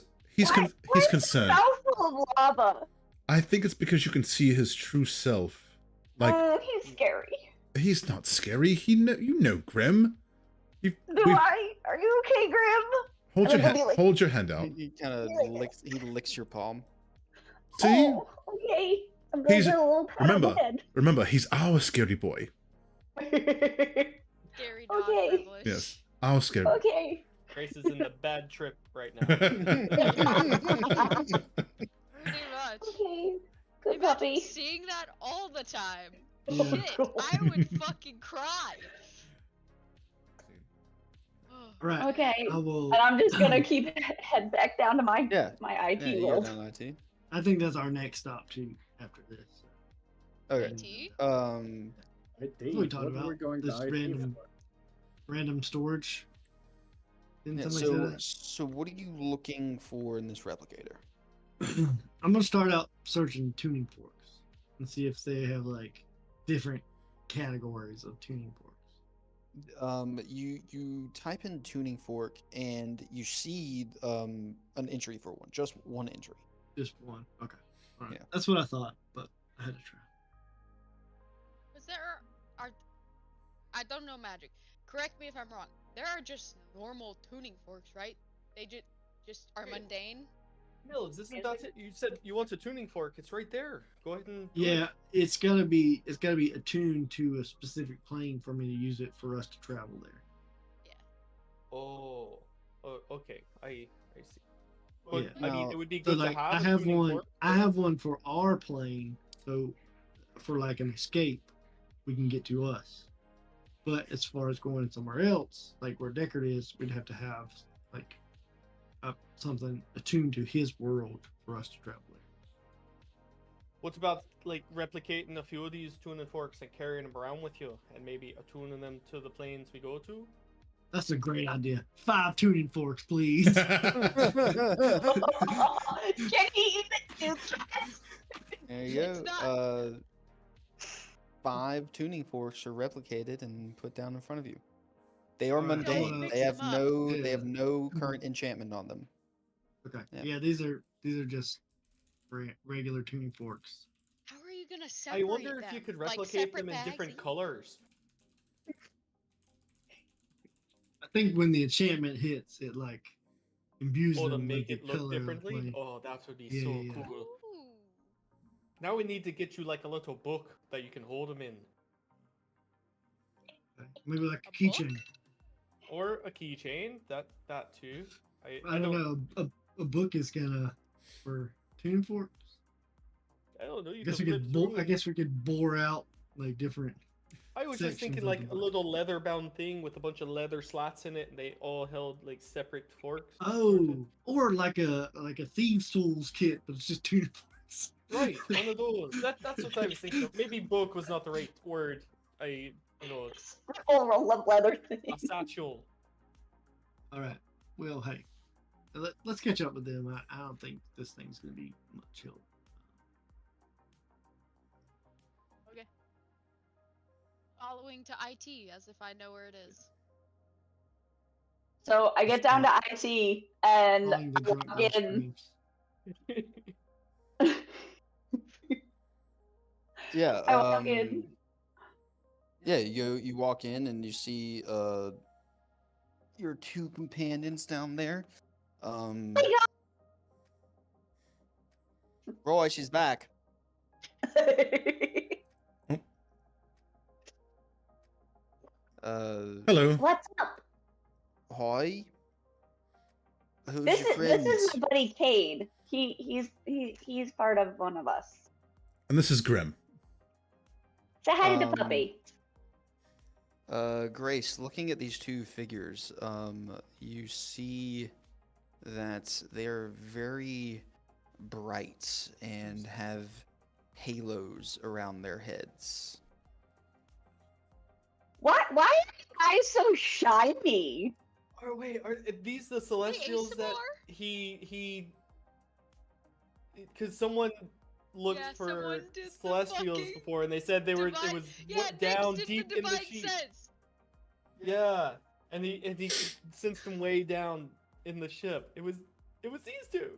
Speaker 3: Why
Speaker 5: he's
Speaker 3: is
Speaker 5: concerned.
Speaker 3: his mouth full of lava.
Speaker 5: I think it's because you can see his true self. Like,
Speaker 3: He's scary.
Speaker 5: he's not scary. You know Grim.
Speaker 3: Do I? Are you okay, Grim?
Speaker 5: Hold your
Speaker 3: And then he'll
Speaker 5: hand.
Speaker 3: be like-
Speaker 5: Hold your hand out.
Speaker 1: He kind of
Speaker 3: Yeah.
Speaker 1: licks your palm.
Speaker 5: See,
Speaker 3: Oh, okay. I'm gonna
Speaker 5: He's-
Speaker 3: get a little pat on
Speaker 5: remember.
Speaker 3: the head.
Speaker 5: remember, he's our scary boy.
Speaker 2: Scary dog
Speaker 3: Okay.
Speaker 2: privilege.
Speaker 5: Yes, our scary.
Speaker 3: Okay.
Speaker 4: Grace is in the bad trip right now.
Speaker 2: Pretty much.
Speaker 3: Okay. Good
Speaker 2: Imagine
Speaker 3: puppy.
Speaker 2: seeing that all the time.
Speaker 7: Yeah.
Speaker 2: Shit, I would fucking cry.
Speaker 7: Right.
Speaker 3: Okay.
Speaker 7: I will.
Speaker 3: And I'm just gonna keep head back down to my
Speaker 1: Yeah.
Speaker 3: my IT
Speaker 1: Yeah, you go
Speaker 3: world.
Speaker 1: down IT.
Speaker 7: I think that's our next stop too. After this.
Speaker 1: Okay.
Speaker 2: IT?
Speaker 6: IT.
Speaker 7: We talked
Speaker 6: What are
Speaker 7: about
Speaker 6: we going
Speaker 7: this
Speaker 6: to IT
Speaker 7: random-
Speaker 6: for?
Speaker 7: Random storage. Didn't
Speaker 1: Yeah,
Speaker 7: somebody say
Speaker 1: so
Speaker 7: that?
Speaker 1: so what are you looking for in this replicator?
Speaker 7: I'm gonna start out searching tuning forks and see if they have like different categories of tuning forks.
Speaker 1: You type in tuning fork, and you see an entry for one, just one entry.
Speaker 7: Just one. Okay. All right.
Speaker 1: Yeah.
Speaker 7: That's what I thought, but I had to try.
Speaker 2: Was there are I don't know magic. Correct me if I'm wrong. There are just normal tuning forks, right? They just are
Speaker 4: Yeah.
Speaker 2: mundane.
Speaker 4: Mills, isn't that it? You said you want a tuning fork. It's right there. Go ahead and. do it.
Speaker 7: Yeah, it's gotta be attuned to a specific plane for me to use it for us to travel there.
Speaker 4: Oh. Okay. I see. But,
Speaker 7: Yeah.
Speaker 4: I mean,
Speaker 1: Now-
Speaker 4: it would be
Speaker 7: So
Speaker 4: good
Speaker 7: like
Speaker 4: to have.
Speaker 7: I
Speaker 4: a
Speaker 7: have
Speaker 4: tuning
Speaker 7: one.
Speaker 4: fork,
Speaker 7: I have one for our plane, so for like an escape, we can get to us. But as far as going somewhere else, like where Deckard is, we'd have to have like something attuned to his world for us to travel there.
Speaker 4: What about like replicating a few of these tuning forks and carrying them around with you, and maybe attuning them to the planes we go to?
Speaker 7: That's a great idea. 5 tuning forks, please.
Speaker 3: Can he even do that?
Speaker 1: There you
Speaker 2: It's
Speaker 1: go. 5 tuning forks are replicated and put down in front of you. They are
Speaker 7: Alright,
Speaker 1: mundane.
Speaker 7: well,
Speaker 1: They have
Speaker 2: Mix 'em up.
Speaker 1: no. They
Speaker 7: Yeah.
Speaker 1: have no current enchantment on them.
Speaker 7: Okay.
Speaker 1: Yeah.
Speaker 7: Yeah, these are just regular tuning forks.
Speaker 2: How are you gonna separate
Speaker 4: I wonder if you
Speaker 2: them?
Speaker 4: could
Speaker 2: Like,
Speaker 4: replicate
Speaker 2: separate
Speaker 4: them in
Speaker 2: bags
Speaker 4: different
Speaker 2: each?
Speaker 4: colors.
Speaker 7: I think when the enchantment hits, it like imbues
Speaker 4: Or to
Speaker 7: them
Speaker 4: make
Speaker 7: with
Speaker 4: it
Speaker 7: the
Speaker 4: look
Speaker 7: color
Speaker 4: differently.
Speaker 7: plane.
Speaker 4: Oh, that would be
Speaker 7: Yeah,
Speaker 4: so
Speaker 7: yeah, yeah.
Speaker 4: cool.
Speaker 2: Ooh.
Speaker 4: Now we need to get you like a little book that you can hold them in,
Speaker 7: Okay. Maybe like a
Speaker 2: A book?
Speaker 7: keychain.
Speaker 4: or a keychain. That too.
Speaker 7: I don't know. A book is kind of for tuning forks.
Speaker 4: I don't know. You
Speaker 7: I guess
Speaker 4: can
Speaker 7: we
Speaker 4: flip
Speaker 7: could.
Speaker 4: through
Speaker 7: I
Speaker 4: it.
Speaker 7: guess we could bore out like different.
Speaker 4: I was just
Speaker 7: sections
Speaker 4: thinking
Speaker 7: of
Speaker 4: like
Speaker 7: the
Speaker 4: a
Speaker 7: book.
Speaker 4: little leather bound thing with a bunch of leather slats in it, and they all held like separate forks.
Speaker 7: Oh, or like a thieves' tools kit, but it's just tuning forks.
Speaker 4: Right, one of those. That's what I was thinking of. Maybe book was not the right word.
Speaker 3: Full roll of leather thing.
Speaker 4: A satchel.
Speaker 7: All right. Well, hey, let's catch up with them. I don't think this thing's gonna be much help.
Speaker 2: Following to IT as if I know where it is.
Speaker 3: So I get down to IT and
Speaker 7: Following the
Speaker 3: I
Speaker 7: drunk
Speaker 3: walk
Speaker 7: girl
Speaker 3: in.
Speaker 7: screams.
Speaker 1: Yeah.
Speaker 3: I walk in.
Speaker 1: Yeah, you walk in and you see your 2 companions down there. Roy, she's back.
Speaker 5: Hello.
Speaker 3: What's up?
Speaker 1: Hi. Who's
Speaker 3: This
Speaker 1: your
Speaker 3: is
Speaker 1: friend?
Speaker 3: my buddy Cade. He's part of one of us.
Speaker 5: And this is Grim.
Speaker 3: Say hi to the
Speaker 1: Um,
Speaker 3: puppy.
Speaker 1: Grace, looking at these 2 figures, you see that they're very bright and have halos around their heads.
Speaker 3: Why are you guys so shiny?
Speaker 4: Are these the celestials that
Speaker 2: ASMR?
Speaker 4: he because someone looked
Speaker 2: Yeah,
Speaker 4: for
Speaker 2: someone did the
Speaker 4: celestials
Speaker 2: fucking
Speaker 4: before and they said it was
Speaker 2: Yeah,
Speaker 4: went
Speaker 2: Nyx
Speaker 4: down
Speaker 2: did
Speaker 4: deep
Speaker 2: the
Speaker 4: in the
Speaker 2: divine
Speaker 4: sheet.
Speaker 2: sense.
Speaker 4: Yeah, and he sensed them way down in the ship. It was these 2.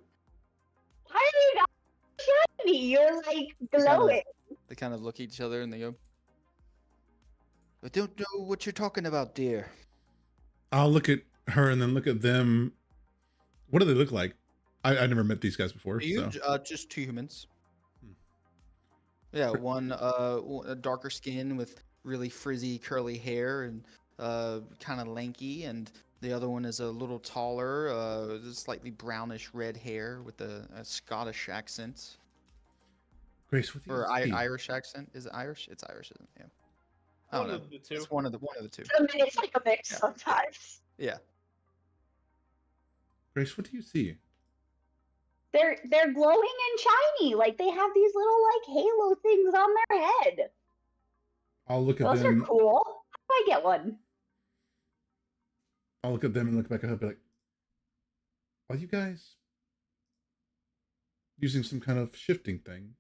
Speaker 3: Why are you guys shiny? You're like glowing.
Speaker 1: They kind of look at each other and they go, I don't know what you're talking about, dear.
Speaker 5: I'll look at her and then look at them. What do they look like? I never met these guys before.
Speaker 1: You
Speaker 5: So.
Speaker 1: just 2 humans.
Speaker 5: Hmm.
Speaker 1: Yeah, one a darker skin with really frizzy curly hair and kind of lanky, and the other one is a little taller, slightly brownish red hair with a Scottish accent
Speaker 5: Grace, what do you
Speaker 1: or
Speaker 5: see?
Speaker 1: Irish accent. Is it Irish? It's Irish, isn't it? Yeah. I don't
Speaker 4: One
Speaker 1: know.
Speaker 4: of the 2.
Speaker 1: It's one of the 2.
Speaker 3: I mean, it's like a mix
Speaker 1: Yeah.
Speaker 3: sometimes.
Speaker 1: Yeah.
Speaker 5: Grace, what do you see?
Speaker 3: They're glowing and shiny. Like they have these little like halo things on their head.
Speaker 5: I'll look at
Speaker 3: Those
Speaker 5: them.
Speaker 3: are cool. How do I get one?
Speaker 5: I'll look at them and look back at her and be like, are you guys using some kind of shifting thing?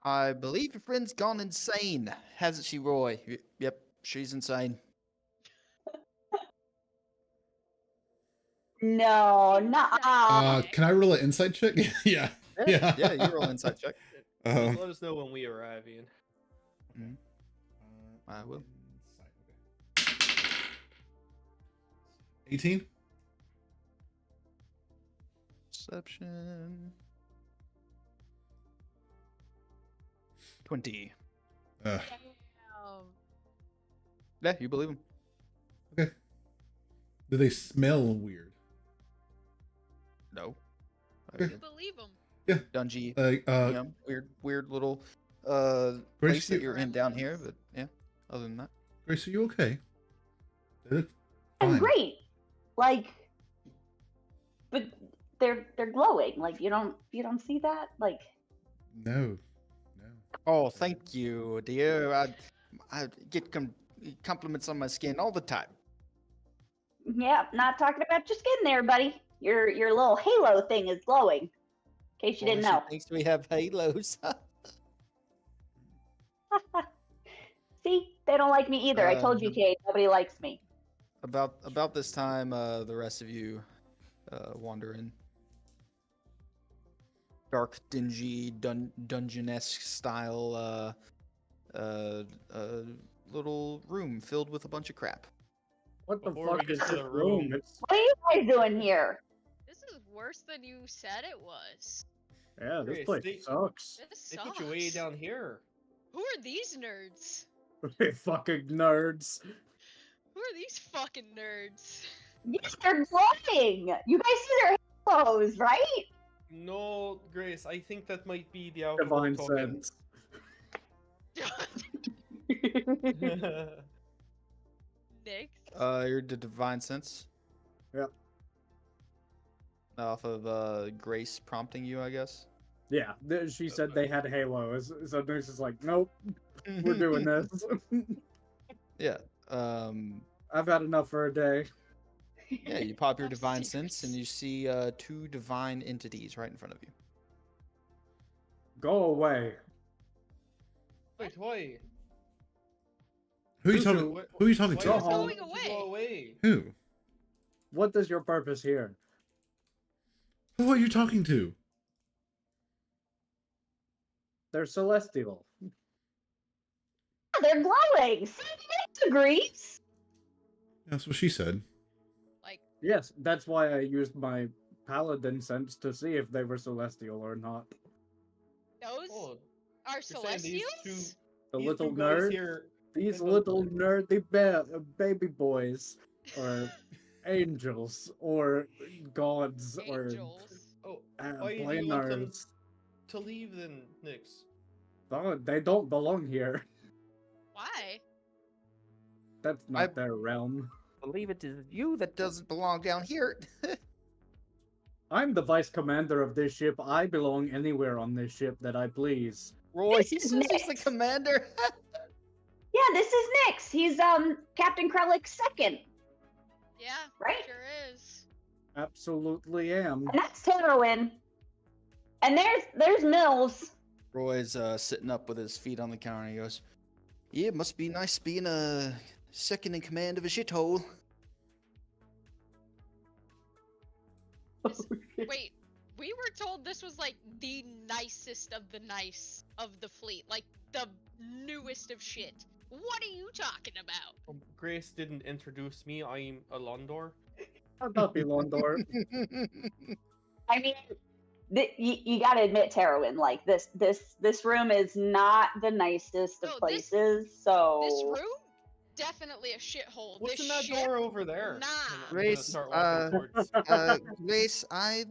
Speaker 1: I believe your friend's gone insane, hasn't she, Roy? Yep, she's insane.
Speaker 3: No, not.
Speaker 5: Can I roll an insight check? Yeah. Yeah.
Speaker 1: Yeah, you roll inside check.
Speaker 4: Just let us know when we arrive, Ian.
Speaker 1: I will.
Speaker 5: Insight, okay. 18?
Speaker 1: Perception. 20.
Speaker 5: Uh,
Speaker 2: Damn.
Speaker 1: Yeah, you believe him.
Speaker 5: okay. Do they smell weird?
Speaker 1: No.
Speaker 5: Okay.
Speaker 2: You believe him.
Speaker 1: Dungy,
Speaker 5: Like,
Speaker 1: weird little
Speaker 5: Grace,
Speaker 1: place that
Speaker 5: you-
Speaker 1: you're in down here, but yeah. Other than that,
Speaker 5: Grace, are you okay? They look
Speaker 3: I'm
Speaker 5: fine.
Speaker 3: great. Like, but they're glowing. Like you don't see that? Like
Speaker 5: No.
Speaker 1: oh, thank you, dear. I get compliments on my skin all the time.
Speaker 3: Yeah, not talking about your skin there, buddy. Your little halo thing is glowing. In case you didn't
Speaker 1: Boy, she
Speaker 3: know.
Speaker 1: thinks we have halos.
Speaker 3: See, they don't like me either. I told you,
Speaker 1: Um,
Speaker 3: Kate. Nobody likes me.
Speaker 1: About this time, the rest of you wander in. Dark, dingy, dungeon-esque style little room filled with a bunch of crap.
Speaker 6: What the
Speaker 4: Before we
Speaker 6: fuck
Speaker 4: get
Speaker 6: is
Speaker 4: to
Speaker 6: this
Speaker 4: the
Speaker 6: room?
Speaker 4: room-
Speaker 6: It's,
Speaker 3: What are you guys doing here?
Speaker 2: This is worse than you said it was.
Speaker 6: yeah, this
Speaker 4: Chris,
Speaker 6: place
Speaker 4: they-
Speaker 6: sucks.
Speaker 2: This
Speaker 4: They
Speaker 2: sucks.
Speaker 4: put you way down here.
Speaker 2: Who are these nerds?
Speaker 6: Fucking nerds.
Speaker 2: Who are these fucking nerds?
Speaker 3: Yes, they're glowing. You guys see their halos, right?
Speaker 4: No, Grace, I think that might be the alcohol
Speaker 6: Divine
Speaker 4: token.
Speaker 6: sense.
Speaker 2: Nick?
Speaker 1: You're the divine sense.
Speaker 6: Yep.
Speaker 1: Off of Grace prompting you, I guess.
Speaker 6: Yeah, she said they had halos. So Nurse is like, nope, we're doing this.
Speaker 1: Yeah.
Speaker 6: I've had enough for a day.
Speaker 1: Yeah, you pop your
Speaker 2: Top
Speaker 1: divine sense
Speaker 2: secrets.
Speaker 1: and you see two divine entities right in front of you.
Speaker 6: Go away.
Speaker 4: Wait, why?
Speaker 5: Who are you
Speaker 6: Who's
Speaker 5: talking?
Speaker 6: who?
Speaker 5: Who are you talking
Speaker 4: Why
Speaker 6: Go
Speaker 4: are
Speaker 5: to?
Speaker 4: you telling
Speaker 2: Going
Speaker 4: them to
Speaker 2: away.
Speaker 4: Go away.
Speaker 5: Who?
Speaker 6: What is your purpose here?
Speaker 5: Who are you talking to?
Speaker 6: They're celestial.
Speaker 3: They're glowing. See, Nick agrees.
Speaker 5: That's what she said.
Speaker 2: Like,
Speaker 6: Yes, that's why I used my paladin sense to see if they were celestial or not.
Speaker 2: those
Speaker 4: Oh,
Speaker 2: are
Speaker 4: saying these
Speaker 2: celestials?
Speaker 4: two-
Speaker 6: The
Speaker 4: these
Speaker 6: little
Speaker 4: two guys
Speaker 6: nerds,
Speaker 4: here.
Speaker 6: these
Speaker 4: they don't-
Speaker 6: little nerdy baby boys, or angels, or gods,
Speaker 2: Angels.
Speaker 4: Oh,
Speaker 6: or
Speaker 4: why do you want them
Speaker 6: planars.
Speaker 4: to leave then, Nix?
Speaker 6: Oh, they don't belong here.
Speaker 2: Why?
Speaker 6: That's not their realm.
Speaker 1: Believe it is you that doesn't belong down here.
Speaker 6: I'm the vice commander of this ship. I belong anywhere on this ship that I please.
Speaker 1: Roy,
Speaker 3: This
Speaker 1: he
Speaker 3: is
Speaker 1: says he's the
Speaker 3: Nick.
Speaker 1: commander.
Speaker 3: Yeah, this is Nyx. He's Captain Krellick's second,
Speaker 2: Yeah,
Speaker 3: right?
Speaker 2: sure is.
Speaker 6: Absolutely am.
Speaker 3: And that's Terwin. And there's Mills.
Speaker 1: Roy's sitting up with his feet on the counter and he goes, "Yeah, it must be nice being a second in command of a shithole."
Speaker 2: Wait, we were told this was like the nicest of the nice of the fleet, like the newest of shit. What are you talking about?
Speaker 4: Grace didn't introduce me. I'm Alondor.
Speaker 6: I'll not be Londor.
Speaker 3: I mean, you gotta admit, Terwin, like this room is not the nicest of
Speaker 2: No, this-
Speaker 3: places. So
Speaker 2: This room? Definitely a shithole.
Speaker 4: What's
Speaker 2: this
Speaker 4: in that
Speaker 2: ship?
Speaker 4: door over there?
Speaker 2: Nah.
Speaker 4: I'm gonna
Speaker 1: Grace,
Speaker 4: start walking towards-
Speaker 1: Grace, I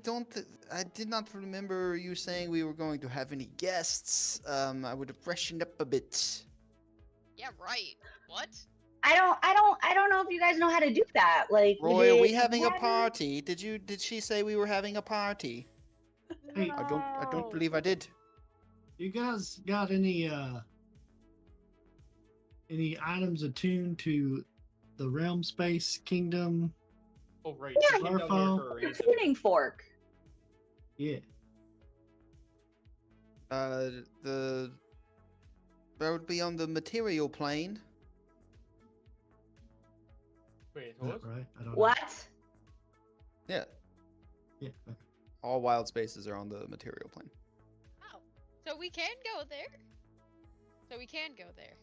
Speaker 1: did not remember you saying we were going to have any guests. I would have freshened up a bit.
Speaker 2: Yeah, right. What?
Speaker 3: I don't know if you guys know how to do that. Like,
Speaker 1: Roy, are we
Speaker 3: did
Speaker 1: having a
Speaker 3: Gavin-
Speaker 1: party? Did she say we were having a party?
Speaker 7: Hey,
Speaker 1: I don't
Speaker 3: No.
Speaker 1: believe I did.
Speaker 7: you guys got any items attuned to the realm space kingdom?
Speaker 4: Oh right,
Speaker 3: Yeah,
Speaker 4: she came down here
Speaker 7: Marfo.
Speaker 4: for a
Speaker 3: What's a
Speaker 4: reason.
Speaker 3: tuning fork?
Speaker 7: Yeah.
Speaker 1: That would be on the material plane.
Speaker 4: Wait,
Speaker 7: Is that
Speaker 4: what?
Speaker 7: right? I don't know.
Speaker 3: What?
Speaker 1: Yeah,
Speaker 7: Yeah. Okay.
Speaker 1: all wild spaces are on the material plane.
Speaker 2: Oh. So we can go there. So we can go there.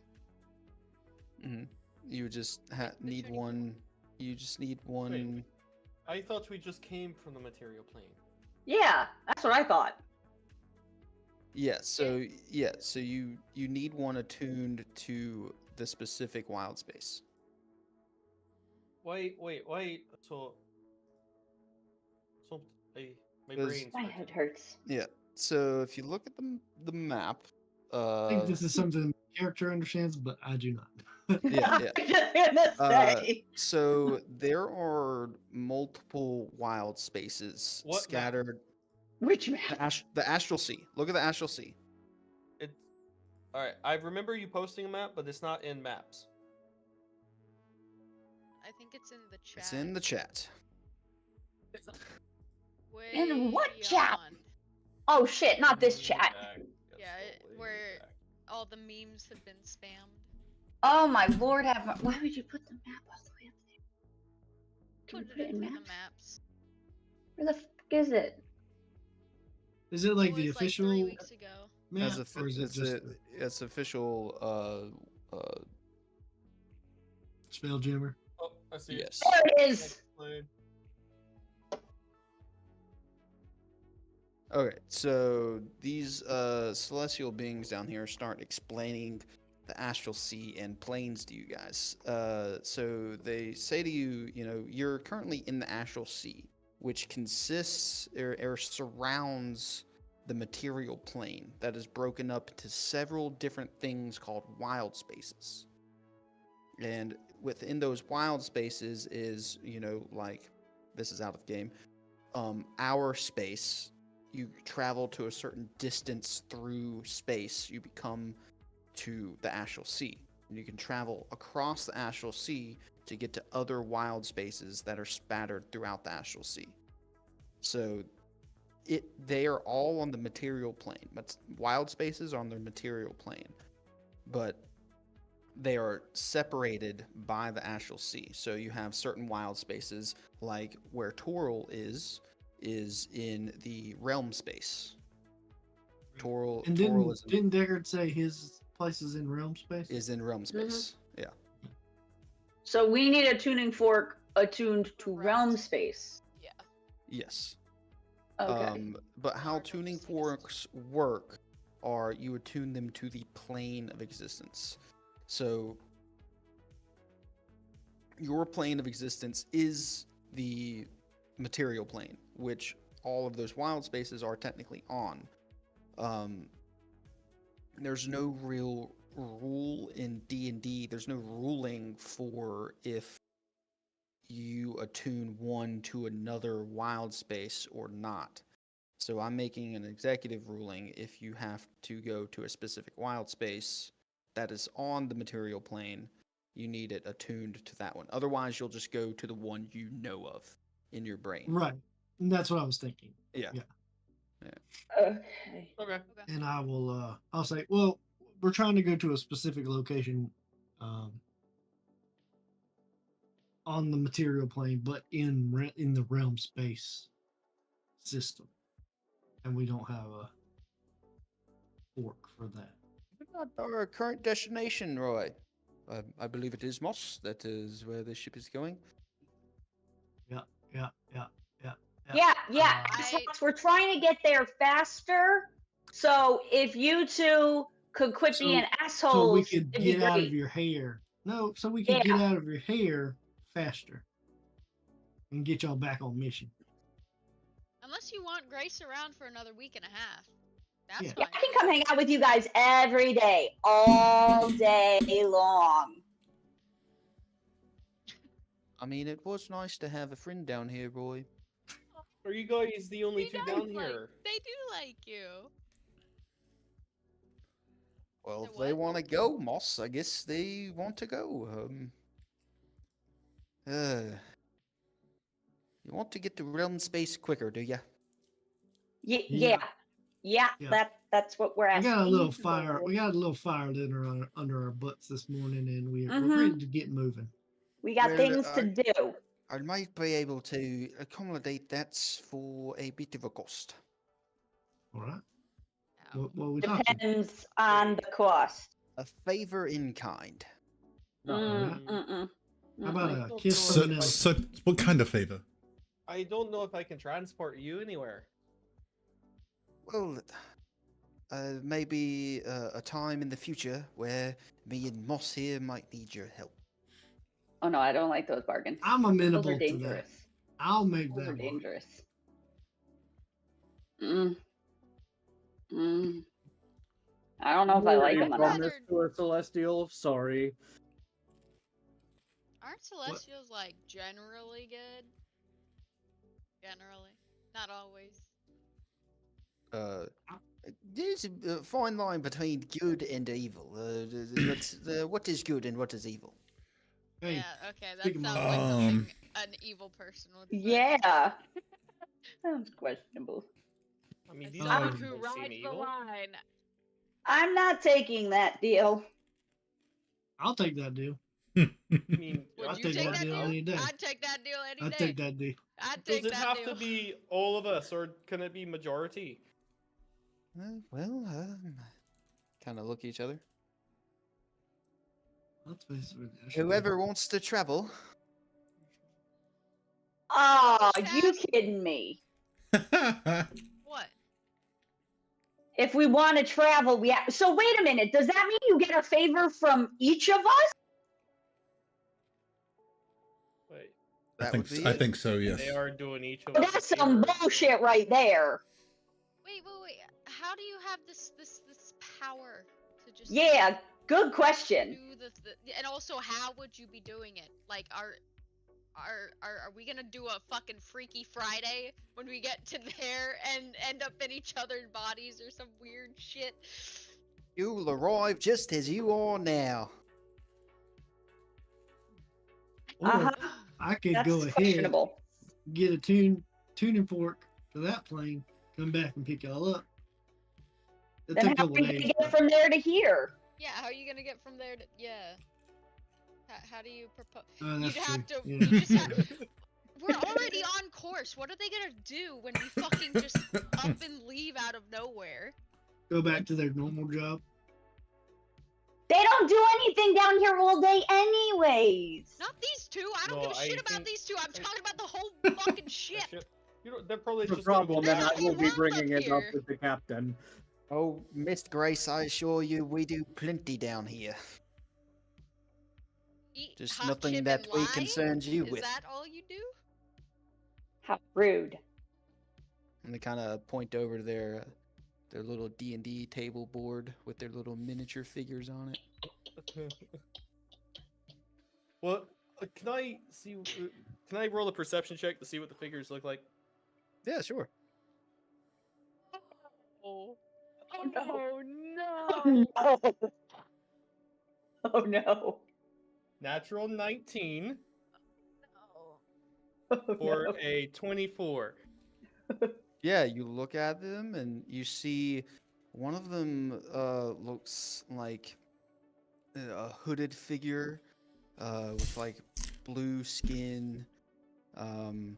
Speaker 1: Hmm. You just
Speaker 2: the
Speaker 1: need
Speaker 2: tuning
Speaker 1: one. You just need one.
Speaker 4: I thought we just came from the material plane.
Speaker 3: Yeah, that's what I thought.
Speaker 1: Yeah. So you need one attuned to the specific wild space.
Speaker 4: Wait. So, my
Speaker 1: Does-
Speaker 4: brain's
Speaker 3: My
Speaker 4: hurting.
Speaker 3: head hurts.
Speaker 1: Yeah. So if you look at the map,
Speaker 7: I think this is something the character understands, but I do not.
Speaker 1: yeah, yeah.
Speaker 3: I was just gonna say.
Speaker 1: So there are multiple wild spaces
Speaker 4: What map?
Speaker 1: scattered.
Speaker 3: Which map?
Speaker 1: The Astral Sea. Look at the Astral Sea.
Speaker 4: It's all right. I remember you posting a map, but it's not in maps.
Speaker 2: I think it's in the chat.
Speaker 1: It's in the chat.
Speaker 2: Way
Speaker 3: In what chat?
Speaker 2: beyond.
Speaker 3: Oh shit, not this chat.
Speaker 2: Yeah, where all the memes have been spammed.
Speaker 3: Oh my lord, why would you put the map all the way up there? Can we
Speaker 2: Put
Speaker 3: put
Speaker 2: it
Speaker 3: it in
Speaker 2: into the
Speaker 3: maps?
Speaker 2: maps.
Speaker 3: Where the fuck is it?
Speaker 7: Is it like
Speaker 2: It
Speaker 7: the
Speaker 2: was
Speaker 7: official
Speaker 2: like 3 weeks ago.
Speaker 7: map,
Speaker 1: As
Speaker 7: or is it just
Speaker 1: it's official.
Speaker 7: Spelljammer?
Speaker 4: Oh, I see.
Speaker 1: Yes.
Speaker 3: There it is.
Speaker 1: Okay, so these celestial beings down here start explaining the astral sea and planes to you guys. So they say to you, you know, you're currently in the astral sea, which consists or surrounds the material plane that is broken up into several different things called wild spaces. And within those wild spaces is, you know, like, this is out of game, our space. You travel to a certain distance through space, you become to the astral sea. And you can travel across the astral sea to get to other wild spaces that are spattered throughout the astral sea. So they are all on the material plane, but wild spaces are on the material plane. But they are separated by the astral sea. So you have certain wild spaces, like where Toril is in the realm space. Toril
Speaker 7: And didn't Deckard say his place is in realm space?
Speaker 1: is in realm space. Yeah.
Speaker 3: So we need a tuning fork attuned to realm space.
Speaker 2: Yeah.
Speaker 1: Yes.
Speaker 3: Okay.
Speaker 1: But how
Speaker 2: Or
Speaker 1: tuning
Speaker 2: exist.
Speaker 1: forks work are you attune them to the plane of existence. So your plane of existence is the material plane, which all of those wild spaces are technically on. There's no real rule in D&D. There's no ruling for if you attune one to another wild space or not. So I'm making an executive ruling. If you have to go to a specific wild space that is on the material plane, you need it attuned to that one. Otherwise, you'll just go to the one you know of in your brain.
Speaker 7: Right. And that's what I was thinking.
Speaker 1: Yeah.
Speaker 3: Okay.
Speaker 4: Okay.
Speaker 7: And I will I'll say, well, we're trying to go to a specific location on the material plane, but in the realm space system. And we don't have a fork for that.
Speaker 1: Not our current destination, Roy. I believe it is Moss. That is where the ship is going.
Speaker 3: Yeah.
Speaker 2: I-
Speaker 3: Assholes, we're trying to get there faster. So if you two could quit being assholes,
Speaker 7: So we could
Speaker 3: it'd be
Speaker 7: get out of
Speaker 3: great.
Speaker 7: your hair. No, so we could get
Speaker 3: Yeah.
Speaker 7: out of your hair faster and get y'all back on mission.
Speaker 2: Unless you want Grace around for another week and a half. That's
Speaker 7: Yeah.
Speaker 3: Yeah,
Speaker 2: fine.
Speaker 3: I can come hang out with you guys every day, all day long.
Speaker 1: I mean, it was nice to have a friend down here, Roy.
Speaker 4: Are you guys the only
Speaker 2: He
Speaker 4: two
Speaker 2: does
Speaker 4: down
Speaker 2: like-
Speaker 4: here?
Speaker 2: They do like you.
Speaker 1: Well,
Speaker 2: So
Speaker 1: if they
Speaker 2: what?
Speaker 1: want to go, Moss, I guess they want to go. You want to get to realm space quicker, do ya?
Speaker 3: Yeah.
Speaker 7: Yeah.
Speaker 3: That's what we're
Speaker 7: We
Speaker 3: asking.
Speaker 7: got a little
Speaker 3: for.
Speaker 7: fire. We got a little fire lit under our butts this morning, and we're
Speaker 3: Mhm.
Speaker 7: ready to get moving.
Speaker 3: We got
Speaker 1: Well,
Speaker 3: things to do.
Speaker 1: I might be able to accommodate that for a bit of a cost.
Speaker 7: All right.
Speaker 2: Ow.
Speaker 7: What we talking?
Speaker 3: Depends on the cost.
Speaker 1: A favor in kind.
Speaker 7: Alright.
Speaker 3: Mm-mm.
Speaker 7: How about
Speaker 3: Mm-mm.
Speaker 7: a kiss from
Speaker 5: So,
Speaker 7: an elephant?
Speaker 5: so what kind of favor?
Speaker 4: I don't know if I can transport you anywhere.
Speaker 1: Well, maybe a time in the future where me and Moss here might need your help.
Speaker 3: Oh no, I don't like those bargains.
Speaker 7: I'm
Speaker 3: Those
Speaker 7: amenable
Speaker 3: are
Speaker 7: to
Speaker 3: dangerous.
Speaker 7: that. I'll make
Speaker 3: Those
Speaker 7: that
Speaker 3: are
Speaker 7: work.
Speaker 3: dangerous. I don't know if I like them
Speaker 2: I'd
Speaker 3: enough.
Speaker 2: rather-
Speaker 6: Promise to a celestial. Sorry.
Speaker 2: Aren't Celestials like generally good? Generally. Not always.
Speaker 1: There's a fine line between good and evil. What is good and what is evil?
Speaker 7: Hey,
Speaker 2: Yeah, okay, that
Speaker 7: speak of
Speaker 2: sounds
Speaker 7: my-
Speaker 2: like something an evil person would say.
Speaker 3: Yeah. Sounds questionable.
Speaker 4: I mean,
Speaker 2: As
Speaker 4: these
Speaker 2: someone
Speaker 4: guys
Speaker 2: who
Speaker 4: don't
Speaker 2: rides
Speaker 4: seem
Speaker 2: the
Speaker 4: evil.
Speaker 2: line.
Speaker 3: I'm not taking that deal.
Speaker 7: I'll take that deal.
Speaker 4: I mean,
Speaker 2: Would
Speaker 7: I'll
Speaker 2: you
Speaker 7: take
Speaker 2: take
Speaker 7: that
Speaker 2: that
Speaker 7: deal
Speaker 2: deal?
Speaker 7: any day.
Speaker 2: I'd take that deal any
Speaker 7: I'll
Speaker 2: day.
Speaker 7: take that deal.
Speaker 2: I'd
Speaker 4: does
Speaker 2: take
Speaker 4: it
Speaker 2: that
Speaker 4: have
Speaker 2: deal.
Speaker 4: to be all of us, or can it be majority?
Speaker 1: Kind of look at each other.
Speaker 7: Let's face it, that should be-
Speaker 1: Whoever wants to travel.
Speaker 3: Oh, you
Speaker 2: Fast.
Speaker 3: kidding me?
Speaker 2: What?
Speaker 3: If we want to travel, we have. So wait a minute. Does that mean you get a favor from each of us?
Speaker 4: Wait,
Speaker 1: That would be
Speaker 5: I
Speaker 1: it.
Speaker 5: think so. Yes.
Speaker 4: they are doing each of
Speaker 3: Well,
Speaker 4: us. a
Speaker 3: that's some
Speaker 4: favor, so-
Speaker 3: bullshit right there.
Speaker 2: Wait. How do you have this power to just
Speaker 3: Yeah, good question.
Speaker 2: do and also how would you be doing it? Like are we gonna do a fucking Freaky Friday when we get to there and end up in each other's bodies or some weird shit?
Speaker 1: You'll arrive just as you are now.
Speaker 7: Or
Speaker 3: Uh-huh.
Speaker 7: I could
Speaker 3: That's
Speaker 7: go ahead,
Speaker 3: questionable.
Speaker 7: get a tuning fork to that plane, come back and pick y'all up. It'll
Speaker 3: Then
Speaker 7: take a
Speaker 3: how are
Speaker 7: couple
Speaker 3: we gonna
Speaker 7: days.
Speaker 3: get from there to here?
Speaker 2: Yeah, how are you gonna get from there to How do you propose?
Speaker 7: Oh,
Speaker 2: You'd
Speaker 7: that's
Speaker 2: have
Speaker 7: true.
Speaker 2: to.
Speaker 7: Yeah.
Speaker 2: You just have, we're already on course. What are they gonna do when we fucking just up and leave out of nowhere?
Speaker 7: Go back to their normal job.
Speaker 3: They don't do anything down here all day, anyways.
Speaker 2: Not these two. I don't
Speaker 4: No,
Speaker 2: give a
Speaker 4: I
Speaker 2: shit about
Speaker 4: think-
Speaker 2: these two. I'm talking about the whole fucking
Speaker 4: That
Speaker 2: ship.
Speaker 4: shit- You know, they're probably
Speaker 6: The
Speaker 4: just gonna
Speaker 6: problem,
Speaker 4: be-
Speaker 6: and I will be
Speaker 2: World
Speaker 6: bringing
Speaker 2: up
Speaker 6: it up
Speaker 2: here.
Speaker 6: with the captain.
Speaker 1: Oh, Miss Grace, I assure you, we do plenty down here.
Speaker 2: Eat
Speaker 1: Just
Speaker 2: hot
Speaker 1: nothing
Speaker 2: chip
Speaker 1: that
Speaker 2: and
Speaker 1: we
Speaker 2: lie?
Speaker 1: concerns you
Speaker 2: Is
Speaker 1: with.
Speaker 2: that all you do?
Speaker 3: How rude.
Speaker 1: And they kind of point over to their little D&D table board with their little miniature figures on it.
Speaker 4: Well, can I see? Can I roll a perception check to see what the figures look like?
Speaker 1: Yeah, sure.
Speaker 2: Oh.
Speaker 3: Oh,
Speaker 2: no.
Speaker 3: Oh no. Oh no.
Speaker 4: Natural 19
Speaker 3: Oh,
Speaker 4: for
Speaker 3: no.
Speaker 4: a 24.
Speaker 1: Yeah, you look at them and you see one of them looks like a hooded figure with like blue skin, and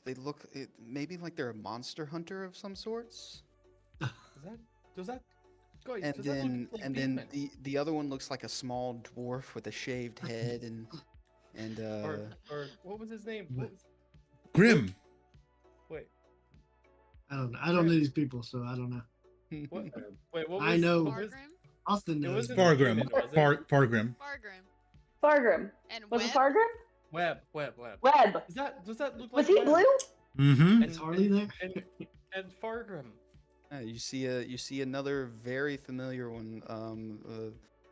Speaker 1: they look maybe like they're a monster hunter of some sorts.
Speaker 4: Does that? Guys,
Speaker 1: And
Speaker 4: does that look
Speaker 1: then
Speaker 4: like
Speaker 1: and then
Speaker 4: demon?
Speaker 1: the other one looks like a small dwarf with a shaved head and
Speaker 4: or what was his name? What was,
Speaker 5: Grim.
Speaker 4: wait,
Speaker 7: I don't know. I don't know these people, so I don't know.
Speaker 4: what? Wait, what was?
Speaker 7: I know.
Speaker 4: What was,
Speaker 2: Fargrim?
Speaker 7: Austin
Speaker 4: It
Speaker 7: knows.
Speaker 4: wasn't-
Speaker 5: Fargrim.
Speaker 4: Was it?
Speaker 5: Fargrim.
Speaker 2: Fargrim.
Speaker 3: Fargrim.
Speaker 2: And
Speaker 3: Was
Speaker 2: Webb?
Speaker 3: it Fargrim?
Speaker 4: Web.
Speaker 3: Webb.
Speaker 4: Does that look
Speaker 3: Was
Speaker 4: like
Speaker 3: he
Speaker 4: Webb?
Speaker 3: blue?
Speaker 5: Mm-hmm.
Speaker 7: Is Harley there?
Speaker 4: And Fargrim.
Speaker 1: you see another very familiar one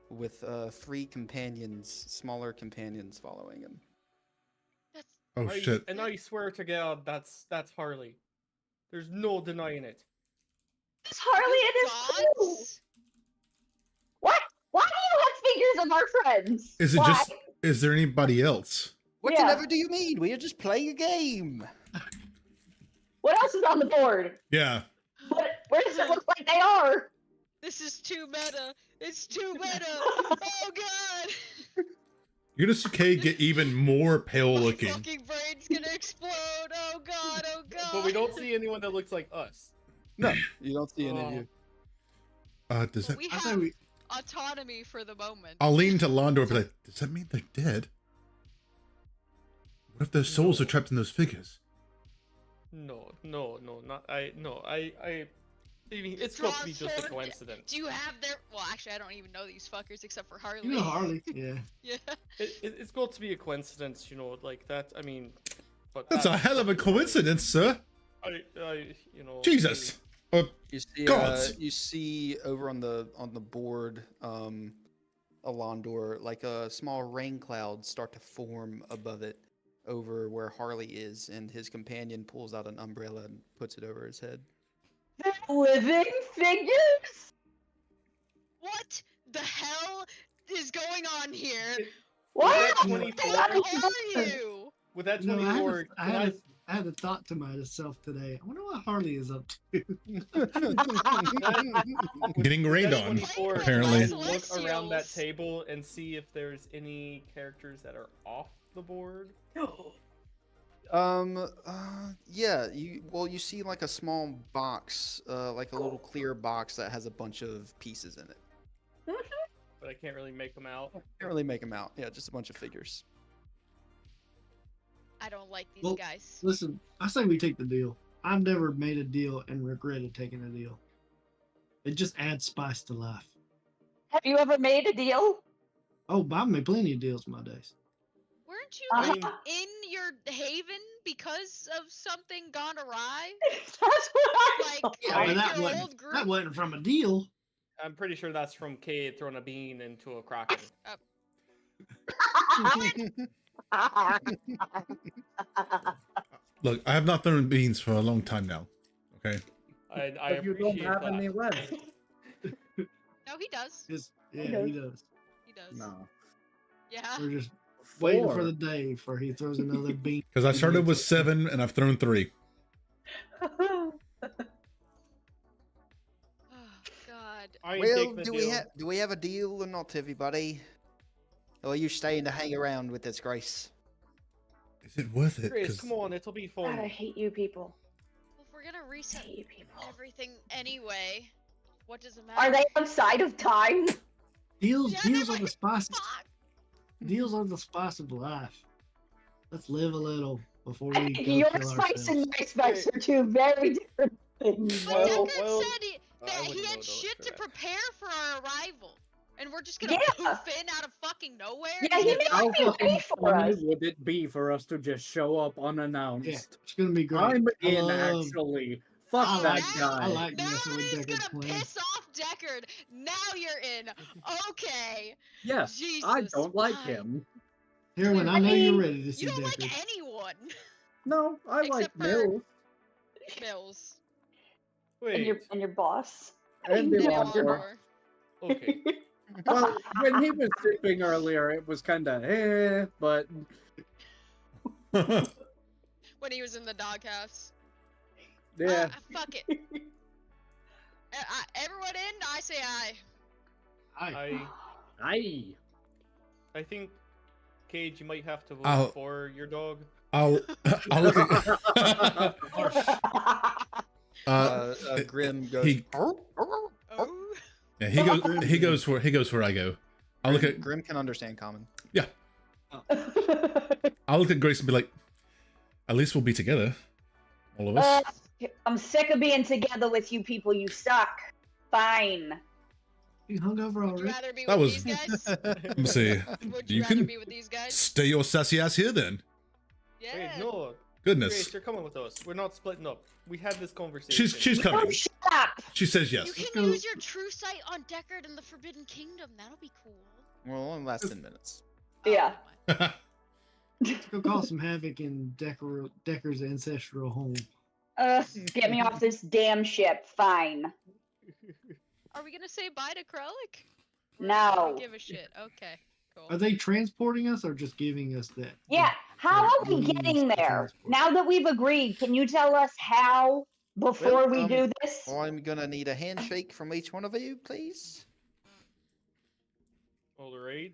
Speaker 1: with three companions, smaller companions following him.
Speaker 2: That's
Speaker 5: Oh shit.
Speaker 4: And I swear to God, that's Harley. There's no denying it.
Speaker 3: It's Harley and his crew.
Speaker 2: gods.
Speaker 3: What? Why do you have figures of our friends?
Speaker 5: Is it
Speaker 3: Why?
Speaker 5: just? Is there anybody else?
Speaker 1: Whatever do you mean? We are just playing a game.
Speaker 3: What else is on the board?
Speaker 5: Yeah.
Speaker 3: Where does it look like they are?
Speaker 2: This is too meta. It's too meta. Oh god.
Speaker 5: You're gonna see Kay get even more pale
Speaker 2: My
Speaker 5: looking.
Speaker 2: fucking brain's gonna explode. Oh god. Oh god.
Speaker 4: But we don't see anyone that looks like us.
Speaker 1: No, you don't see any of
Speaker 4: Oh.
Speaker 1: you.
Speaker 5: Does that?
Speaker 2: We
Speaker 7: I
Speaker 2: have
Speaker 7: say we.
Speaker 2: autonomy for the moment.
Speaker 5: I'll lean to Londor and be like, does that mean they're dead? What if their souls are trapped in those figures?
Speaker 4: No, not I. No, I mean, it's got to be just a
Speaker 2: Transformed-
Speaker 4: coincidence.
Speaker 2: Do you have their? Well, actually, I don't even know these fuckers except for Harley.
Speaker 7: You know Harley. Yeah.
Speaker 2: Yeah.
Speaker 4: It's got to be a coincidence, you know, like that. I mean, but
Speaker 5: That's a hell of a coincidence, sir.
Speaker 4: you know.
Speaker 5: Jesus.
Speaker 1: You see,
Speaker 5: Gods.
Speaker 1: you see over on the board, Alondor, like a small rain cloud start to form above it, over where Harley is, and his companion pulls out an umbrella and puts it over his head.
Speaker 3: Living figures?
Speaker 2: What the hell? is going on here?
Speaker 3: What?
Speaker 4: that
Speaker 2: Who
Speaker 4: 24
Speaker 2: are you?
Speaker 4: With that
Speaker 7: No,
Speaker 4: 24,
Speaker 7: I had a thought to myself today. I wonder what Harley is up to.
Speaker 5: Getting
Speaker 4: with
Speaker 5: rained
Speaker 4: that
Speaker 5: on,
Speaker 4: 24,
Speaker 5: apparently.
Speaker 4: can I look around that
Speaker 2: Celestials.
Speaker 4: table and see if there's any characters that are off the board.
Speaker 1: Yeah, you see like a small box, like a little clear box that has a bunch of pieces in it.
Speaker 4: But I can't really make them out.
Speaker 1: Can't really make them out. Yeah, just a bunch of figures.
Speaker 2: I don't like these
Speaker 7: Well,
Speaker 2: guys.
Speaker 7: Listen, I say we take the deal. I've never made a deal and regretted taking a deal. It just adds spice to life.
Speaker 3: Have you ever made a deal?
Speaker 7: Oh, I've made plenty of deals in my days.
Speaker 2: Weren't you
Speaker 3: I
Speaker 2: like
Speaker 4: mean-
Speaker 2: in your haven because of something gone awry?
Speaker 3: That's what I
Speaker 2: Like,
Speaker 3: thought.
Speaker 7: Yeah,
Speaker 2: with
Speaker 7: but that
Speaker 2: your
Speaker 7: wasn't,
Speaker 2: old group?
Speaker 7: that wasn't from a deal.
Speaker 4: I'm pretty sure that's from Cade throwing a bean into a kraken.
Speaker 5: Look, I have not thrown beans for a long time now. Okay.
Speaker 4: I
Speaker 6: But you
Speaker 4: appreciate
Speaker 6: don't have
Speaker 4: that.
Speaker 6: any left.
Speaker 2: No, he does.
Speaker 7: Yeah,
Speaker 3: does.
Speaker 7: he does.
Speaker 2: He does.
Speaker 6: No.
Speaker 2: Yeah.
Speaker 7: We're just waiting for
Speaker 6: Four.
Speaker 7: the day for he throws another bean.
Speaker 5: Because I started with 7 and I've thrown 3.
Speaker 2: Oh God.
Speaker 4: I
Speaker 1: Well,
Speaker 4: take the deal.
Speaker 1: do we have a deal or not, everybody? Or are you staying to hang around with this Grace?
Speaker 5: Is it worth it?
Speaker 4: Grace,
Speaker 5: 'Cause
Speaker 4: come on, it'll be
Speaker 3: God, I
Speaker 4: fun.
Speaker 3: hate you people.
Speaker 2: Well, if we're gonna
Speaker 3: I
Speaker 2: reset
Speaker 3: hate you people.
Speaker 2: everything anyway, what does it matter?
Speaker 3: Are they outside of time?
Speaker 7: Deals,
Speaker 2: Yeah,
Speaker 7: deals
Speaker 2: they're
Speaker 7: are the
Speaker 2: like,
Speaker 7: spice.
Speaker 2: Fuck!
Speaker 7: Deals are the spice of life. Let's live a little before we go
Speaker 3: Your
Speaker 7: kill
Speaker 3: spice
Speaker 7: ourselves.
Speaker 3: and my spice are two very different things.
Speaker 2: But
Speaker 4: Well,
Speaker 2: Deckard
Speaker 4: well,
Speaker 2: said
Speaker 4: I
Speaker 2: that he
Speaker 4: wouldn't
Speaker 2: had
Speaker 4: go
Speaker 2: shit
Speaker 4: for
Speaker 2: to
Speaker 4: that.
Speaker 2: prepare for our arrival. And we're just gonna
Speaker 3: Yeah.
Speaker 2: poof in out of fucking nowhere?
Speaker 3: Yeah,
Speaker 2: He's
Speaker 3: he
Speaker 2: gonna be
Speaker 6: How
Speaker 2: like,
Speaker 3: made me
Speaker 6: fucking
Speaker 3: pay for
Speaker 6: funny
Speaker 3: us.
Speaker 6: would it be for us to just show up
Speaker 7: Yeah,
Speaker 6: unannounced?
Speaker 7: it's gonna be great.
Speaker 6: I'm
Speaker 7: I
Speaker 6: in,
Speaker 7: love-
Speaker 6: actually. Fuck
Speaker 2: "Oh,
Speaker 6: that
Speaker 2: now-
Speaker 6: guy.
Speaker 7: I like
Speaker 2: now
Speaker 7: messing with
Speaker 2: he's
Speaker 7: Deckard's
Speaker 2: gonna
Speaker 7: plan.
Speaker 2: piss off Deckard. Now you're in. Okay.
Speaker 6: Yes,
Speaker 2: Jesus.
Speaker 6: I don't like
Speaker 2: fine.
Speaker 6: him.
Speaker 7: Heroin, I
Speaker 3: I
Speaker 7: know you're
Speaker 3: mean,
Speaker 7: ready to see
Speaker 2: You don't
Speaker 7: Deckard.
Speaker 2: like anyone.
Speaker 6: No, I like
Speaker 2: Except for-
Speaker 6: Mills
Speaker 2: Mills.
Speaker 3: And your
Speaker 4: Wait,
Speaker 3: boss.
Speaker 6: and
Speaker 2: And
Speaker 6: Elondor.
Speaker 2: Elondor.
Speaker 4: okay.
Speaker 6: Well, when he was sleeping earlier, it was kind of but
Speaker 2: When he was in the doghouse.
Speaker 6: yeah.
Speaker 2: Fuck it. Everyone in? I say aye.
Speaker 4: I think, Cage, you might have to vote
Speaker 5: I'll-
Speaker 4: for your dog.
Speaker 5: I'll look at
Speaker 1: Grim goes.
Speaker 5: he-
Speaker 2: Oh.
Speaker 5: yeah, he goes where I go. I'll look at
Speaker 1: Grim can understand common.
Speaker 5: I'll look at Grace and be like, at least we'll be together, all of us.
Speaker 3: I'm sick of being together with you people. You suck. Fine.
Speaker 7: You hungover
Speaker 2: Would you
Speaker 7: already?
Speaker 2: rather be
Speaker 5: That
Speaker 2: with
Speaker 5: was-
Speaker 2: these guys?
Speaker 5: Let me see.
Speaker 2: Would
Speaker 5: You
Speaker 2: you rather
Speaker 5: can
Speaker 2: be with these guys?
Speaker 5: Stay your sassy ass here then.
Speaker 2: Yeah.
Speaker 4: Wait, no.
Speaker 5: Goodness,
Speaker 4: Grace, you're coming with us. We're not splitting up. We had this conversation.
Speaker 5: she's
Speaker 3: Oh,
Speaker 5: coming.
Speaker 3: shut up.
Speaker 5: She says
Speaker 2: You
Speaker 5: yes.
Speaker 2: can
Speaker 7: go.
Speaker 2: use your true sight on Deckard in the Forbidden Kingdom. That'll be cool.
Speaker 1: Well, it only lasts 10 minutes.
Speaker 3: Yeah.
Speaker 7: Let's go cause some havoc in Decker's ancestral home.
Speaker 3: Get me off this damn ship. Fine.
Speaker 2: Are we gonna say bye to Krellick?
Speaker 3: No.
Speaker 2: I don't give a shit. Okay. Cool.
Speaker 7: Are they transporting us or just giving us that?
Speaker 3: Yeah. How are we
Speaker 7: means
Speaker 3: getting
Speaker 7: to
Speaker 3: there?
Speaker 7: transport.
Speaker 3: Now that we've agreed, can you tell us how before we
Speaker 1: Well,
Speaker 3: do this?
Speaker 1: I'm gonna need a handshake from each one of you, please.
Speaker 4: All right.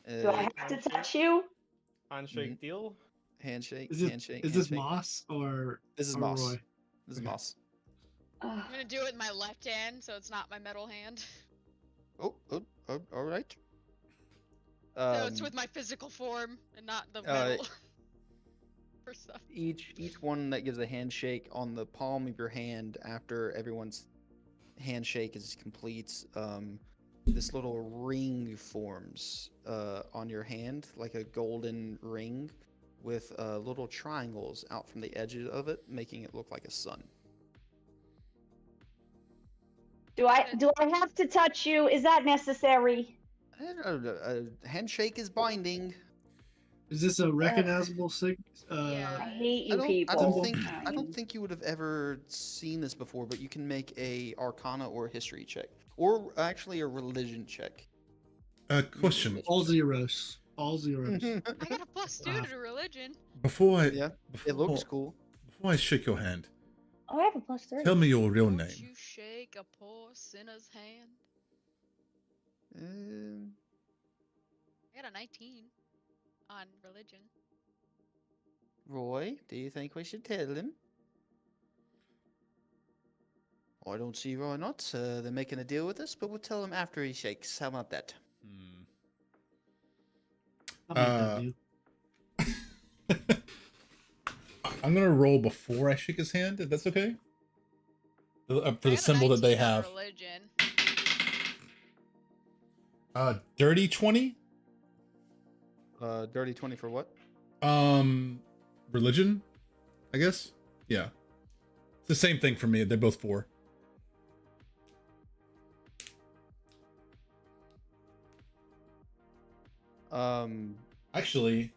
Speaker 3: Do I have to touch you?
Speaker 4: Handshake deal.
Speaker 1: Handshake,
Speaker 7: Is this
Speaker 1: handshake.
Speaker 7: is this
Speaker 1: handshake.
Speaker 7: Moss or
Speaker 1: This is
Speaker 7: or
Speaker 1: Moss.
Speaker 7: Roy?
Speaker 1: This is
Speaker 7: Okay.
Speaker 1: Moss.
Speaker 3: Ugh.
Speaker 2: I'm gonna do it with my left hand, so it's not my metal hand.
Speaker 1: Oh, all right.
Speaker 2: No, it's with my physical form and not the
Speaker 1: uh,
Speaker 2: metal. For stuff.
Speaker 1: each one that gives a handshake on the palm of your hand after everyone's handshake is complete, this little ring forms on your hand, like a golden ring with little triangles out from the edges of it, making it look like a sun.
Speaker 3: Do I have to touch you? Is that necessary?
Speaker 1: I don't know, a handshake is binding.
Speaker 7: Is this a recognizable
Speaker 2: Yeah.
Speaker 3: I hate you
Speaker 1: I don't
Speaker 3: people.
Speaker 1: think I don't
Speaker 3: Fine.
Speaker 1: think you would have ever seen this before, but you can make a Arcana or a History check, or actually a Religion check.
Speaker 5: Question.
Speaker 7: All zeros. All zeros.
Speaker 2: I got a +2 to religion.
Speaker 5: Before I
Speaker 1: Yeah,
Speaker 5: before,
Speaker 1: it looks cool.
Speaker 5: before I shake your hand,
Speaker 3: Oh, I have a +3.
Speaker 5: tell me your real
Speaker 2: Won't
Speaker 5: name.
Speaker 2: you shake a poor sinner's hand?
Speaker 1: Um,
Speaker 2: I got a 19 on religion.
Speaker 1: Roy, do you think we should tell him? I don't see why not. They're making a deal with us, but we'll tell him after he shakes. How about that?
Speaker 7: I'll make that deal.
Speaker 5: I'm gonna roll before I shake his hand, if that's okay. For
Speaker 2: I
Speaker 5: the
Speaker 2: got a
Speaker 5: symbol that they
Speaker 2: 19 on
Speaker 5: have.
Speaker 2: Religion.
Speaker 5: Dirty 20.
Speaker 1: Dirty 20 for what?
Speaker 5: Religion, I guess. Yeah, it's the same thing for me. They're both 4. Actually,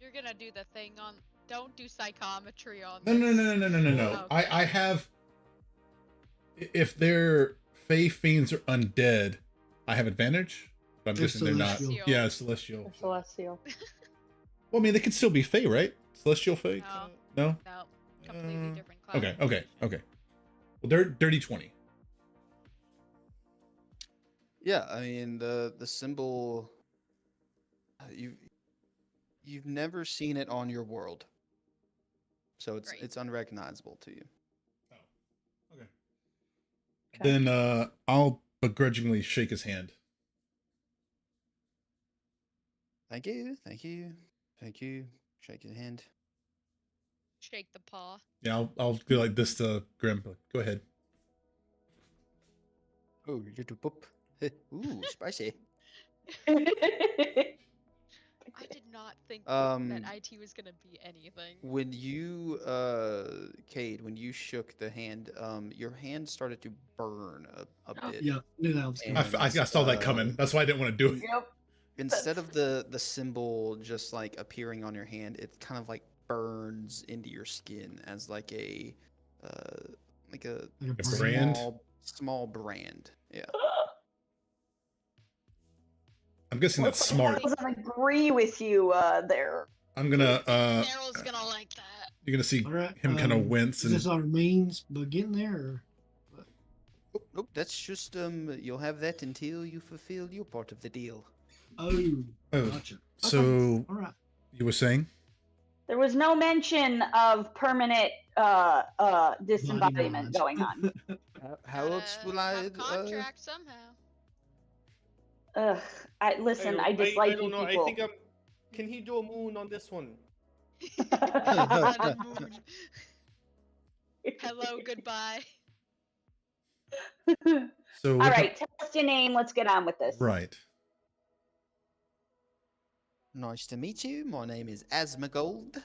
Speaker 2: You're gonna do the thing on. Don't do psychometry on.
Speaker 5: no.
Speaker 2: Okay.
Speaker 5: I have. If they're Fey fiends or undead, I have advantage. But I'm
Speaker 7: They're
Speaker 5: guessing they're not.
Speaker 7: celestial.
Speaker 5: Yeah, celestial.
Speaker 3: Celestial.
Speaker 5: Well, I mean, they could still be Fey, right? Celestial Fey? No?
Speaker 2: No, completely different class.
Speaker 5: Okay. Well, they're dirty 20.
Speaker 1: Yeah, I mean the symbol. You've never seen it on your world, so it's
Speaker 2: Great.
Speaker 1: it's unrecognizable to you.
Speaker 5: Okay.
Speaker 3: Okay.
Speaker 5: Then I'll begrudgingly shake his hand.
Speaker 1: Thank you. Shake his hand.
Speaker 2: Shake the paw.
Speaker 5: Yeah, I'll go like this to Grim. But go ahead.
Speaker 1: Oh, little pup. Ooh, spicy.
Speaker 2: I did not think
Speaker 1: Um,
Speaker 2: that IT was gonna be anything.
Speaker 1: When you, Cade, when you shook the hand, your hand started to burn a bit.
Speaker 7: Yeah, knew that was
Speaker 1: And-
Speaker 7: coming.
Speaker 5: I saw that coming. That's why I didn't want to do it.
Speaker 3: Yep.
Speaker 1: Instead of the symbol just like appearing on your hand, it kind of like burns into your skin as like a
Speaker 7: Like a
Speaker 5: brand?
Speaker 1: small brand. Yeah.
Speaker 5: I'm guessing that's smart.
Speaker 3: I doesn't agree with you there.
Speaker 5: I'm gonna
Speaker 2: Daryl's gonna like that.
Speaker 5: you're gonna see
Speaker 7: All right.
Speaker 5: him kind of wince
Speaker 7: Is
Speaker 5: and
Speaker 7: this our means of getting there? Or...
Speaker 1: Nope, that's just you'll have that until you fulfill your part of the deal.
Speaker 7: Oh,
Speaker 5: Oh,
Speaker 7: gotcha. Okay,
Speaker 5: so
Speaker 7: all right.
Speaker 5: you were saying?
Speaker 3: There was no mention of permanent disembodiment
Speaker 7: knowledge.
Speaker 3: going on.
Speaker 1: How else will I?
Speaker 2: Have contract somehow.
Speaker 3: Ugh. Listen, I
Speaker 4: I
Speaker 3: dislike
Speaker 4: don't
Speaker 3: you
Speaker 4: know.
Speaker 3: people.
Speaker 4: I think I'm. Can he do a moon on this one?
Speaker 2: Honeymoon. Hello, goodbye.
Speaker 5: So
Speaker 3: All right, tell us your name. Let's get on with this.
Speaker 5: Right.
Speaker 1: Nice to meet you. My name is Asmongold,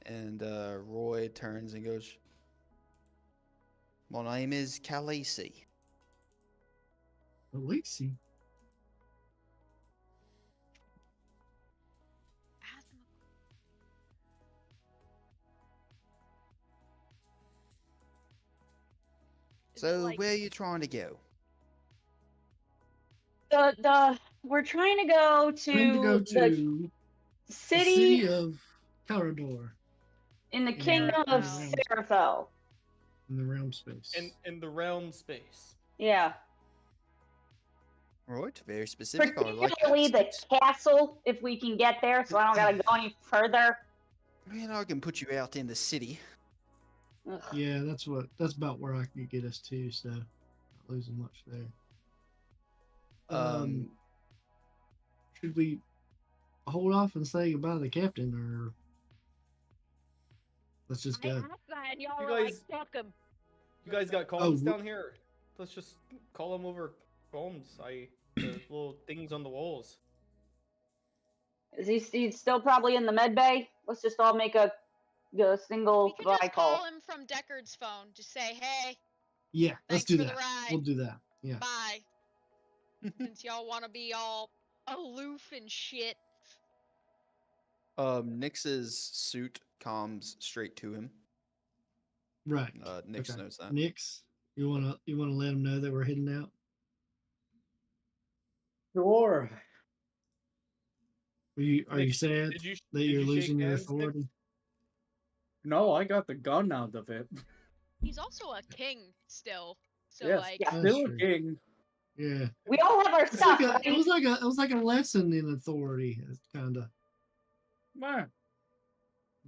Speaker 1: and Roy turns and goes, "My name is Khaleesi."
Speaker 7: Alexi.
Speaker 1: So where are you trying to go?
Speaker 3: We're trying to go to,
Speaker 7: Trying to go
Speaker 3: the
Speaker 7: to the
Speaker 3: city,
Speaker 7: city of Carador
Speaker 3: in the
Speaker 7: in
Speaker 3: kingdom of
Speaker 7: realm-
Speaker 3: Seraphel.
Speaker 7: in the realm space.
Speaker 4: In the realm space.
Speaker 3: Yeah.
Speaker 1: Right, very specific. I like
Speaker 3: Particularly the
Speaker 1: that.
Speaker 3: castle, if we can get there, so I don't gotta go any further.
Speaker 1: Man, I can put you out in the city.
Speaker 3: Ugh.
Speaker 7: Yeah, that's about where I could get us to, so not losing much there. Should we hold off and say goodbye to the captain, or let's just go?
Speaker 8: And y'all
Speaker 4: You
Speaker 8: were like,
Speaker 4: guys-
Speaker 8: fuck him.
Speaker 4: You guys got columns
Speaker 7: wh-
Speaker 4: down here. Let's just call them over columns. The little things on the walls.
Speaker 3: Is he's still probably in the med bay? Let's just all make a single
Speaker 2: We can
Speaker 3: goodbye
Speaker 2: just
Speaker 3: call.
Speaker 2: call him from Deckard's phone. Just say, "Hey,
Speaker 7: Yeah, let's
Speaker 2: thanks
Speaker 7: do
Speaker 2: for
Speaker 7: that.
Speaker 2: the ride.
Speaker 7: We'll do that. Yeah.
Speaker 2: Bye." Since y'all want to be all aloof and shit.
Speaker 1: Nix's suit comes straight to him.
Speaker 7: Right.
Speaker 1: Nix
Speaker 7: Okay.
Speaker 1: knows that.
Speaker 7: Nix, you wanna let them know that we're heading out?
Speaker 6: Sure.
Speaker 7: Are you
Speaker 4: Nix,
Speaker 7: sad
Speaker 4: did you
Speaker 7: that
Speaker 4: did
Speaker 7: you're
Speaker 4: you shake
Speaker 7: losing your
Speaker 4: hands, Nix?
Speaker 7: authority?
Speaker 6: No, I got the gun out of it.
Speaker 2: He's also a king still. So
Speaker 6: Yes,
Speaker 2: like
Speaker 3: Yeah.
Speaker 7: That's
Speaker 6: still a
Speaker 7: true.
Speaker 6: king.
Speaker 7: Yeah.
Speaker 3: We all have our
Speaker 7: It's
Speaker 3: stuff,
Speaker 7: like it
Speaker 3: right?
Speaker 7: was like a lesson in authority, kind of.
Speaker 6: Man.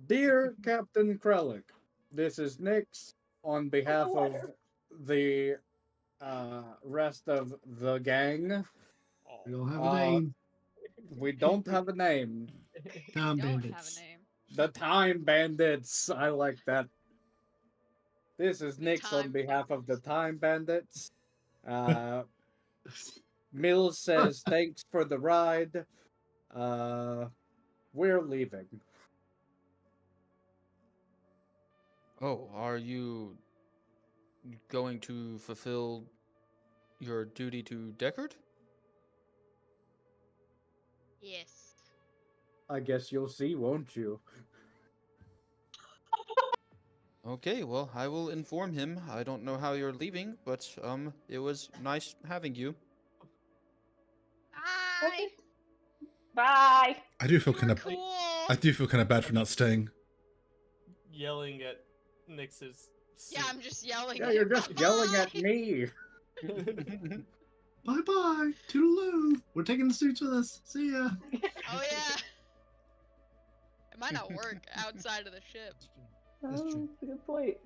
Speaker 6: Dear Captain Krellick, this is Nix on behalf of the rest of the gang.
Speaker 7: We don't have
Speaker 6: Uh,
Speaker 7: a name.
Speaker 6: We don't have a name.
Speaker 7: Time
Speaker 2: don't have
Speaker 7: bandits.
Speaker 2: a name.
Speaker 6: The Time Bandits. I like that. This is
Speaker 2: The
Speaker 6: Nix on
Speaker 2: Time
Speaker 6: behalf of the
Speaker 2: Bandits.
Speaker 6: Time Bandits. Mills says thanks for the ride. We're leaving.
Speaker 1: Oh, are you going to fulfill your duty to Deckard?
Speaker 2: Yes.
Speaker 6: I guess you'll see, won't you?
Speaker 1: Okay, well, I will inform him. I don't know how you're leaving, but it was nice having you.
Speaker 2: Bye.
Speaker 3: Bye.
Speaker 5: I do feel
Speaker 2: You
Speaker 5: kind
Speaker 2: were
Speaker 5: of.
Speaker 2: cool.
Speaker 5: I do feel kind of bad for not staying.
Speaker 4: Yelling at Nix's.
Speaker 2: Yeah, I'm just yelling.
Speaker 6: Yeah,
Speaker 2: at
Speaker 6: you're
Speaker 2: him,
Speaker 6: just yelling at
Speaker 2: "Bye!"
Speaker 6: me.
Speaker 7: Bye bye. Toodaloo. We're taking the suits with us. See ya.
Speaker 2: Oh yeah. It might not work outside of the ship.
Speaker 7: That's true.
Speaker 3: That's a good point.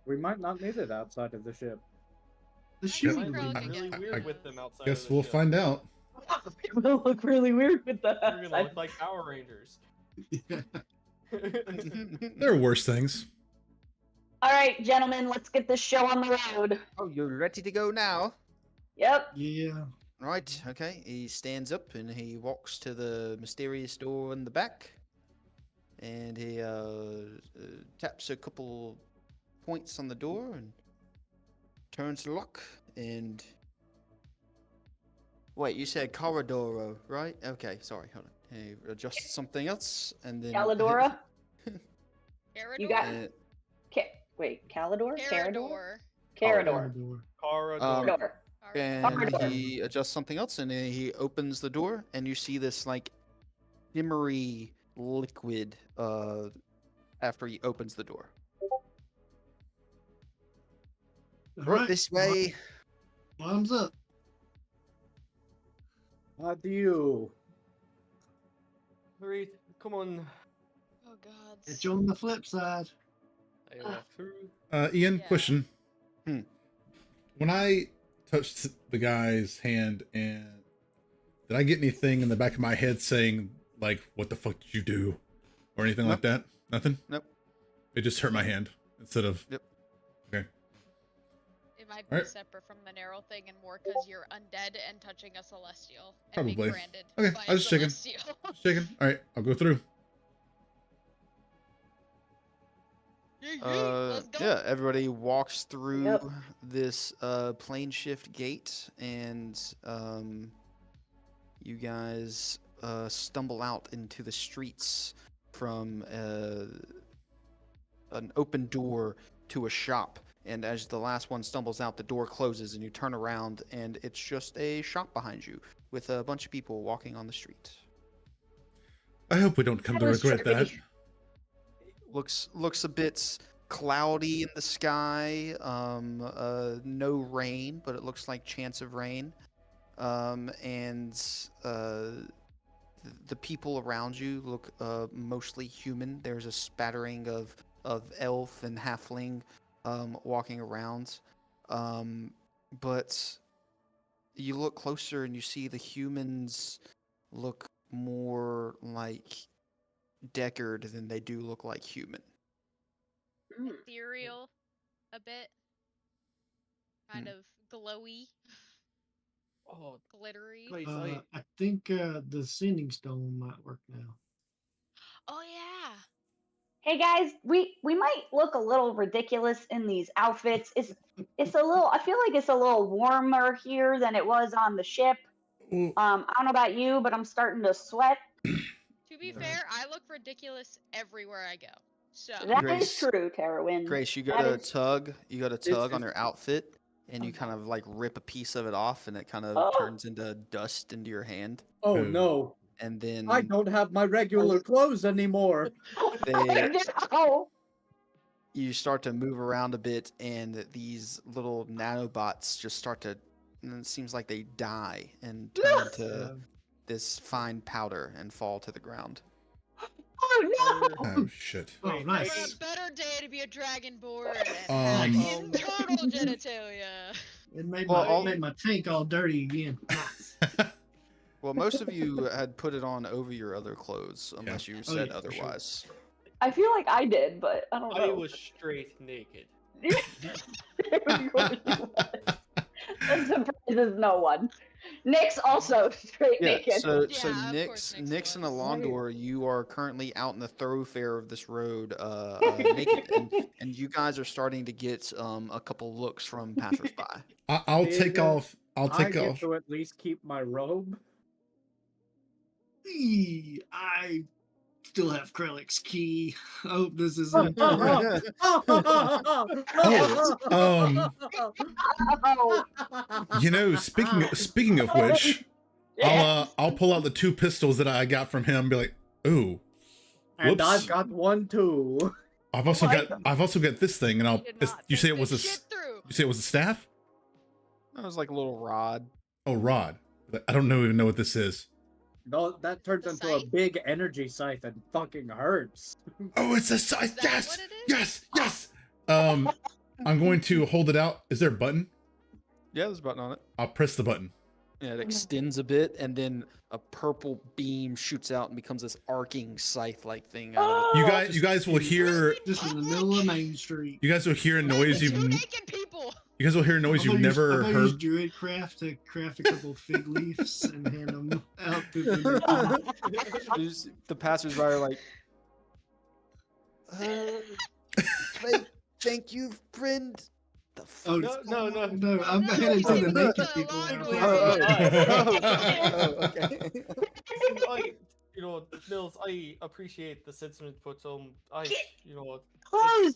Speaker 6: We might not need it outside of the ship.
Speaker 7: The
Speaker 2: I
Speaker 7: ship
Speaker 2: think
Speaker 7: will
Speaker 2: we're
Speaker 7: be
Speaker 2: all
Speaker 7: nice.
Speaker 2: gonna
Speaker 4: really
Speaker 2: get
Speaker 4: weird
Speaker 2: those.
Speaker 4: with them outside.
Speaker 5: Guess
Speaker 4: of the
Speaker 5: we'll
Speaker 4: ship.
Speaker 5: find out.
Speaker 3: It will look really weird with
Speaker 4: We're
Speaker 3: that.
Speaker 4: gonna look like Power Rangers.
Speaker 5: There are worse things.
Speaker 3: All right, gentlemen, let's get this show on the road.
Speaker 1: Oh, you're ready to go now?
Speaker 3: Yep.
Speaker 7: Yeah.
Speaker 1: Right, okay. He stands up and he walks to the mysterious door in the back. And he taps a couple points on the door and turns the lock. And wait, you said Corridoro, right? Okay, sorry, hold on. He adjusts something else and then
Speaker 3: Calidora.
Speaker 2: Carador?
Speaker 3: You got-
Speaker 1: Uh,
Speaker 3: Wait, Calidor? Carador?
Speaker 2: Carador.
Speaker 3: Carador.
Speaker 7: Corridor.
Speaker 3: Carador.
Speaker 1: And
Speaker 3: Corridor.
Speaker 1: he adjusts something else, and then he opens the door, and you see this like shimmery liquid after he opens the door.
Speaker 7: All
Speaker 1: Right,
Speaker 7: right.
Speaker 1: this way.
Speaker 7: Bottoms up.
Speaker 6: Adieu.
Speaker 4: Hurry, come on.
Speaker 2: Oh god.
Speaker 7: It's on the flip side.
Speaker 4: I walk through.
Speaker 5: Ian,
Speaker 2: Yeah.
Speaker 5: question.
Speaker 1: Hmm.
Speaker 5: When I touched the guy's hand, and did I get anything in the back of my head saying like, "What the fuck did you do?" or anything like that? Nothing.
Speaker 1: Nope.
Speaker 5: It just hurt my hand instead of.
Speaker 1: Yep.
Speaker 5: Okay.
Speaker 2: It might be
Speaker 5: Alright.
Speaker 2: separate from the narrow thing and more because you're undead and touching a celestial. And
Speaker 5: Probably.
Speaker 2: being branded
Speaker 5: Okay,
Speaker 2: by
Speaker 5: I was
Speaker 2: a
Speaker 5: just checking.
Speaker 2: celestial.
Speaker 5: Shaking. All right, I'll go through.
Speaker 2: Let's go.
Speaker 1: Yeah, everybody walks through
Speaker 3: Yep.
Speaker 1: this plane shift gate, and you guys stumble out into the streets from an open door to a shop. And as the last one stumbles out, the door closes, and you turn around, and it's just a shop behind you with a bunch of people walking on the street.
Speaker 5: I hope we don't come to
Speaker 3: That was
Speaker 5: regret that.
Speaker 3: trippy.
Speaker 1: Looks a bit cloudy in the sky. No rain, but it looks like chance of rain. And the people around you look mostly human. There's a spattering of elf and halfling walking around. But you look closer and you see the humans look more like Deckard than they do look like human.
Speaker 3: Mm.
Speaker 2: Ethereal, a bit. Kind of glowy,
Speaker 4: Oh,
Speaker 2: glittery.
Speaker 4: please,
Speaker 7: I think the sending stone might work now.
Speaker 2: Oh yeah.
Speaker 3: Hey guys, we might look a little ridiculous in these outfits. It's a little. I feel like it's a little warmer here than it was on the ship.
Speaker 5: Well,
Speaker 3: I don't know about you, but I'm starting to sweat.
Speaker 2: To be fair, I look ridiculous everywhere I go. So
Speaker 3: That is
Speaker 1: Grace-
Speaker 3: true, Terrawin.
Speaker 1: Grace, you
Speaker 3: That
Speaker 1: got a
Speaker 3: is-
Speaker 1: tug. You got a tug on
Speaker 6: is-
Speaker 1: her outfit, and you kind of like rip a piece of it off, and it kind of
Speaker 3: Oh.
Speaker 1: turns into dust into your hand.
Speaker 6: Oh
Speaker 5: Oh.
Speaker 6: no,
Speaker 1: And then
Speaker 6: I don't have my regular clothes anymore.
Speaker 1: They-
Speaker 3: No.
Speaker 1: you start to move around a bit, and these little nanobots just start to. And it seems like they die and turn into this fine powder and fall to the ground.
Speaker 3: Oh no.
Speaker 5: Oh shit.
Speaker 7: Oh,
Speaker 4: Wait,
Speaker 7: nice.
Speaker 2: for a better day to be a dragonborn and
Speaker 5: Um,
Speaker 2: have internal genitalia.
Speaker 7: It made
Speaker 1: Well,
Speaker 7: my
Speaker 1: all-
Speaker 7: it made my tank all dirty again. Nice.
Speaker 1: Well, most of you had put it on over your other clothes, unless you
Speaker 7: Oh,
Speaker 1: said
Speaker 7: yeah, for sure.
Speaker 1: otherwise.
Speaker 3: I feel like I did, but I don't
Speaker 4: I
Speaker 3: know.
Speaker 4: was straight naked.
Speaker 3: That surprises no one. Nick's also straight
Speaker 1: Yeah,
Speaker 3: naked.
Speaker 1: so
Speaker 2: Yeah,
Speaker 1: so
Speaker 2: of course
Speaker 1: Nyx,
Speaker 2: Nyx
Speaker 1: Nyx and
Speaker 2: was.
Speaker 1: Alondor, you are currently out in the thoroughfare of this road, naked, and you guys are starting to get a couple looks from passersby.
Speaker 5: I'll take
Speaker 6: Yeah.
Speaker 5: off. I'll
Speaker 6: I
Speaker 5: take
Speaker 6: get
Speaker 5: off.
Speaker 6: to at least keep my robe.
Speaker 7: I still have Krellick's key. I hope this
Speaker 6: Oh,
Speaker 7: isn't.
Speaker 3: Oh,
Speaker 5: You know, speaking of which, I'll pull out the 2 pistols that I got from him. And be like, ooh,
Speaker 6: And
Speaker 5: whoops.
Speaker 6: I've got one too.
Speaker 5: I've also
Speaker 3: What?
Speaker 5: got this thing, and I'll.
Speaker 2: Did
Speaker 5: It's,
Speaker 2: not
Speaker 5: you say it
Speaker 2: think
Speaker 5: was a
Speaker 2: this shit through.
Speaker 5: you say it was a staff?
Speaker 1: That was like a little rod.
Speaker 5: Oh, rod. I don't even know what this is.
Speaker 6: No, that turns
Speaker 2: The
Speaker 6: into a
Speaker 2: scythe?
Speaker 6: big energy scythe and fucking hurts.
Speaker 5: Oh, it's a
Speaker 2: Is
Speaker 5: scythe.
Speaker 2: that
Speaker 5: Yes,
Speaker 2: what it is?
Speaker 5: yes. I'm going to hold it out. Is there a button?
Speaker 1: Yeah, there's a button on it.
Speaker 5: I'll press the button.
Speaker 1: Yeah, it extends a bit, and then a purple beam shoots out and becomes this arcing scythe-like thing out of it.
Speaker 5: You guys will hear.
Speaker 7: Just in the middle of Main Street.
Speaker 5: You guys will hear a noise
Speaker 2: Two
Speaker 5: you've.
Speaker 2: naked people.
Speaker 5: You guys will hear a noise you've never
Speaker 7: I
Speaker 5: heard.
Speaker 7: used Druid craft to craft a couple fig leaves and hand them out to the.
Speaker 1: The passersby are like, thank you, friend. The
Speaker 7: Oh
Speaker 4: No.
Speaker 7: no! I'm
Speaker 2: No,
Speaker 7: headed to the
Speaker 2: it's
Speaker 7: naked
Speaker 2: the
Speaker 7: people
Speaker 2: long
Speaker 7: now.
Speaker 2: way.
Speaker 1: okay.
Speaker 4: Mills, I appreciate the sentiment, but
Speaker 3: clothes,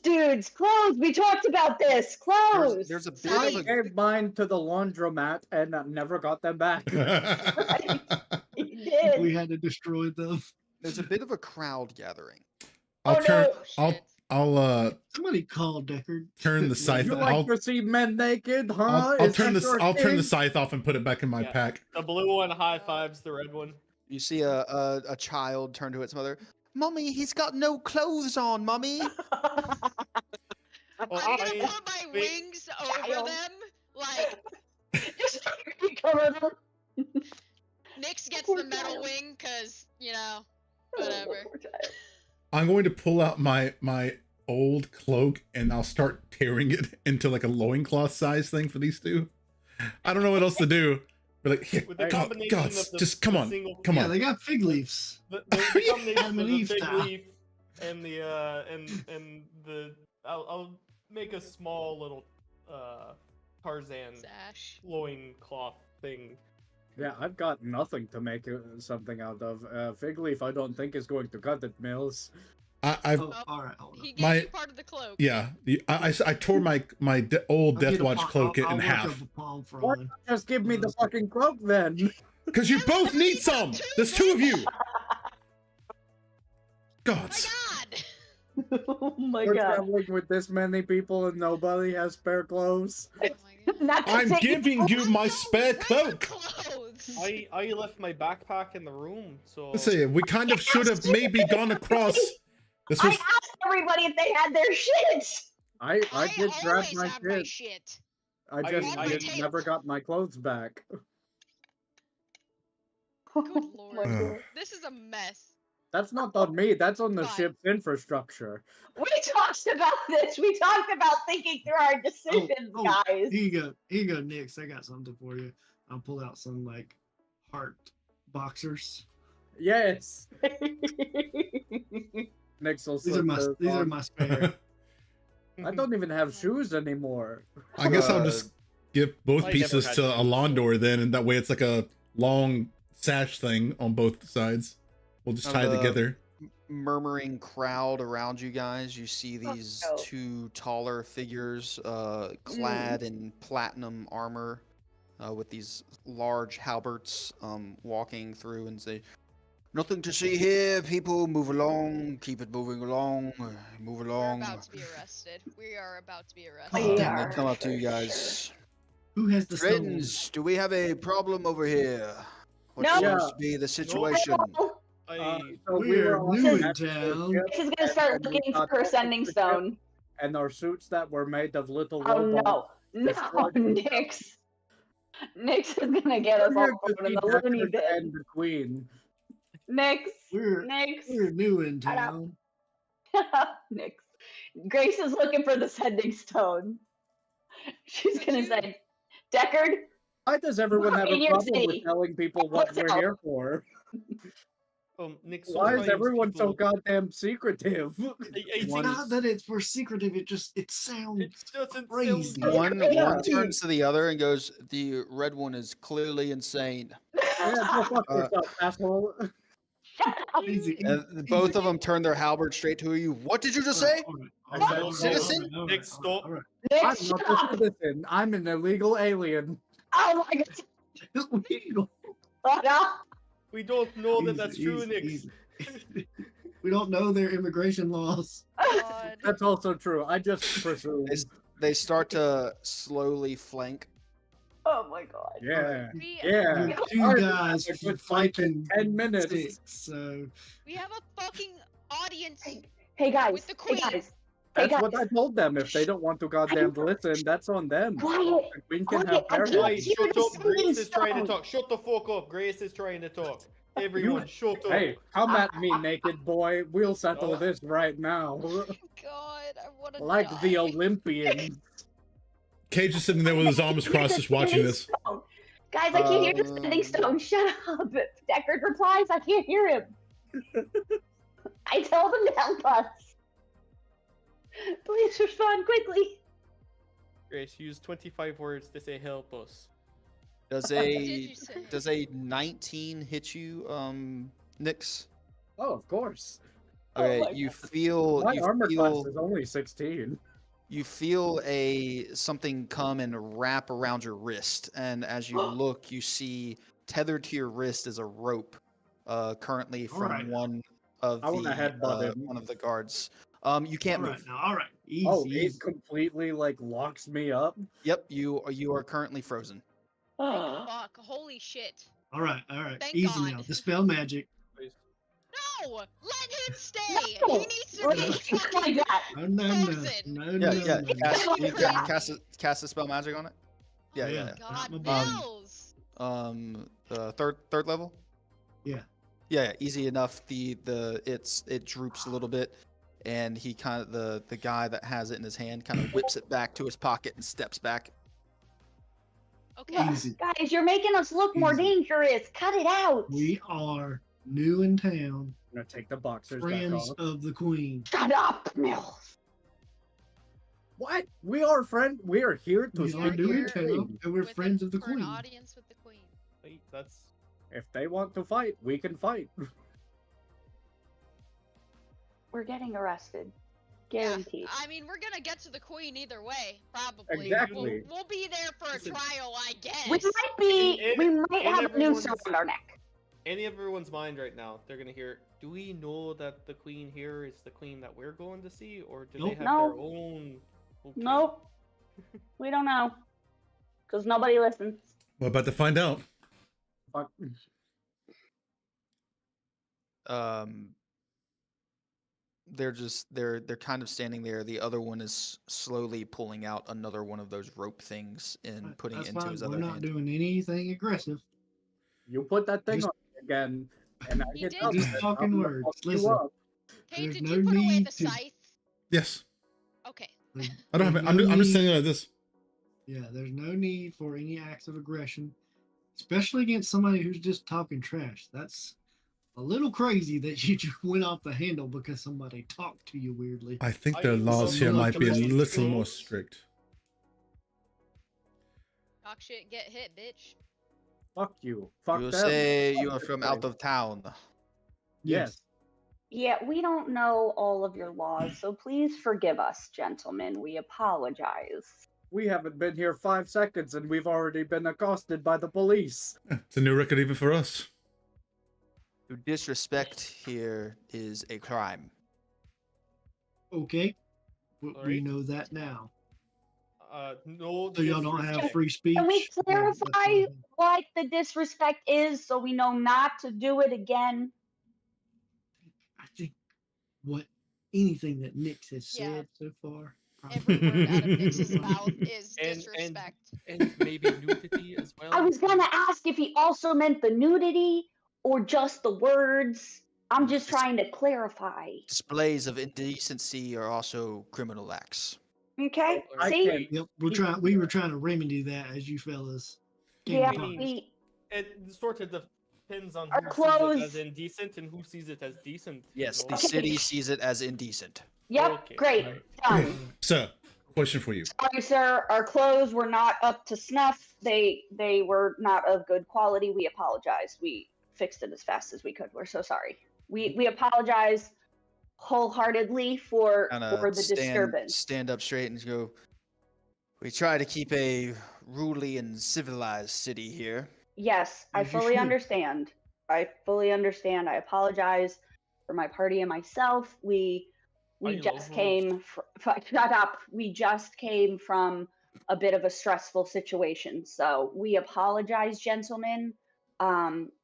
Speaker 3: dudes, clothes. We talked about this. Clothes.
Speaker 1: There's a bit
Speaker 6: I
Speaker 1: of a
Speaker 6: gave mine to the laundromat and never got them back.
Speaker 3: You did.
Speaker 7: We had to destroy them.
Speaker 1: there's a bit of a crowd gathering.
Speaker 5: I'll
Speaker 3: Oh,
Speaker 5: turn.
Speaker 3: no.
Speaker 5: I'll
Speaker 7: Somebody call Deckard.
Speaker 5: turn the scythe.
Speaker 6: You like
Speaker 5: I'll
Speaker 6: to see men naked, huh?
Speaker 5: I'll
Speaker 6: Is
Speaker 5: turn
Speaker 6: that
Speaker 5: this.
Speaker 6: your
Speaker 5: I'll turn the
Speaker 6: thing?
Speaker 5: scythe off and put it back in my
Speaker 4: Yeah.
Speaker 5: pack.
Speaker 4: the blue one high fives the red one.
Speaker 1: You see a child turn to its mother. Mommy, he's got no clothes on, Mommy.
Speaker 4: Well,
Speaker 2: I'm gonna
Speaker 4: I-
Speaker 2: put my
Speaker 4: wait.
Speaker 2: wings over
Speaker 3: Child.
Speaker 2: them. Like
Speaker 3: Just cover them.
Speaker 2: Nyx gets
Speaker 3: Poor
Speaker 2: the metal
Speaker 3: child.
Speaker 2: wing, cause you know, whatever.
Speaker 3: Poor child.
Speaker 5: I'm going to pull out my old cloak and I'll start tearing it into like a loincloth size thing for these 2. I don't know what else to do. But like, here,
Speaker 4: With the
Speaker 5: God,
Speaker 4: combination
Speaker 5: gods,
Speaker 4: of the-
Speaker 5: just come
Speaker 4: the
Speaker 5: on,
Speaker 4: single-
Speaker 5: come
Speaker 7: Yeah,
Speaker 5: on.
Speaker 7: they got fig leaves.
Speaker 4: The combination
Speaker 7: Adam
Speaker 4: of
Speaker 7: and
Speaker 4: the
Speaker 7: Eve
Speaker 4: big
Speaker 7: style.
Speaker 4: leaf and the and the I'll make a small little Tarzan
Speaker 2: Sash.
Speaker 4: loin cloth thing.
Speaker 6: Yeah, I've got nothing to make something out of. Fig leaf, I don't think is going to cut it, Mills.
Speaker 5: I've
Speaker 7: Oh, all right, hold on.
Speaker 2: He gave
Speaker 5: My-
Speaker 2: you part of the cloak.
Speaker 5: yeah. I tore my old
Speaker 7: I'll
Speaker 5: Death
Speaker 7: get a
Speaker 5: Watch
Speaker 7: palm-
Speaker 5: cloak
Speaker 7: I'll
Speaker 5: in
Speaker 7: work
Speaker 5: half.
Speaker 7: up a palm for
Speaker 6: Why
Speaker 7: one.
Speaker 6: not just give me the fucking cloak then?
Speaker 5: Because you both need some. There's 2 of you.
Speaker 2: Oh
Speaker 5: Gods.
Speaker 2: my god!
Speaker 3: Oh my
Speaker 6: We're
Speaker 3: god.
Speaker 6: traveling with this many people and nobody has spare clothes.
Speaker 2: Oh my god.
Speaker 3: Not to
Speaker 5: I'm
Speaker 3: say-
Speaker 5: giving you my spare
Speaker 2: Wear
Speaker 5: cloak.
Speaker 2: clothes.
Speaker 4: I left my backpack in the room, so
Speaker 5: Let's see. We kind of should have maybe gone across. This
Speaker 3: I
Speaker 5: was
Speaker 3: asked everybody if they had their shits.
Speaker 6: I did grab
Speaker 2: always
Speaker 6: my
Speaker 2: have my
Speaker 6: shit.
Speaker 2: shit.
Speaker 6: I just
Speaker 4: I-
Speaker 6: never got my clothes back.
Speaker 2: Good
Speaker 3: Oh
Speaker 2: lord.
Speaker 3: my
Speaker 5: Ugh.
Speaker 3: God.
Speaker 2: This is a mess.
Speaker 6: That's not on me. That's on the
Speaker 2: Fine.
Speaker 6: ship's infrastructure.
Speaker 3: We talked about this. We talked about thinking through our decisions,
Speaker 7: oh.
Speaker 3: guys.
Speaker 7: Here you go. Here you go, Nix. I got something for you. I'll pull out some like heart boxers.
Speaker 6: Yes. Next will
Speaker 7: These are my
Speaker 6: slip
Speaker 7: these
Speaker 6: those
Speaker 7: are
Speaker 6: on.
Speaker 7: my spare.
Speaker 6: I don't even have shoes anymore.
Speaker 5: I guess I'll
Speaker 1: Uh,
Speaker 5: just give both
Speaker 4: I never
Speaker 5: pieces
Speaker 4: had
Speaker 5: to
Speaker 4: shoes.
Speaker 5: Alondor then, and that way it's like a long sash thing on both sides. We'll just tie it
Speaker 1: Uh,
Speaker 5: together.
Speaker 1: murmuring crowd around you guys. You see
Speaker 3: Oh,
Speaker 1: these
Speaker 3: no.
Speaker 1: two taller figures, clad in platinum armor, with these large halberds, walking through and say, "Nothing to see here, people. Move along. Keep it moving along. Move
Speaker 2: We're
Speaker 1: along."
Speaker 2: about to be arrested. We are about to be
Speaker 3: We
Speaker 2: arrested.
Speaker 1: They
Speaker 3: are
Speaker 1: come up to
Speaker 3: for
Speaker 1: you guys.
Speaker 7: Who has the stone?
Speaker 1: Friends, do we have a problem over here? What
Speaker 3: No.
Speaker 1: seems to be the situation?
Speaker 3: Oh,
Speaker 6: So we
Speaker 7: We're
Speaker 6: were on
Speaker 7: new
Speaker 6: the
Speaker 7: in town.
Speaker 6: ship,
Speaker 3: Nick is gonna start
Speaker 6: and we
Speaker 3: looking for
Speaker 6: got
Speaker 3: her
Speaker 6: off
Speaker 3: sending
Speaker 6: the ship,
Speaker 3: stone.
Speaker 6: and our suits that were made of little
Speaker 3: Oh
Speaker 6: robots.
Speaker 3: no, no,
Speaker 6: destroyed-
Speaker 3: Nix. Nix is gonna get us
Speaker 6: We're
Speaker 3: all
Speaker 6: here to
Speaker 3: thrown in
Speaker 6: see
Speaker 3: the loony
Speaker 6: Deckard
Speaker 3: bin.
Speaker 6: and the Queen.
Speaker 3: Nix,
Speaker 7: We're
Speaker 3: Nix,
Speaker 7: new in
Speaker 3: Shut up.
Speaker 7: town.
Speaker 3: Nix. Grace is looking for the sending stone. She's
Speaker 2: But
Speaker 3: gonna
Speaker 2: you-
Speaker 3: say, Deckard,
Speaker 6: Why does everyone have a
Speaker 3: in your
Speaker 6: problem with
Speaker 3: city.
Speaker 6: telling people what
Speaker 3: What's
Speaker 6: we're
Speaker 3: up?
Speaker 6: here for?
Speaker 4: Nick,
Speaker 6: Why is
Speaker 4: sometimes
Speaker 6: everyone so
Speaker 4: people-
Speaker 6: goddamn secretive?
Speaker 4: I
Speaker 7: It's
Speaker 4: think
Speaker 7: not that it's for secretive. It sounds
Speaker 4: it doesn't
Speaker 7: crazy.
Speaker 4: sound
Speaker 1: One
Speaker 3: Yeah.
Speaker 1: one turns to the other and goes, "The red one is clearly insane."
Speaker 6: Yeah, go fuck
Speaker 1: Uh,
Speaker 6: yourself, asshole.
Speaker 7: easy.
Speaker 1: And both of them turn their halberd straight to you. What did you just say? Citizen?
Speaker 4: Nick, stop.
Speaker 7: All right.
Speaker 6: I'm
Speaker 3: Nix,
Speaker 6: not
Speaker 3: shut
Speaker 6: a
Speaker 3: up.
Speaker 6: citizen. I'm an illegal alien.
Speaker 3: Oh my god. Shut up.
Speaker 4: We don't know that
Speaker 7: Easy,
Speaker 4: that's true,
Speaker 7: easy,
Speaker 4: Nick.
Speaker 7: easy. We don't know their immigration laws.
Speaker 2: God.
Speaker 6: That's also true. I just presume.
Speaker 1: They start to slowly flank.
Speaker 3: Oh my god.
Speaker 6: Yeah.
Speaker 2: We,
Speaker 6: Yeah.
Speaker 7: You're two
Speaker 6: Ours
Speaker 7: guys
Speaker 6: is a good fight in
Speaker 7: fighting
Speaker 6: 10 minutes.
Speaker 7: six, so
Speaker 2: we have a fucking audience.
Speaker 3: Hey guys.
Speaker 2: With the
Speaker 3: Hey
Speaker 2: queen.
Speaker 3: guys. Hey
Speaker 6: That's what I
Speaker 3: guys.
Speaker 6: told them. If they don't want to goddamn listen, that's on them.
Speaker 3: Quiet.
Speaker 6: The Queen can
Speaker 3: Quiet,
Speaker 6: have
Speaker 3: I
Speaker 6: their
Speaker 3: can't
Speaker 6: way.
Speaker 4: Guys,
Speaker 3: hear
Speaker 4: shut
Speaker 3: the
Speaker 4: up. Grace
Speaker 3: sending
Speaker 4: is trying to
Speaker 3: stone.
Speaker 4: talk. Shut the fuck up. Grace is trying to talk. Everyone, shut up.
Speaker 6: Hey, come at me, naked boy. We'll settle this right now.
Speaker 2: God, I want to
Speaker 6: Like the
Speaker 2: die.
Speaker 6: Olympians.
Speaker 5: Cage is sitting there with his arms crossed, just watching this.
Speaker 3: Guys, I can't hear the sending stone. Shut up. Deckard replies, I can't hear him. I told him to help us. Please respond quickly.
Speaker 4: Grace, use 25 words to say help us.
Speaker 1: Does
Speaker 2: What did
Speaker 1: a
Speaker 2: you say?
Speaker 1: does a 19 hit you, Nix?
Speaker 6: Oh, of course.
Speaker 3: Oh
Speaker 1: Okay,
Speaker 3: my
Speaker 1: you
Speaker 3: God.
Speaker 1: feel
Speaker 6: My
Speaker 1: you
Speaker 6: armor
Speaker 1: feel
Speaker 6: class is only 16.
Speaker 1: you feel something come and wrap around your wrist, and as you look, you see tethered to your wrist is a rope, currently from
Speaker 7: Alright.
Speaker 1: one of
Speaker 6: I wanna headbutt him.
Speaker 1: one of the guards. You can't
Speaker 7: all
Speaker 1: move.
Speaker 7: right now. All right. Easy.
Speaker 6: Oh, it
Speaker 7: easy.
Speaker 6: completely like locks me up.
Speaker 1: Yep, you are currently frozen.
Speaker 2: Thank fuck. Holy shit.
Speaker 7: All right. All right.
Speaker 2: Thank
Speaker 7: Easy
Speaker 2: God.
Speaker 7: now. Dispel magic.
Speaker 2: No! Let him stay!
Speaker 3: No,
Speaker 2: He needs to
Speaker 3: Like,
Speaker 2: be
Speaker 3: like
Speaker 2: fucking
Speaker 3: that.
Speaker 7: No, no, no,
Speaker 2: Frozen.
Speaker 7: no,
Speaker 1: Yeah,
Speaker 7: no,
Speaker 1: yeah.
Speaker 7: no.
Speaker 1: You can
Speaker 2: Yeah.
Speaker 1: cast a spell magic on it. Yeah,
Speaker 7: Yeah.
Speaker 1: yeah.
Speaker 2: God,
Speaker 7: my bad.
Speaker 2: Mills!
Speaker 1: Third level.
Speaker 7: Yeah.
Speaker 1: Yeah, easy enough. It droops a little bit, and he kind of the guy that has it in his hand kind of whips it back to his pocket and steps back.
Speaker 2: Okay.
Speaker 7: Easy.
Speaker 3: Guys, you're making us look more
Speaker 7: Easy.
Speaker 3: dangerous. Cut it out.
Speaker 7: We are new in town,
Speaker 6: I'm gonna take the boxers back
Speaker 7: friends
Speaker 6: off.
Speaker 7: of the queen.
Speaker 3: Shut up, Mills.
Speaker 6: What? We are We are here to
Speaker 7: We
Speaker 6: speak
Speaker 7: are
Speaker 6: with
Speaker 7: new in
Speaker 6: the
Speaker 7: town,
Speaker 6: Queen.
Speaker 7: and we're
Speaker 2: With
Speaker 7: friends
Speaker 2: an-
Speaker 7: of the
Speaker 2: for an
Speaker 7: queen.
Speaker 2: audience with the queen.
Speaker 4: Wait, that's
Speaker 6: If they want to fight, we can fight.
Speaker 3: We're getting arrested.
Speaker 2: Yeah,
Speaker 3: Guaranteed.
Speaker 2: I mean, we're gonna get to the queen either way, probably.
Speaker 6: Exactly.
Speaker 2: We'll be there for a
Speaker 4: Listen.
Speaker 2: trial, I guess.
Speaker 3: We might be.
Speaker 4: In-
Speaker 3: we might
Speaker 4: in
Speaker 3: have a noose
Speaker 4: everyone's-
Speaker 3: around our neck.
Speaker 4: in everyone's mind right now. They're gonna hear. Do we know that the queen here is the queen that we're going to see, or do they
Speaker 7: Nope.
Speaker 4: have
Speaker 3: No.
Speaker 4: their own? Okay.
Speaker 3: Nope. We don't know. Because nobody listens.
Speaker 5: We're about to find out.
Speaker 6: Fuck.
Speaker 1: They're kind of standing there. The other one is slowly pulling out another one of those rope things and putting it
Speaker 7: That's
Speaker 1: into
Speaker 7: fine.
Speaker 1: his
Speaker 7: We're
Speaker 1: other
Speaker 7: not
Speaker 1: hand.
Speaker 7: doing anything aggressive.
Speaker 6: You put that thing
Speaker 7: Just-
Speaker 6: on again, and I
Speaker 2: He
Speaker 6: get
Speaker 2: did.
Speaker 6: up,
Speaker 7: Just
Speaker 6: and
Speaker 7: talking
Speaker 6: I'm gonna
Speaker 7: words.
Speaker 6: fuck you
Speaker 7: Listen.
Speaker 6: up.
Speaker 2: Kate,
Speaker 7: There's
Speaker 2: did
Speaker 7: no
Speaker 2: you put away
Speaker 7: need
Speaker 2: the
Speaker 7: to-
Speaker 2: scythe?
Speaker 5: Yes.
Speaker 2: Okay.
Speaker 5: I don't have it. I'm just standing like this.
Speaker 7: Yeah, there's no need for any acts of aggression, especially against somebody who's just talking trash. That's a little crazy that you just went off the handle because somebody talked to you weirdly.
Speaker 5: I think
Speaker 4: I
Speaker 5: their
Speaker 4: think
Speaker 5: laws here
Speaker 7: some
Speaker 5: might be a
Speaker 7: lucky
Speaker 5: little more
Speaker 4: schools-
Speaker 5: strict.
Speaker 2: Talk shit, get hit, bitch.
Speaker 6: Fuck you. Fuck
Speaker 1: You
Speaker 6: them.
Speaker 1: say
Speaker 6: Fuck
Speaker 1: you are
Speaker 6: this
Speaker 1: from
Speaker 6: place.
Speaker 1: out of town.
Speaker 6: Yes.
Speaker 3: Yeah, we don't know all of your laws, so please forgive us, gentlemen. We apologize.
Speaker 6: We haven't been here 5 seconds and we've already been accosted by the police.
Speaker 5: It's a new record even for us.
Speaker 1: To disrespect here is a crime.
Speaker 7: Okay. We
Speaker 4: Alright.
Speaker 7: know that now.
Speaker 4: No.
Speaker 7: So y'all don't have free speech.
Speaker 3: Can we
Speaker 7: Yeah, that's
Speaker 3: clarify
Speaker 7: fine.
Speaker 3: what the disrespect is so we know not to do it again?
Speaker 7: I think what anything that Nix has
Speaker 2: Yeah.
Speaker 7: said so far.
Speaker 2: Every word out of Nix's mouth is
Speaker 4: And-
Speaker 2: disrespect.
Speaker 4: And maybe nudity as well.
Speaker 3: I was gonna ask if he also meant the nudity or just the words. I'm just trying to clarify.
Speaker 1: Displays of indecency are also criminal acts.
Speaker 3: Okay?
Speaker 4: I
Speaker 3: See?
Speaker 4: can't-
Speaker 7: Yep, we were trying to remedy that as you fellas came
Speaker 3: Yeah,
Speaker 7: upon us.
Speaker 4: It sort of depends on
Speaker 3: Our
Speaker 4: who sees
Speaker 3: clothes-
Speaker 4: it as indecent and who sees it as decent.
Speaker 1: Yes,
Speaker 4: you
Speaker 1: the
Speaker 4: know?
Speaker 1: city sees it as indecent.
Speaker 3: Yep,
Speaker 4: Okay,
Speaker 3: great.
Speaker 4: alright.
Speaker 3: Done.
Speaker 5: So, question for you.
Speaker 3: Sorry, sir. Our clothes were not up to snuff. They were not of good quality. We apologize. We fixed it as fast as we could. We're so sorry. We apologize wholeheartedly for the disturbance.
Speaker 1: Stand up straight and go. We try to keep a ruly and civilized city here.
Speaker 3: Yes, I
Speaker 7: As you
Speaker 3: fully
Speaker 7: should.
Speaker 3: understand. I fully understand. I apologize for my party and myself. We
Speaker 4: I
Speaker 3: just
Speaker 4: love
Speaker 3: came. Shut up. We just came from a bit of a stressful situation, so we apologize, gentlemen.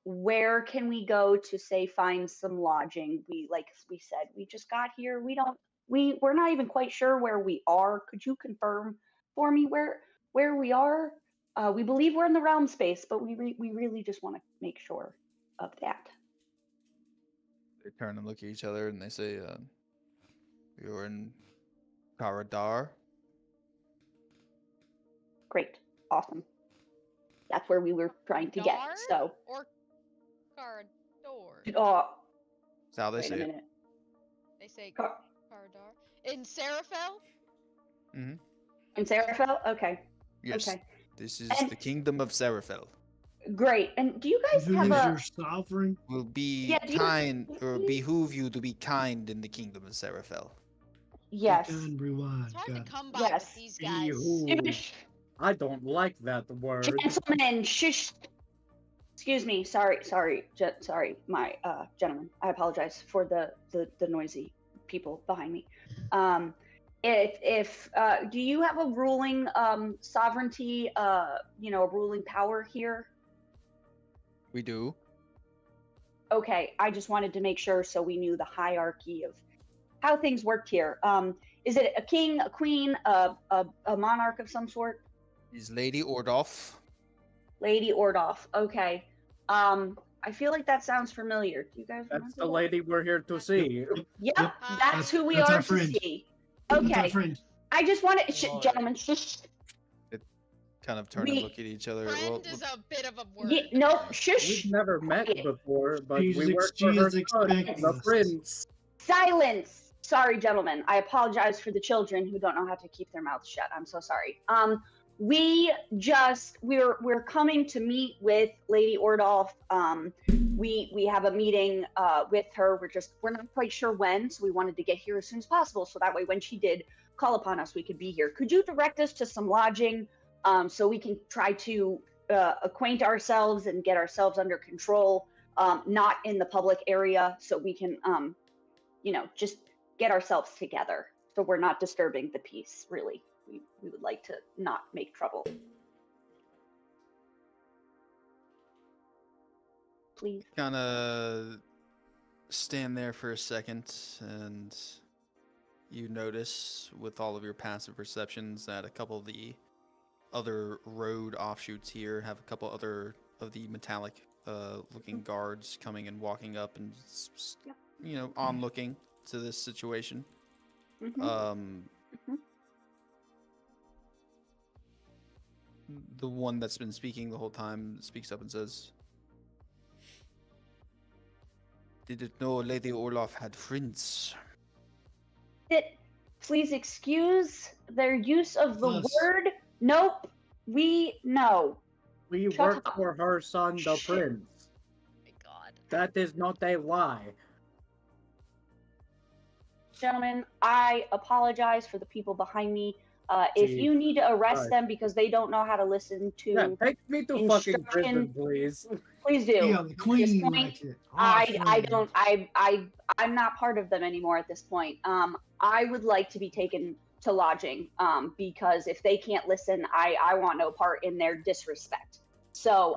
Speaker 3: Where can we go to say find some lodging? Like we said, we just got here. We're not even quite sure where we are. Could you confirm for me where we are? We believe we're in the realm space, but we really just want to make sure of that.
Speaker 1: They turn and look at each other and they say, "You're in Karadar."
Speaker 3: Great, awesome. That's where we were trying to get.
Speaker 2: Dar?
Speaker 3: So,
Speaker 2: Or Carador.
Speaker 1: That's how they
Speaker 3: wait a
Speaker 1: say it.
Speaker 3: minute.
Speaker 2: They say
Speaker 3: Car-
Speaker 2: Caradar. In Serafel?
Speaker 3: In Seraphil? Okay,
Speaker 1: Yes,
Speaker 3: okay,
Speaker 1: this is
Speaker 3: And-
Speaker 1: the kingdom of Seraphil.
Speaker 3: great. And do you guys
Speaker 7: Who
Speaker 3: have
Speaker 7: is
Speaker 3: a?
Speaker 7: your sovereign?
Speaker 1: Will be
Speaker 3: Yeah, do you-
Speaker 1: kind, or behoove you to be kind in the kingdom of Seraphil.
Speaker 3: Yes.
Speaker 7: And rewind.
Speaker 2: It's hard
Speaker 7: Got
Speaker 2: to
Speaker 7: it.
Speaker 2: come by
Speaker 3: Yes.
Speaker 2: with these guys.
Speaker 6: Behoove.
Speaker 3: Shush,
Speaker 6: I don't like that word.
Speaker 3: gentlemen, shush. Excuse me. Sorry, sorry, my gentlemen. I apologize for the noisy people behind me. If do you have a ruling sovereignty, a ruling power here?
Speaker 1: We do.
Speaker 3: Okay, I just wanted to make sure so we knew the hierarchy of how things worked here. Is it a king, a queen, a monarch of some sort?
Speaker 1: Is Lady Ordolf.
Speaker 3: Lady Ordolf. Okay. I feel like that sounds familiar. Do you guys remember
Speaker 6: That's the
Speaker 3: that?
Speaker 6: lady we're here to see.
Speaker 3: Yep,
Speaker 7: Yep,
Speaker 3: that's who we
Speaker 7: that's
Speaker 3: are
Speaker 7: our
Speaker 3: to
Speaker 7: friend.
Speaker 3: see.
Speaker 7: That's our
Speaker 3: Okay,
Speaker 7: friend.
Speaker 3: I just want to,
Speaker 4: Alright.
Speaker 3: gentlemen, shush.
Speaker 1: Kind of turn
Speaker 3: We-
Speaker 1: and look at each other.
Speaker 2: Friend
Speaker 1: Well,
Speaker 2: is a bit of a word.
Speaker 3: Yeah, no,
Speaker 6: We've
Speaker 3: shush.
Speaker 6: never met
Speaker 3: Quiet.
Speaker 6: before, but
Speaker 7: She's
Speaker 6: we work
Speaker 7: she
Speaker 6: for her
Speaker 7: is
Speaker 6: son,
Speaker 7: expecting
Speaker 6: the
Speaker 7: us.
Speaker 6: prince.
Speaker 3: Silence. Sorry, gentlemen. I apologize for the children who don't know how to keep their mouths shut. I'm so sorry. We're coming to meet with Lady Ordolf. We have a meeting with her. We're not quite sure when, so we wanted to get here as soon as possible, so that way when she did call upon us, we could be here. Could you direct us to some lodging, so we can try to acquaint ourselves and get ourselves under control, not in the public area, so we can just get ourselves together, so we're not disturbing the peace. Really, we would like to not make trouble. Please.
Speaker 1: kind of stand there for a second, and you notice with all of your passive perceptions that a couple of the other road offshoots here have a couple other of the metallic looking guards coming and walking up and
Speaker 3: Yep.
Speaker 1: on looking to this situation.
Speaker 3: Mhm.
Speaker 1: The one that's been speaking the whole time speaks up and says, "Didn't know Lady Orloff had friends."
Speaker 3: Please excuse their use of the
Speaker 7: Us.
Speaker 3: word. Nope. We know.
Speaker 6: We
Speaker 3: Shut
Speaker 6: work
Speaker 3: up.
Speaker 6: for her son, the
Speaker 3: Shh.
Speaker 6: prince.
Speaker 2: Oh my god.
Speaker 6: That is not a lie.
Speaker 3: Gentlemen, I apologize for the people behind me. If
Speaker 6: Gee,
Speaker 3: you need to arrest
Speaker 6: Christ.
Speaker 3: them because they don't know how to listen
Speaker 6: Yeah,
Speaker 3: to,
Speaker 6: take me to fucking prison,
Speaker 3: instruction-
Speaker 6: please.
Speaker 3: please do.
Speaker 7: Yeah, the
Speaker 3: At this
Speaker 7: queen
Speaker 3: point,
Speaker 7: likes it.
Speaker 3: I'm not part of them anymore at this point. I would like to be taken to lodging. Because if they can't listen, I want no part in their disrespect. So,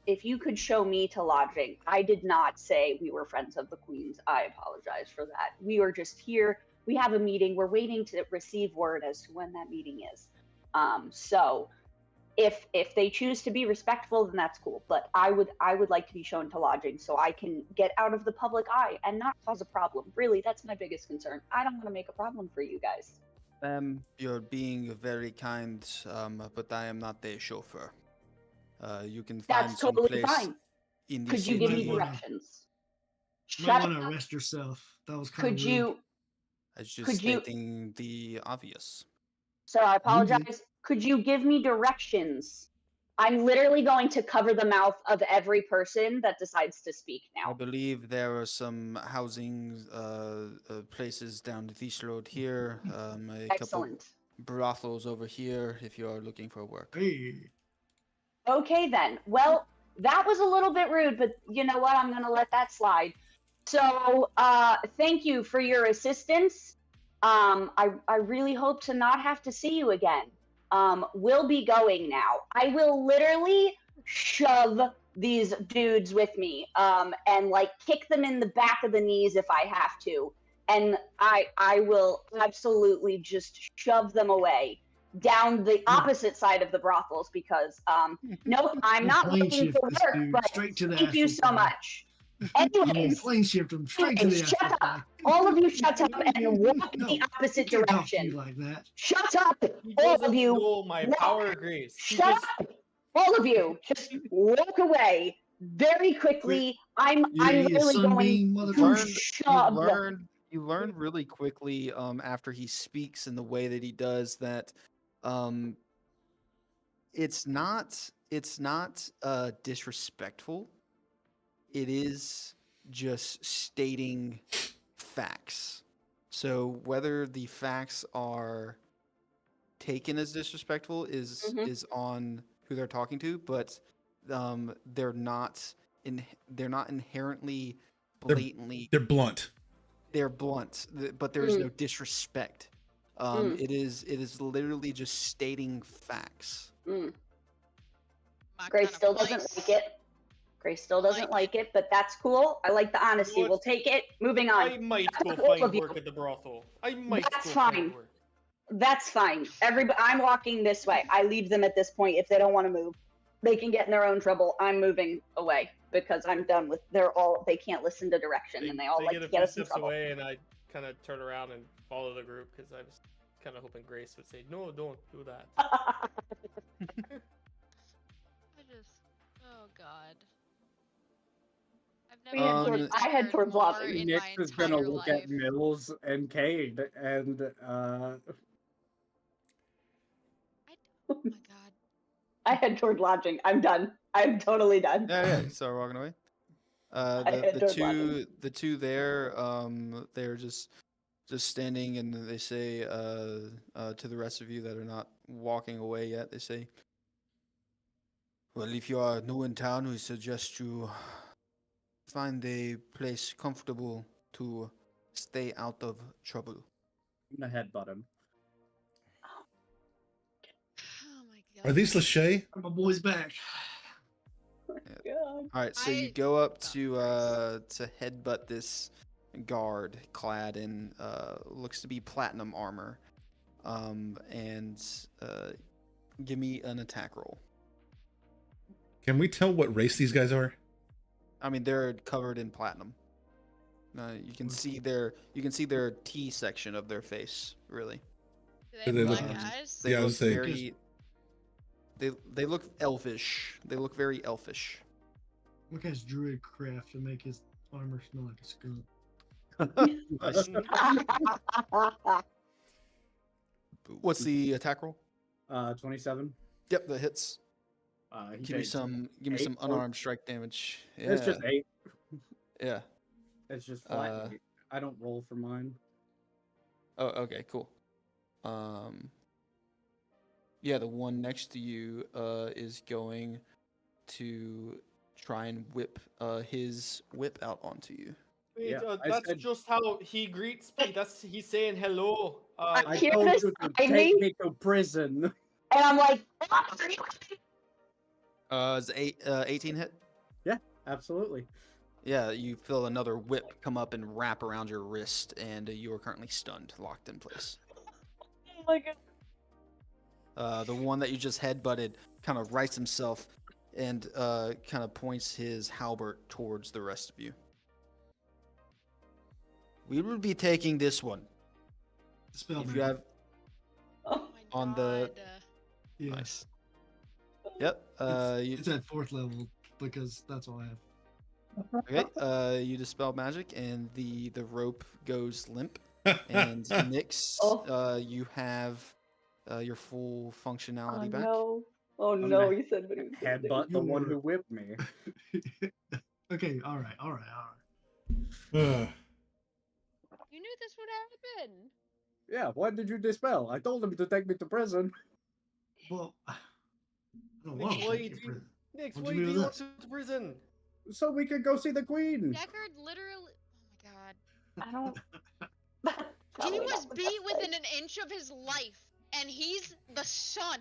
Speaker 3: if you could show me to lodging, I did not say we were friends of the Queen's. I apologize for that. We were just here. We have a meeting. We're waiting to receive word as to when that meeting is. So, if they choose to be respectful, then that's cool. But I would like to be shown to lodging so I can get out of the public eye and not cause a problem. Really, that's my biggest concern. I don't want to make a problem for you guys.
Speaker 1: You're being very kind, but I am not a chauffeur. You can find
Speaker 3: That's
Speaker 1: some
Speaker 3: totally
Speaker 1: place
Speaker 3: fine.
Speaker 1: in the
Speaker 3: Could you give me
Speaker 7: Might wanna-
Speaker 3: directions?
Speaker 7: You might
Speaker 3: Shut
Speaker 7: want to
Speaker 3: up.
Speaker 7: arrest yourself. That was kind of
Speaker 3: Could
Speaker 7: rude.
Speaker 3: you?
Speaker 1: It's just
Speaker 3: could you-
Speaker 1: stating the obvious.
Speaker 3: Sir, I apologize. Could you give me directions? I'm literally going to cover the mouth of every person that decides to speak
Speaker 1: I
Speaker 3: now.
Speaker 1: believe there are some housing places down this road here. A couple
Speaker 3: Excellent.
Speaker 1: brothels over here if you are looking for work.
Speaker 7: Hey,
Speaker 3: Okay then. Well, that was a little bit rude, but you know what? I'm gonna let that slide. So, thank you for your assistance. I really hope to not have to see you again. We'll be going now. I will literally shove these dudes with me, and like kick them in the back of the knees if I have to. And I will absolutely just shove them away down the opposite side of the brothels because nope, I'm not
Speaker 7: plane
Speaker 3: looking
Speaker 7: shift
Speaker 3: for
Speaker 7: this
Speaker 3: work,
Speaker 7: dude
Speaker 3: but
Speaker 7: straight to the
Speaker 3: thank you
Speaker 7: astral
Speaker 3: so
Speaker 7: plane.
Speaker 3: much.
Speaker 7: you
Speaker 3: Anyways,
Speaker 7: plane shift them straight to the
Speaker 3: shut
Speaker 7: astral
Speaker 3: up.
Speaker 7: plane.
Speaker 3: All of you shut up and walk in
Speaker 7: No,
Speaker 3: the opposite
Speaker 7: Can't talk to you
Speaker 3: direction.
Speaker 7: like that.
Speaker 3: Shut up,
Speaker 4: He
Speaker 3: all
Speaker 4: doesn't
Speaker 3: of you.
Speaker 4: know my
Speaker 3: walk.
Speaker 4: power grace. He
Speaker 3: Shut
Speaker 4: just
Speaker 3: up, all of you. Just walk away very quickly. I'm
Speaker 7: You
Speaker 3: really going
Speaker 7: sunbeam
Speaker 3: to
Speaker 7: motherfucker.
Speaker 3: shove.
Speaker 1: You learn really quickly after he speaks in the way that he does that it's not disrespectful. It is just stating facts. So whether the facts are taken as disrespectful is
Speaker 3: Mhm.
Speaker 1: is on who they're talking to, but they're not inherently blatantly.
Speaker 5: They're blunt.
Speaker 1: They're blunt, but there is
Speaker 3: Mm.
Speaker 1: no disrespect.
Speaker 3: Mm.
Speaker 1: It is literally just stating facts.
Speaker 3: Mm.
Speaker 2: My
Speaker 3: Grace
Speaker 2: kind
Speaker 3: still
Speaker 2: of
Speaker 3: doesn't
Speaker 2: place.
Speaker 3: like it. Grace still doesn't like it, but that's cool. I like the honesty.
Speaker 4: What?
Speaker 3: We'll take it. Moving
Speaker 4: I
Speaker 3: on.
Speaker 4: might go
Speaker 3: All of
Speaker 4: find
Speaker 3: you.
Speaker 4: work at the brothel. I might
Speaker 3: That's
Speaker 4: go
Speaker 3: fine.
Speaker 4: find work.
Speaker 3: That's fine. I'm walking this way. I leave them at this point if they don't want to move. They can get in their own trouble. I'm moving away because I'm done with. They can't listen to direction, and they all like
Speaker 4: get
Speaker 3: to
Speaker 4: a
Speaker 3: get
Speaker 4: few
Speaker 3: us in
Speaker 4: steps
Speaker 3: trouble.
Speaker 4: away, and I kind of turn around and follow the group because I was kind of hoping Grace would say, "No, don't do that."
Speaker 2: I just, oh god. I've never
Speaker 3: I
Speaker 2: wanted to
Speaker 3: head
Speaker 2: hurt
Speaker 3: towards
Speaker 2: more
Speaker 3: lobby.
Speaker 2: in
Speaker 6: Nick
Speaker 2: my
Speaker 6: is gonna
Speaker 2: entire
Speaker 6: look
Speaker 2: life.
Speaker 6: at Mills and Cade and
Speaker 2: Oh my god.
Speaker 3: I head toward lodging. I'm done. I'm totally done.
Speaker 1: Yeah, yeah. So walking away.
Speaker 3: I
Speaker 1: The
Speaker 3: head toward lodging.
Speaker 1: the two there, they're just standing, and they say to the rest of you that are not walking away yet, they say, "Well, if you are new in town, we suggest you find a place comfortable to stay out of trouble."
Speaker 6: I'm gonna headbutt him.
Speaker 2: Oh my god.
Speaker 5: Are these Lachey?
Speaker 7: My boy's back.
Speaker 3: God.
Speaker 1: All right, so you
Speaker 2: I-
Speaker 1: go up
Speaker 2: oh,
Speaker 1: to headbutt this guard clad in looks to be platinum armor, and give me an attack roll.
Speaker 5: Can we tell what race these guys are?
Speaker 1: I mean, they're covered in platinum. You can see their T section of their face. Really,
Speaker 2: Do they
Speaker 5: Do
Speaker 2: have
Speaker 5: they
Speaker 2: black
Speaker 1: look-
Speaker 2: eyes?
Speaker 1: they
Speaker 5: Yeah, I
Speaker 1: look
Speaker 5: was saying-
Speaker 1: very. They look elfish. They look very elfish.
Speaker 7: What guy's druid craft to make his armor smell like a skunk?
Speaker 1: What's the attack roll?
Speaker 6: 27.
Speaker 1: Yep, that hits.
Speaker 6: He
Speaker 1: Give me
Speaker 6: takes
Speaker 1: some
Speaker 6: 8
Speaker 1: unarmed strike damage. Yeah.
Speaker 6: It's just 8.
Speaker 1: Yeah.
Speaker 6: It's just flat.
Speaker 1: Uh,
Speaker 6: 8. I don't roll for mine.
Speaker 1: Oh, okay, cool. Yeah, the one next to you is going to try and whip his whip out onto you.
Speaker 4: Wait,
Speaker 6: Yeah, I
Speaker 4: that's
Speaker 6: said-
Speaker 4: just how he greets me. That's he's saying hello.
Speaker 6: I
Speaker 3: Here
Speaker 6: told
Speaker 3: this
Speaker 6: you to
Speaker 3: I
Speaker 6: take
Speaker 3: me-
Speaker 6: me to prison.
Speaker 3: And I'm like,
Speaker 1: Is 18 hit?
Speaker 6: Absolutely.
Speaker 1: Yeah, you feel another whip come up and wrap around your wrist, and you are currently stunned, locked in place.
Speaker 3: oh my god.
Speaker 1: The one that you just headbutted kind of rights himself and kind of points his halberd towards the rest of you. We will be taking this one.
Speaker 7: Dispel
Speaker 1: If
Speaker 7: magic.
Speaker 1: you have
Speaker 2: Oh my
Speaker 1: On the-
Speaker 2: god.
Speaker 7: Yeah.
Speaker 1: nice. Yep.
Speaker 7: It's at 4th level because that's all I have.
Speaker 1: Okay. You dispel magic, and the rope goes limp. And Nyx,
Speaker 3: Oh.
Speaker 1: you have your full functionality
Speaker 3: Oh
Speaker 1: back.
Speaker 3: no. Oh
Speaker 6: I'm
Speaker 3: no,
Speaker 6: gonna
Speaker 3: you said what he was gonna do.
Speaker 6: Headbutt the one
Speaker 7: You're-
Speaker 6: who whipped me.
Speaker 7: Okay, all right.
Speaker 2: You knew this would happen.
Speaker 6: Yeah, why did you dispel? I told him to take me to prison.
Speaker 7: Well, I don't
Speaker 4: Nick,
Speaker 7: want to
Speaker 4: what
Speaker 7: take
Speaker 4: you
Speaker 7: your
Speaker 4: do?
Speaker 7: prison.
Speaker 4: Nix,
Speaker 7: What'd
Speaker 4: what
Speaker 7: you
Speaker 4: are you
Speaker 7: do
Speaker 4: doing
Speaker 7: with
Speaker 4: to prison?
Speaker 6: So we could go see the queen.
Speaker 2: Deckard literally. Oh my god.
Speaker 3: I don't.
Speaker 2: He
Speaker 3: Probably
Speaker 2: was
Speaker 3: not the
Speaker 2: beat
Speaker 3: best
Speaker 2: within
Speaker 3: way.
Speaker 2: an inch of his life, and he's the son.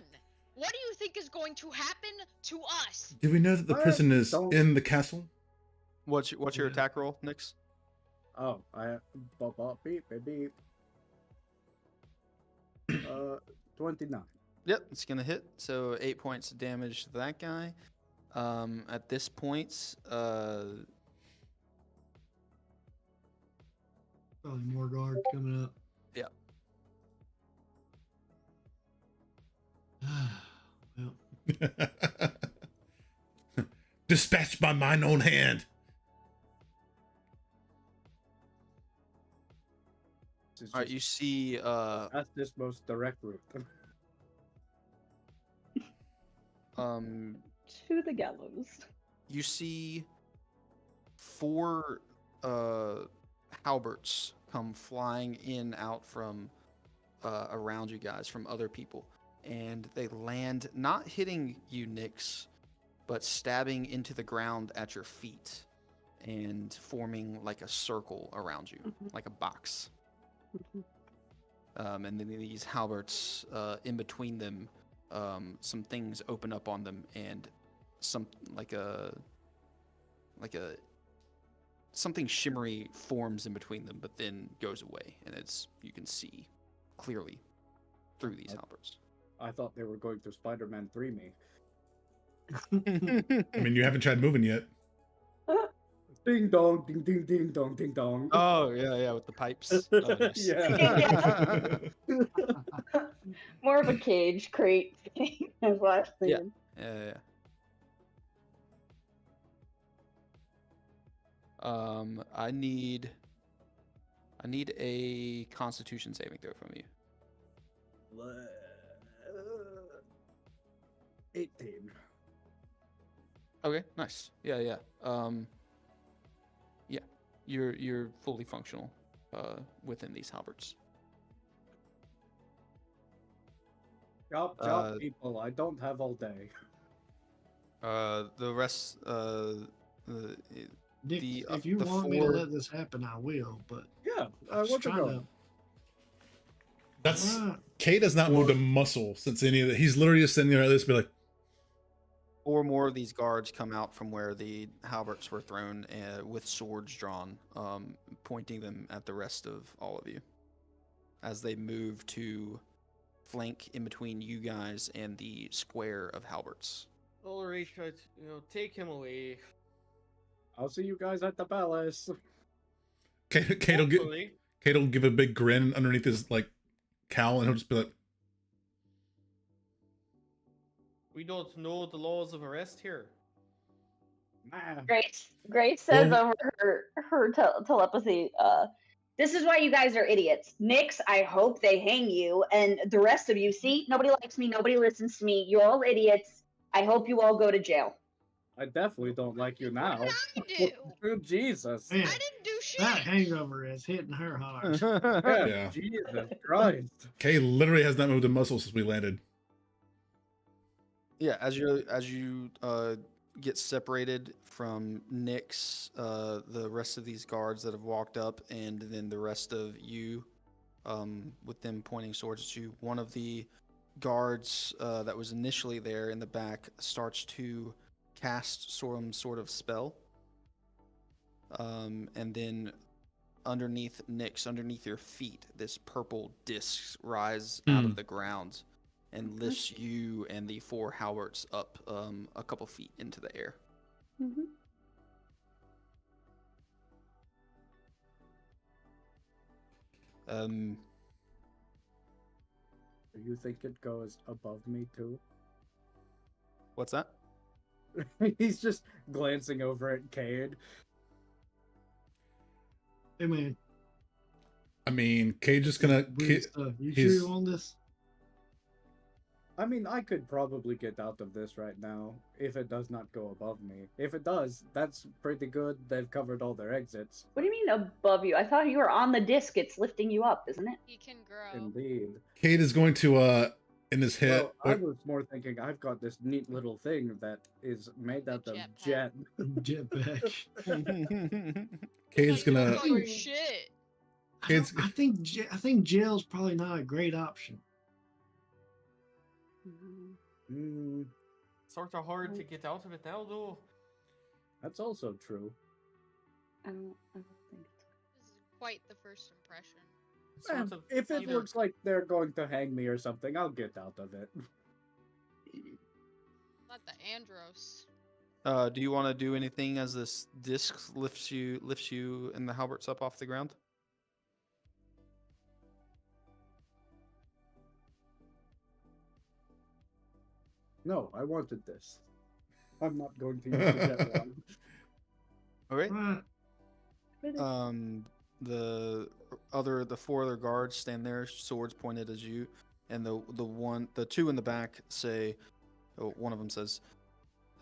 Speaker 2: What do you think is going to happen to us?
Speaker 5: Do we know that the
Speaker 6: What?
Speaker 5: prison is
Speaker 6: Don't-
Speaker 5: in the castle?
Speaker 1: What's your
Speaker 7: Yeah.
Speaker 1: attack roll, Nyx?
Speaker 6: Oh, beep, beep. 29.
Speaker 1: Yep, it's gonna hit. So 8 points of damage to that guy. At this point,
Speaker 7: Probably more guard coming up.
Speaker 1: Yeah.
Speaker 7: Well,
Speaker 5: Dispatched by mine own hand.
Speaker 6: This is
Speaker 1: all right,
Speaker 6: just
Speaker 1: you see
Speaker 6: fastest, most direct route.
Speaker 3: To the gallows.
Speaker 1: you see 4 halberts come flying out from around you guys from other people, and they land not hitting you, Nyx, but stabbing into the ground at your feet and forming like a circle around you, like a box. And then these halberts, in between them, some things open up on them, and some something shimmery forms in between them, but then goes away, and you can see clearly through these halberts.
Speaker 6: I thought they were going to Spider-Man 3 me.
Speaker 5: I mean, you haven't tried moving yet.
Speaker 6: Ding dong, ding ding ding dong, ding dong.
Speaker 1: Oh yeah, with the pipes. Oh, nice.
Speaker 6: Yeah.
Speaker 3: More of a cage crate thing is what I was
Speaker 1: Yeah.
Speaker 3: thinking.
Speaker 1: Yeah. I need a Constitution saving throw from you.
Speaker 6: 18.
Speaker 1: Okay, nice. Yeah. Yeah, you're fully functional within these halberts.
Speaker 6: Chop, people. I don't have all day.
Speaker 1: The rest,
Speaker 7: Nick,
Speaker 1: The,
Speaker 7: if you
Speaker 1: the
Speaker 7: want me to
Speaker 1: 4
Speaker 7: let this happen, I will. But
Speaker 6: Yeah,
Speaker 7: I'm just
Speaker 6: what's it
Speaker 7: trying
Speaker 6: going?
Speaker 7: to.
Speaker 5: That's
Speaker 7: Alright.
Speaker 5: Kate has not moved a muscle since any of that. He's literally just sitting there like this, be like,
Speaker 1: 4 more of these guards come out from where the halberts were thrown with swords drawn, pointing them at the rest of all of you as they move to flank in between you guys and the square of halberts.
Speaker 4: Ulrich, take him away.
Speaker 6: I'll see you guys at the palace.
Speaker 5: Kate will
Speaker 4: Hopefully.
Speaker 5: give a big grin underneath his like cowl, and he'll just be like,
Speaker 4: We don't know the laws of arrest here.
Speaker 6: Nah.
Speaker 3: Grace says
Speaker 5: Well-
Speaker 3: over her telepathy, this is why you guys are idiots. Nyx, I hope they hang you, and the rest of you, see, nobody likes me, nobody listens to me, you're all idiots. I hope you all go to jail.
Speaker 6: I definitely don't like you now.
Speaker 2: What did I do?
Speaker 6: Jesus.
Speaker 7: Man,
Speaker 2: I didn't do shit.
Speaker 7: That hangover is hitting her hard.
Speaker 5: Yeah.
Speaker 6: Jesus Christ.
Speaker 5: Kay literally has not moved a muscle since we landed.
Speaker 1: Yeah, as you get separated from Nyx, the rest of these guards that have walked up, and then the rest of you, with them pointing swords at you, one of the guards that was initially there in the back starts to cast some sort of spell, and then underneath Nyx, underneath your feet, this purple disc rise out of the ground and lifts you and the 4 halberds up a couple feet into the air.
Speaker 3: Mm-hmm.
Speaker 6: Do you think it goes above me too?
Speaker 1: What's that?
Speaker 6: He's just glancing over at Cade.
Speaker 7: Hey man,
Speaker 5: I mean, Kay just gonna.
Speaker 7: weird stuff. You sure
Speaker 5: he's-
Speaker 7: you on this?
Speaker 6: I mean, I could probably get out of this right now if it does not go above me. If it does, that's pretty good. They've covered all their exits.
Speaker 3: What do you mean above you? I thought you were on the disc. It's lifting you up, isn't it?
Speaker 2: He can grow.
Speaker 6: Indeed.
Speaker 5: Kate is going to in his head.
Speaker 6: Well, I was more thinking I've got this neat little thing that is made out of jet.
Speaker 7: Jetpack.
Speaker 5: Kate's
Speaker 2: Thought you were
Speaker 5: gonna.
Speaker 2: talking shit.
Speaker 5: Kids-
Speaker 7: I think jail's probably not a great option.
Speaker 6: Mm,
Speaker 4: Sort of hard to get out of it now, though.
Speaker 6: that's also true.
Speaker 3: I don't think it's.
Speaker 2: This is quite the first impression.
Speaker 4: It's sort of
Speaker 6: If it
Speaker 4: either-
Speaker 6: looks like they're going to hang me or something, I'll get out of it.
Speaker 2: Not the Andros.
Speaker 1: Do you want to do anything as this disc lifts you and the halberds up off the ground?
Speaker 6: No, I wanted this. I'm not going to use the jet one.
Speaker 1: All right.
Speaker 7: Right.
Speaker 1: The 4 other guards stand there, swords pointed at you, and the 2 in the back say, one of them says,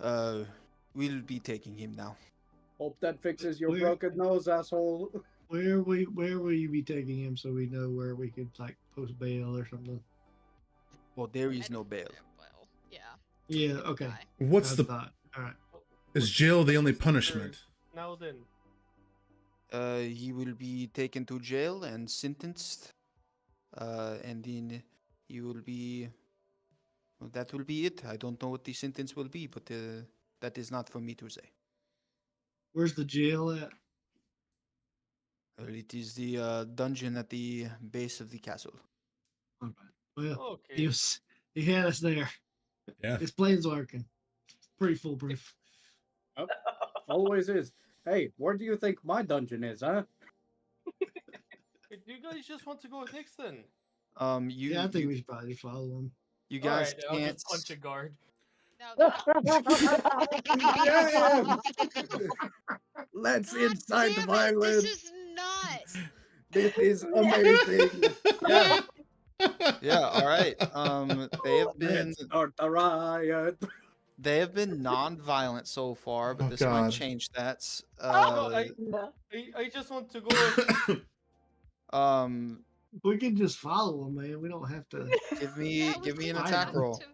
Speaker 1: "We'll be taking him now."
Speaker 6: Hope that fixes your
Speaker 7: Where-
Speaker 6: broken nose, asshole.
Speaker 7: Where will you be taking him so we know where we could like post bail or something?
Speaker 1: Well, there is no bail.
Speaker 2: Well, yeah.
Speaker 7: Yeah. Okay.
Speaker 2: Bye.
Speaker 5: What's
Speaker 7: I
Speaker 5: the?
Speaker 7: thought. All right.
Speaker 5: Is jail the only punishment?
Speaker 4: Now then.
Speaker 1: He will be taken to jail and sentenced, and then he will be. Well, that will be it. I don't know what the sentence will be, but that is not for me to say.
Speaker 7: Where's the jail at?
Speaker 1: It is the dungeon at the base of the castle.
Speaker 7: All right. Well,
Speaker 4: Okay.
Speaker 7: he had us there.
Speaker 5: Yeah.
Speaker 7: It's Planeswalking. Pretty foolproof.
Speaker 6: Always is. Hey, where do you think my dungeon is, huh?
Speaker 4: Do you guys just want to go with Nyx then?
Speaker 1: You
Speaker 7: Yeah, I think we should probably follow him.
Speaker 1: you guys
Speaker 4: Alright, I'll
Speaker 1: can't.
Speaker 4: just punch a guard.
Speaker 2: Now,
Speaker 6: Let's
Speaker 2: God
Speaker 6: incite
Speaker 2: damn it,
Speaker 6: violence.
Speaker 2: This is not.
Speaker 6: This is amazing.
Speaker 1: Yeah, yeah. All right. They have been
Speaker 6: Let's start the riot.
Speaker 1: they have been non-violent so far, but
Speaker 5: Oh,
Speaker 1: this might
Speaker 5: God.
Speaker 1: change that.
Speaker 4: No, I just want to go.
Speaker 1: Um,
Speaker 7: We can just follow him, man. We don't have to.
Speaker 1: give me
Speaker 2: Yeah,
Speaker 1: give me an
Speaker 2: let's
Speaker 1: attack
Speaker 2: go
Speaker 1: roll.
Speaker 2: to-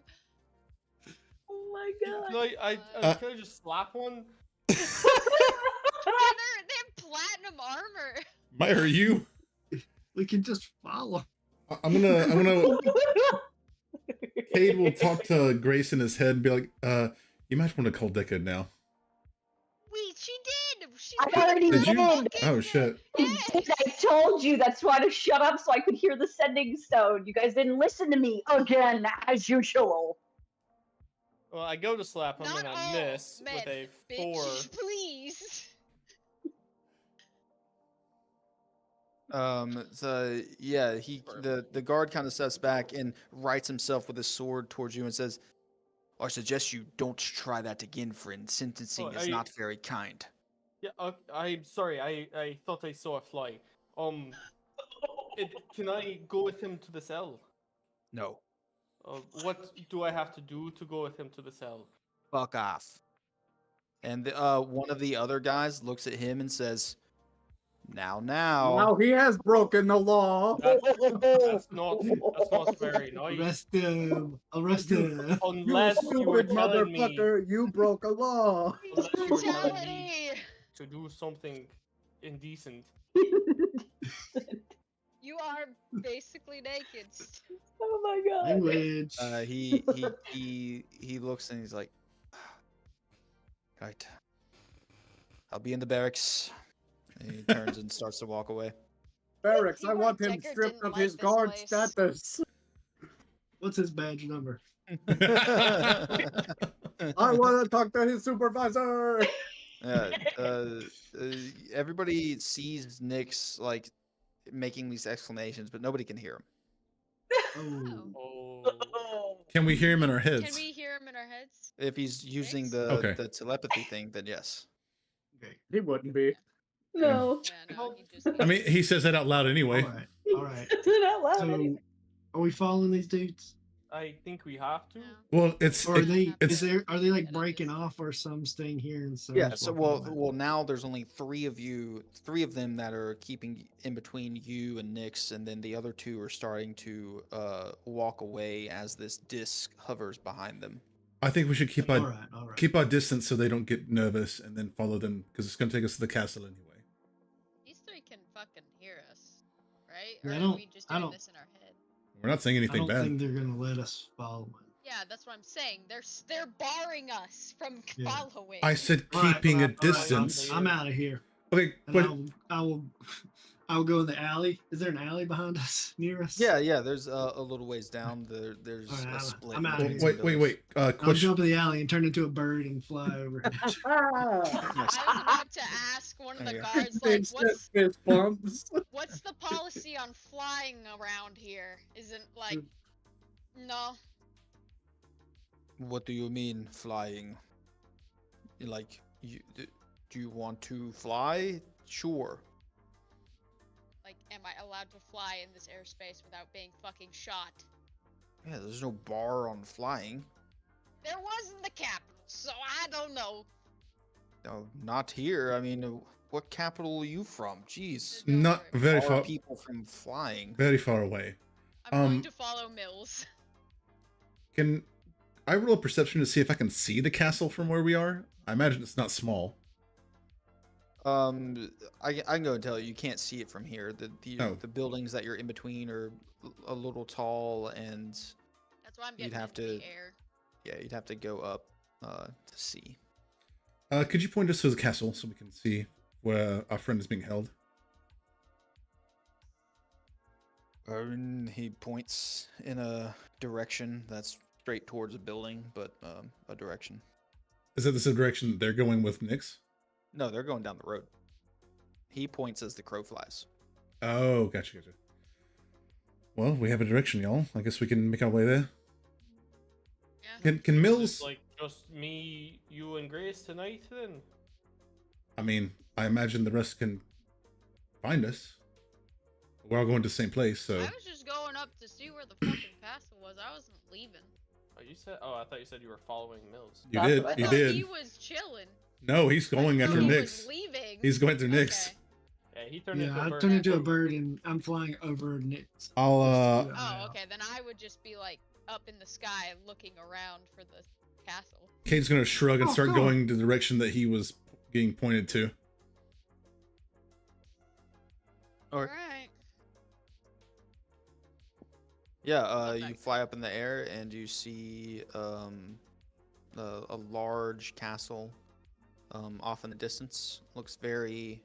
Speaker 3: Oh my
Speaker 4: Can
Speaker 3: god.
Speaker 4: can I just slap one?
Speaker 2: Yeah, they have platinum armor.
Speaker 5: Might hurt you.
Speaker 7: We can just follow.
Speaker 5: I'm gonna. Cade will talk to Grace in his head and be like, you might want to call Decade now.
Speaker 2: Wait, she did. She
Speaker 3: I already
Speaker 5: Did you?
Speaker 3: did.
Speaker 5: Oh shit.
Speaker 3: I told you that's why to shut up so I could hear the sending stone. You guys didn't listen to me again, as usual.
Speaker 4: Well, I go to slap him
Speaker 2: Not
Speaker 4: and
Speaker 2: all
Speaker 4: I miss
Speaker 2: men,
Speaker 4: with a
Speaker 2: bitch,
Speaker 4: 4.
Speaker 2: please.
Speaker 1: So yeah, the guard kind of steps back and rights himself with his sword towards you and says, "I suggest you don't try that again, friend. Sentencing
Speaker 4: Oh,
Speaker 1: is not very kind."
Speaker 4: Yeah, I'm sorry. I thought I saw a fly. Can I go with him to the cell?
Speaker 1: No,
Speaker 4: What do I have to do to go with him to the cell?
Speaker 1: fuck off. And one of the other guys looks at him and says, Now.
Speaker 6: Now he has broken the law.
Speaker 4: That's not very nice.
Speaker 7: Arrest him. Arrest him.
Speaker 4: Unless you were
Speaker 6: Stupid
Speaker 4: telling me,
Speaker 6: motherfucker, you broke a law.
Speaker 4: unless you were telling me
Speaker 2: Brutality!
Speaker 4: to do something indecent.
Speaker 2: You are basically naked.
Speaker 3: Oh my god.
Speaker 7: Language.
Speaker 1: He looks and he's like, right. I'll be in the barracks. And he turns and starts to walk away.
Speaker 6: Barracks,
Speaker 2: You
Speaker 6: I
Speaker 2: were
Speaker 6: want him
Speaker 2: Decker
Speaker 6: stripped
Speaker 2: didn't
Speaker 6: of
Speaker 2: like
Speaker 6: his
Speaker 2: this
Speaker 6: guard
Speaker 2: place.
Speaker 6: status.
Speaker 7: What's his badge number?
Speaker 6: I want to talk to his supervisor.
Speaker 1: Yeah, everybody sees Nyx like making these exclamations, but nobody can hear him.
Speaker 7: Oh.
Speaker 4: Oh.
Speaker 5: Can we hear him in our heads?
Speaker 2: Can we hear him in our heads?
Speaker 1: If he's using
Speaker 2: Nyx?
Speaker 1: the
Speaker 5: Okay.
Speaker 1: the telepathy thing, then yes.
Speaker 7: Okay.
Speaker 6: He wouldn't be.
Speaker 3: No.
Speaker 2: Yeah, no, he just.
Speaker 5: I mean, he says that out loud anyway.
Speaker 7: All right. All right.
Speaker 3: It's not loud
Speaker 7: So,
Speaker 3: anyway.
Speaker 7: are we following these dudes?
Speaker 4: I think we have to.
Speaker 2: No.
Speaker 5: Well, it's
Speaker 7: Or are they?
Speaker 5: it's
Speaker 7: Are they like breaking off, or some staying here and some?
Speaker 1: Yeah.
Speaker 7: just
Speaker 1: So
Speaker 7: walking away?
Speaker 1: now there's only three of them that are keeping in between you and Nyx, and then the other two are starting to walk away as this disc hovers behind them.
Speaker 5: I think we should keep
Speaker 7: All
Speaker 5: our
Speaker 7: right. All right.
Speaker 5: keep our distance so they don't get nervous and then follow them because it's going to take us to the castle anyway.
Speaker 2: These three can fucking hear us, right?
Speaker 7: Yeah,
Speaker 2: Or
Speaker 7: I
Speaker 2: are
Speaker 7: don't-
Speaker 2: we just
Speaker 7: I
Speaker 2: doing
Speaker 7: don't-
Speaker 2: this in our head?
Speaker 5: We're not saying
Speaker 7: I
Speaker 5: anything
Speaker 7: don't
Speaker 5: bad.
Speaker 7: think they're gonna let us follow it.
Speaker 2: Yeah, that's what I'm saying. They're barring us from
Speaker 7: Yeah.
Speaker 2: following.
Speaker 5: I said
Speaker 7: All right,
Speaker 5: keeping
Speaker 7: all
Speaker 5: a
Speaker 7: right, all right,
Speaker 5: distance.
Speaker 7: I'm out of here.
Speaker 5: Okay,
Speaker 7: And
Speaker 5: but
Speaker 7: I'll go in the alley. Is there an alley behind us near us?
Speaker 1: Yeah. There's a little ways down. There's
Speaker 7: Alright,
Speaker 1: a split.
Speaker 7: I'm outta
Speaker 1: between
Speaker 7: here.
Speaker 1: some
Speaker 5: wait.
Speaker 1: buildings.
Speaker 7: I'll
Speaker 5: Question.
Speaker 7: jump in the alley and turn into a bird and fly over.
Speaker 3: Ah.
Speaker 2: I was about to ask one of the
Speaker 1: Yeah.
Speaker 2: guards, like,
Speaker 6: Fist bumps.
Speaker 2: what's the policy on flying around here? Isn't like, no.
Speaker 1: What do you mean flying? Like, do you want to fly? Sure.
Speaker 2: Like, am I allowed to fly in this airspace without being fucking shot?
Speaker 1: Yeah, there's no bar on flying.
Speaker 2: There was in the capital, so I don't know.
Speaker 1: No, not here. I mean, what capital are you from? Jeez.
Speaker 2: There's
Speaker 5: Not
Speaker 2: nowhere.
Speaker 5: very
Speaker 1: How
Speaker 5: far.
Speaker 1: are people from flying?
Speaker 5: Very far away.
Speaker 2: I'm going
Speaker 5: um,
Speaker 2: to follow Mills.
Speaker 5: Can I roll a perception to see if I can see the castle from where we are? I imagine it's not small.
Speaker 1: I can go and tell you, you can't see it from here.
Speaker 5: Oh.
Speaker 1: The buildings that you're in between are a little tall, and
Speaker 2: That's why I'm
Speaker 1: You'd
Speaker 2: getting
Speaker 1: have
Speaker 2: into
Speaker 1: to-
Speaker 2: the air.
Speaker 1: yeah, you'd have to go up to see.
Speaker 5: Could you point us to the castle so we can see where our friend is being held?
Speaker 1: He points in a direction that's straight towards a building, but a direction.
Speaker 5: Is that the same direction that they're going with Nyx?
Speaker 1: No, they're going down the road. He points as the crow flies.
Speaker 5: Oh, gotcha. Well, we have a direction, y'all. I guess we can make our way there.
Speaker 2: Yeah.
Speaker 5: Can
Speaker 4: Is
Speaker 5: Mills?
Speaker 4: it like just me, you, and Grace tonight then?
Speaker 5: I mean, I imagine the rest can find us. We're all going to the same place, so
Speaker 2: I was just going up to see where the fucking castle was. I wasn't leaving.
Speaker 4: Oh, you said. Oh, I thought you said you were following Mills.
Speaker 5: you
Speaker 3: That's
Speaker 5: did.
Speaker 3: what I
Speaker 5: You
Speaker 2: No,
Speaker 5: did.
Speaker 2: he was chilling.
Speaker 5: No, he's going
Speaker 2: I
Speaker 5: after
Speaker 2: thought he
Speaker 5: Nyx.
Speaker 2: was leaving.
Speaker 5: He's going through Nyx.
Speaker 2: Okay.
Speaker 4: Yeah, he turned
Speaker 7: Yeah,
Speaker 4: into a
Speaker 7: I
Speaker 4: bird.
Speaker 7: turned into a bird and I'm flying over Nick's.
Speaker 5: I'll
Speaker 2: Oh, okay. Then I would just be like up in the sky looking around for the castle.
Speaker 5: Kane's gonna shrug and
Speaker 7: Oh,
Speaker 5: start
Speaker 7: cool.
Speaker 5: going the direction that he was being pointed to.
Speaker 1: Or-
Speaker 2: Alright.
Speaker 1: Yeah,
Speaker 2: Love
Speaker 1: you
Speaker 2: that.
Speaker 1: fly up in the air and you see a large castle off in the distance. Looks very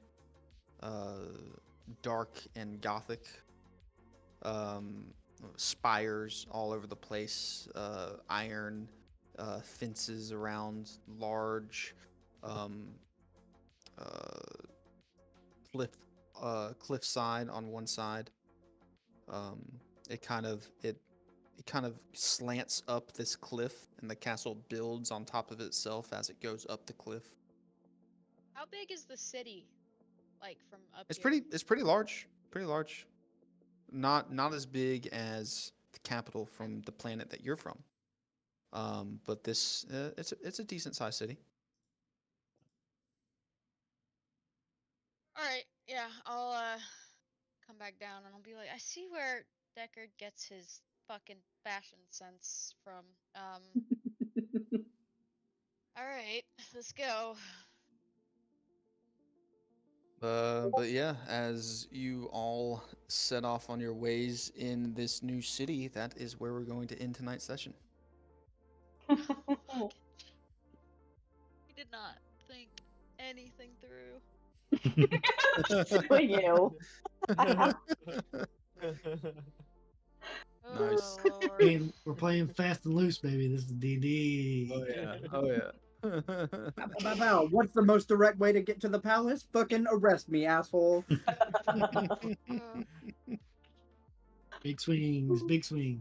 Speaker 1: dark and gothic. Spires all over the place. Iron fences around large cliffside on one side. It kind of slants up this cliff, and the castle builds on top of itself as it goes up the cliff.
Speaker 2: How big is the city? Like from up
Speaker 1: It's
Speaker 2: here?
Speaker 1: pretty large. Pretty large. Not as big as the capital from the planet that you're from. But this it's a decent sized city.
Speaker 2: Alright, yeah, I'll come back down and I'll be like, I see where Deckard gets his fucking fashion sense from. Alright, let's go.
Speaker 1: But yeah, as you all set off on your ways in this new city, that is where we're going to end tonight's session.
Speaker 2: Fucking he did not think anything through.
Speaker 3: You.
Speaker 1: Nice.
Speaker 2: Oh, Lord.
Speaker 7: We're playing fast and loose, baby. This is DD.
Speaker 1: Oh yeah. Oh yeah.
Speaker 6: What's the most direct way to get to the palace? Fucking arrest me, asshole.
Speaker 7: Big swings, big swings.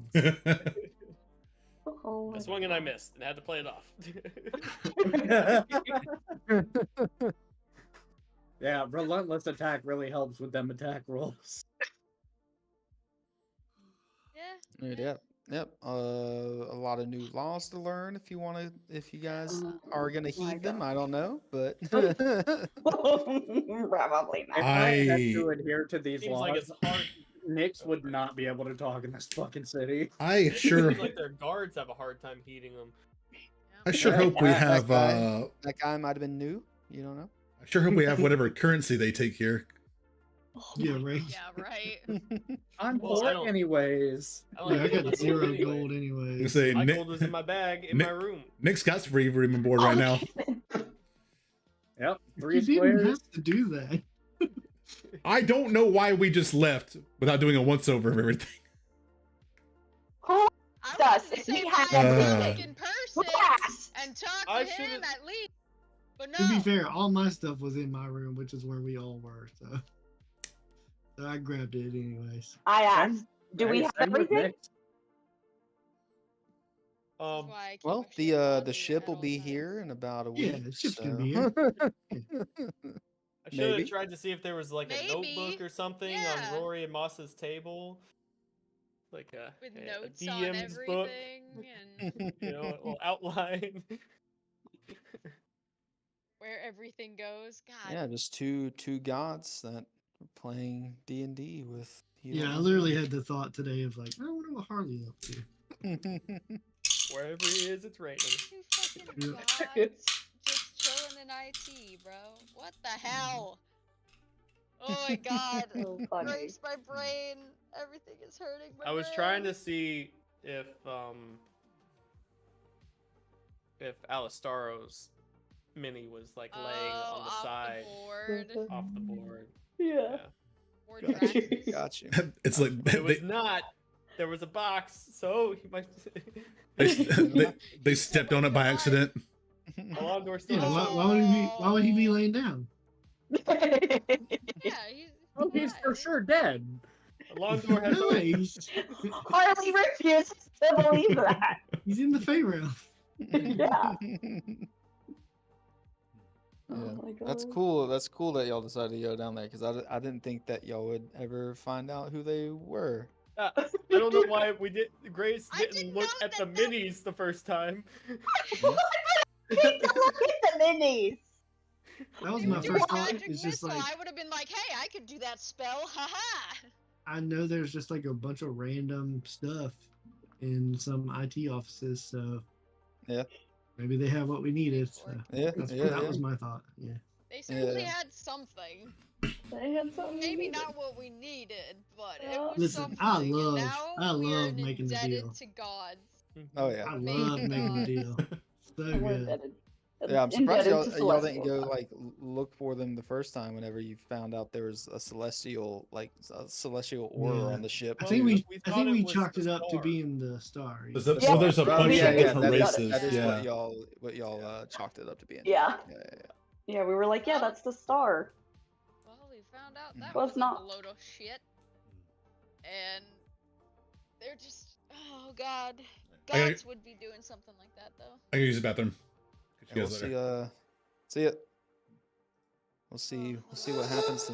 Speaker 3: Oh
Speaker 4: I
Speaker 3: my
Speaker 4: swung and I missed, and had to play it off.
Speaker 6: Yeah, relentless attack really helps with them attack rolls.
Speaker 2: Yeah.
Speaker 1: Yep. Yep. A lot of new laws to learn if you want to. If you guys are gonna
Speaker 3: my
Speaker 1: heed them,
Speaker 3: God.
Speaker 1: I don't know, but
Speaker 3: Probably
Speaker 6: If
Speaker 3: not.
Speaker 6: I had
Speaker 5: I
Speaker 6: to adhere to these
Speaker 4: Seems
Speaker 6: laws,
Speaker 4: like it's hard.
Speaker 6: Nyx would not be able to talk in this fucking city.
Speaker 5: I
Speaker 4: It
Speaker 5: sure
Speaker 4: seems like their guards have a hard time heating them.
Speaker 5: I sure
Speaker 1: Yeah,
Speaker 5: hope we
Speaker 1: that
Speaker 5: have
Speaker 1: guy- that guy might have been new. You don't know.
Speaker 5: I sure hope we have whatever currency they take here.
Speaker 7: Yeah, right.
Speaker 2: Yeah, right.
Speaker 6: I'm
Speaker 4: Well, I
Speaker 6: poor
Speaker 4: don't-
Speaker 6: anyways.
Speaker 4: I
Speaker 7: Yeah, I got
Speaker 4: gold
Speaker 7: 0
Speaker 4: anyway.
Speaker 7: gold
Speaker 5: You
Speaker 7: anyway.
Speaker 5: say
Speaker 4: My
Speaker 5: Nick,
Speaker 4: gold is in my bag in
Speaker 5: Nick-
Speaker 4: my room.
Speaker 5: Nick's got free room and board right now.
Speaker 6: Yep,
Speaker 7: You
Speaker 6: 3
Speaker 7: didn't
Speaker 6: squares.
Speaker 7: have to do that.
Speaker 5: I don't know why we just left without doing a once over of everything.
Speaker 3: Who
Speaker 2: I
Speaker 3: Sus,
Speaker 2: wanted to
Speaker 3: if
Speaker 2: say
Speaker 3: we
Speaker 2: hi
Speaker 3: had
Speaker 2: to
Speaker 5: everything.
Speaker 2: Nick in person
Speaker 3: Yes!
Speaker 2: and talk
Speaker 4: I
Speaker 2: to him
Speaker 4: should've-
Speaker 2: at least. But no.
Speaker 7: To be fair, all my stuff was in my room, which is where we all were. So I grabbed it anyways.
Speaker 3: I
Speaker 6: Same-
Speaker 3: asked, do we
Speaker 6: hey,
Speaker 3: have
Speaker 6: same with
Speaker 3: everything?
Speaker 6: Nyx.
Speaker 2: This is
Speaker 4: Um,
Speaker 2: why I keep
Speaker 1: Well,
Speaker 2: a shit on
Speaker 1: the
Speaker 2: me
Speaker 1: ship
Speaker 2: at
Speaker 1: will
Speaker 2: all
Speaker 1: be
Speaker 2: times.
Speaker 1: here in about a
Speaker 7: Yeah,
Speaker 1: week.
Speaker 7: the ship's
Speaker 1: so.
Speaker 7: gonna be here.
Speaker 4: I should
Speaker 1: Maybe.
Speaker 4: have tried to see if there was like a notebook
Speaker 2: Maybe.
Speaker 4: or something
Speaker 2: Yeah.
Speaker 4: on Rory and Moss's table, like
Speaker 2: With
Speaker 4: a
Speaker 2: notes on
Speaker 4: DM's book,
Speaker 2: everything and
Speaker 4: you know, a little outline.
Speaker 2: where everything goes. God.
Speaker 1: Yeah, just two gods that are playing D&D with. you
Speaker 7: Yeah, I
Speaker 1: know.
Speaker 7: literally had the thought today of like, I wonder what Harley's up to.
Speaker 4: Wherever he is, it's raining.
Speaker 2: Two fucking
Speaker 7: Yeah.
Speaker 2: gods just chilling in IT, bro. What the hell? Oh my god.
Speaker 3: So funny.
Speaker 2: Breaks my brain. Everything is hurting my
Speaker 4: I was
Speaker 2: brain.
Speaker 4: trying to see if Alistaro's mini was like laying on the
Speaker 2: off
Speaker 4: side
Speaker 2: The board.
Speaker 4: off the board.
Speaker 3: Yeah.
Speaker 4: Yeah.
Speaker 2: Or
Speaker 1: Got you.
Speaker 2: Drax's.
Speaker 1: Got you.
Speaker 5: It's like
Speaker 4: It was not. There was a box, so he might.
Speaker 5: they stepped on it by accident.
Speaker 4: Alondor still
Speaker 7: Yeah,
Speaker 4: has
Speaker 7: why would he be laying down?
Speaker 2: Yeah, he's.
Speaker 6: Oh, he's for
Speaker 2: alive.
Speaker 6: sure dead.
Speaker 4: Alondor has
Speaker 7: No, he's,
Speaker 3: Harley refuses to believe that.
Speaker 7: he's in the Fey realm.
Speaker 3: Yeah.
Speaker 1: Yeah.
Speaker 3: Oh my
Speaker 1: That's
Speaker 3: God.
Speaker 1: cool. That's cool that y'all decided to go down there because I didn't think that y'all would ever find out who they were.
Speaker 4: I don't know why we did. Grace
Speaker 2: I
Speaker 4: didn't
Speaker 2: didn't
Speaker 4: look
Speaker 2: know
Speaker 4: at the
Speaker 2: that that-
Speaker 4: minis the first time.
Speaker 3: Look at the minis.
Speaker 7: That was
Speaker 2: You
Speaker 7: my
Speaker 2: do
Speaker 7: first
Speaker 2: a
Speaker 7: thought.
Speaker 2: magic
Speaker 7: It's just
Speaker 2: missile,
Speaker 7: like,
Speaker 2: I would have been like, hey, I could do that spell, haha.
Speaker 7: I know there's just like a bunch of random stuff in some IT offices, so
Speaker 1: Yeah.
Speaker 7: maybe they have what we needed. So
Speaker 1: Yeah,
Speaker 7: that was my thought. Yeah.
Speaker 2: They certainly
Speaker 1: Yeah.
Speaker 2: had something.
Speaker 3: They had something.
Speaker 2: Maybe not what we needed, but it was
Speaker 7: Listen,
Speaker 2: something.
Speaker 7: I
Speaker 2: and
Speaker 7: love-
Speaker 2: now
Speaker 7: I
Speaker 2: we are
Speaker 7: love making the
Speaker 2: indebted
Speaker 7: deal.
Speaker 2: to gods.
Speaker 1: Oh yeah.
Speaker 7: I
Speaker 2: Made
Speaker 7: love making the
Speaker 2: God.
Speaker 7: deal. So
Speaker 3: We're
Speaker 7: good.
Speaker 3: indebted.
Speaker 1: Yeah, I'm surprised
Speaker 3: Indebted to
Speaker 1: y'all didn't
Speaker 3: celestial
Speaker 1: go
Speaker 3: gods.
Speaker 1: like look for them the first time whenever you found out there was a celestial aura
Speaker 7: Yeah.
Speaker 1: on the ship.
Speaker 7: I think
Speaker 1: too.
Speaker 7: we,
Speaker 4: We
Speaker 7: I
Speaker 4: thought
Speaker 7: think
Speaker 4: it
Speaker 7: we
Speaker 4: was
Speaker 7: chalked
Speaker 4: the
Speaker 7: it up to
Speaker 4: star.
Speaker 7: being the star. yeah.
Speaker 5: There's a,
Speaker 3: Yeah.
Speaker 5: well, there's a
Speaker 1: Oh,
Speaker 5: bunch
Speaker 1: yeah,
Speaker 5: of
Speaker 1: yeah,
Speaker 5: different
Speaker 1: that is-
Speaker 5: races.
Speaker 1: That is
Speaker 5: yeah.
Speaker 1: what y'all chalked it up to being.
Speaker 3: Yeah.
Speaker 1: Yeah.
Speaker 3: Yeah, we were like, yeah, that's the star.
Speaker 2: Well, we found out that
Speaker 3: Well,
Speaker 2: was
Speaker 3: it's not.
Speaker 2: a load of shit. And they're just, oh god.
Speaker 5: I gotta-
Speaker 2: Gods would be doing something like that, though.
Speaker 5: I can use the bathroom. Catch
Speaker 1: Yeah,
Speaker 5: you
Speaker 1: we'll
Speaker 5: guys later.
Speaker 1: see. See it. We'll see what happens to.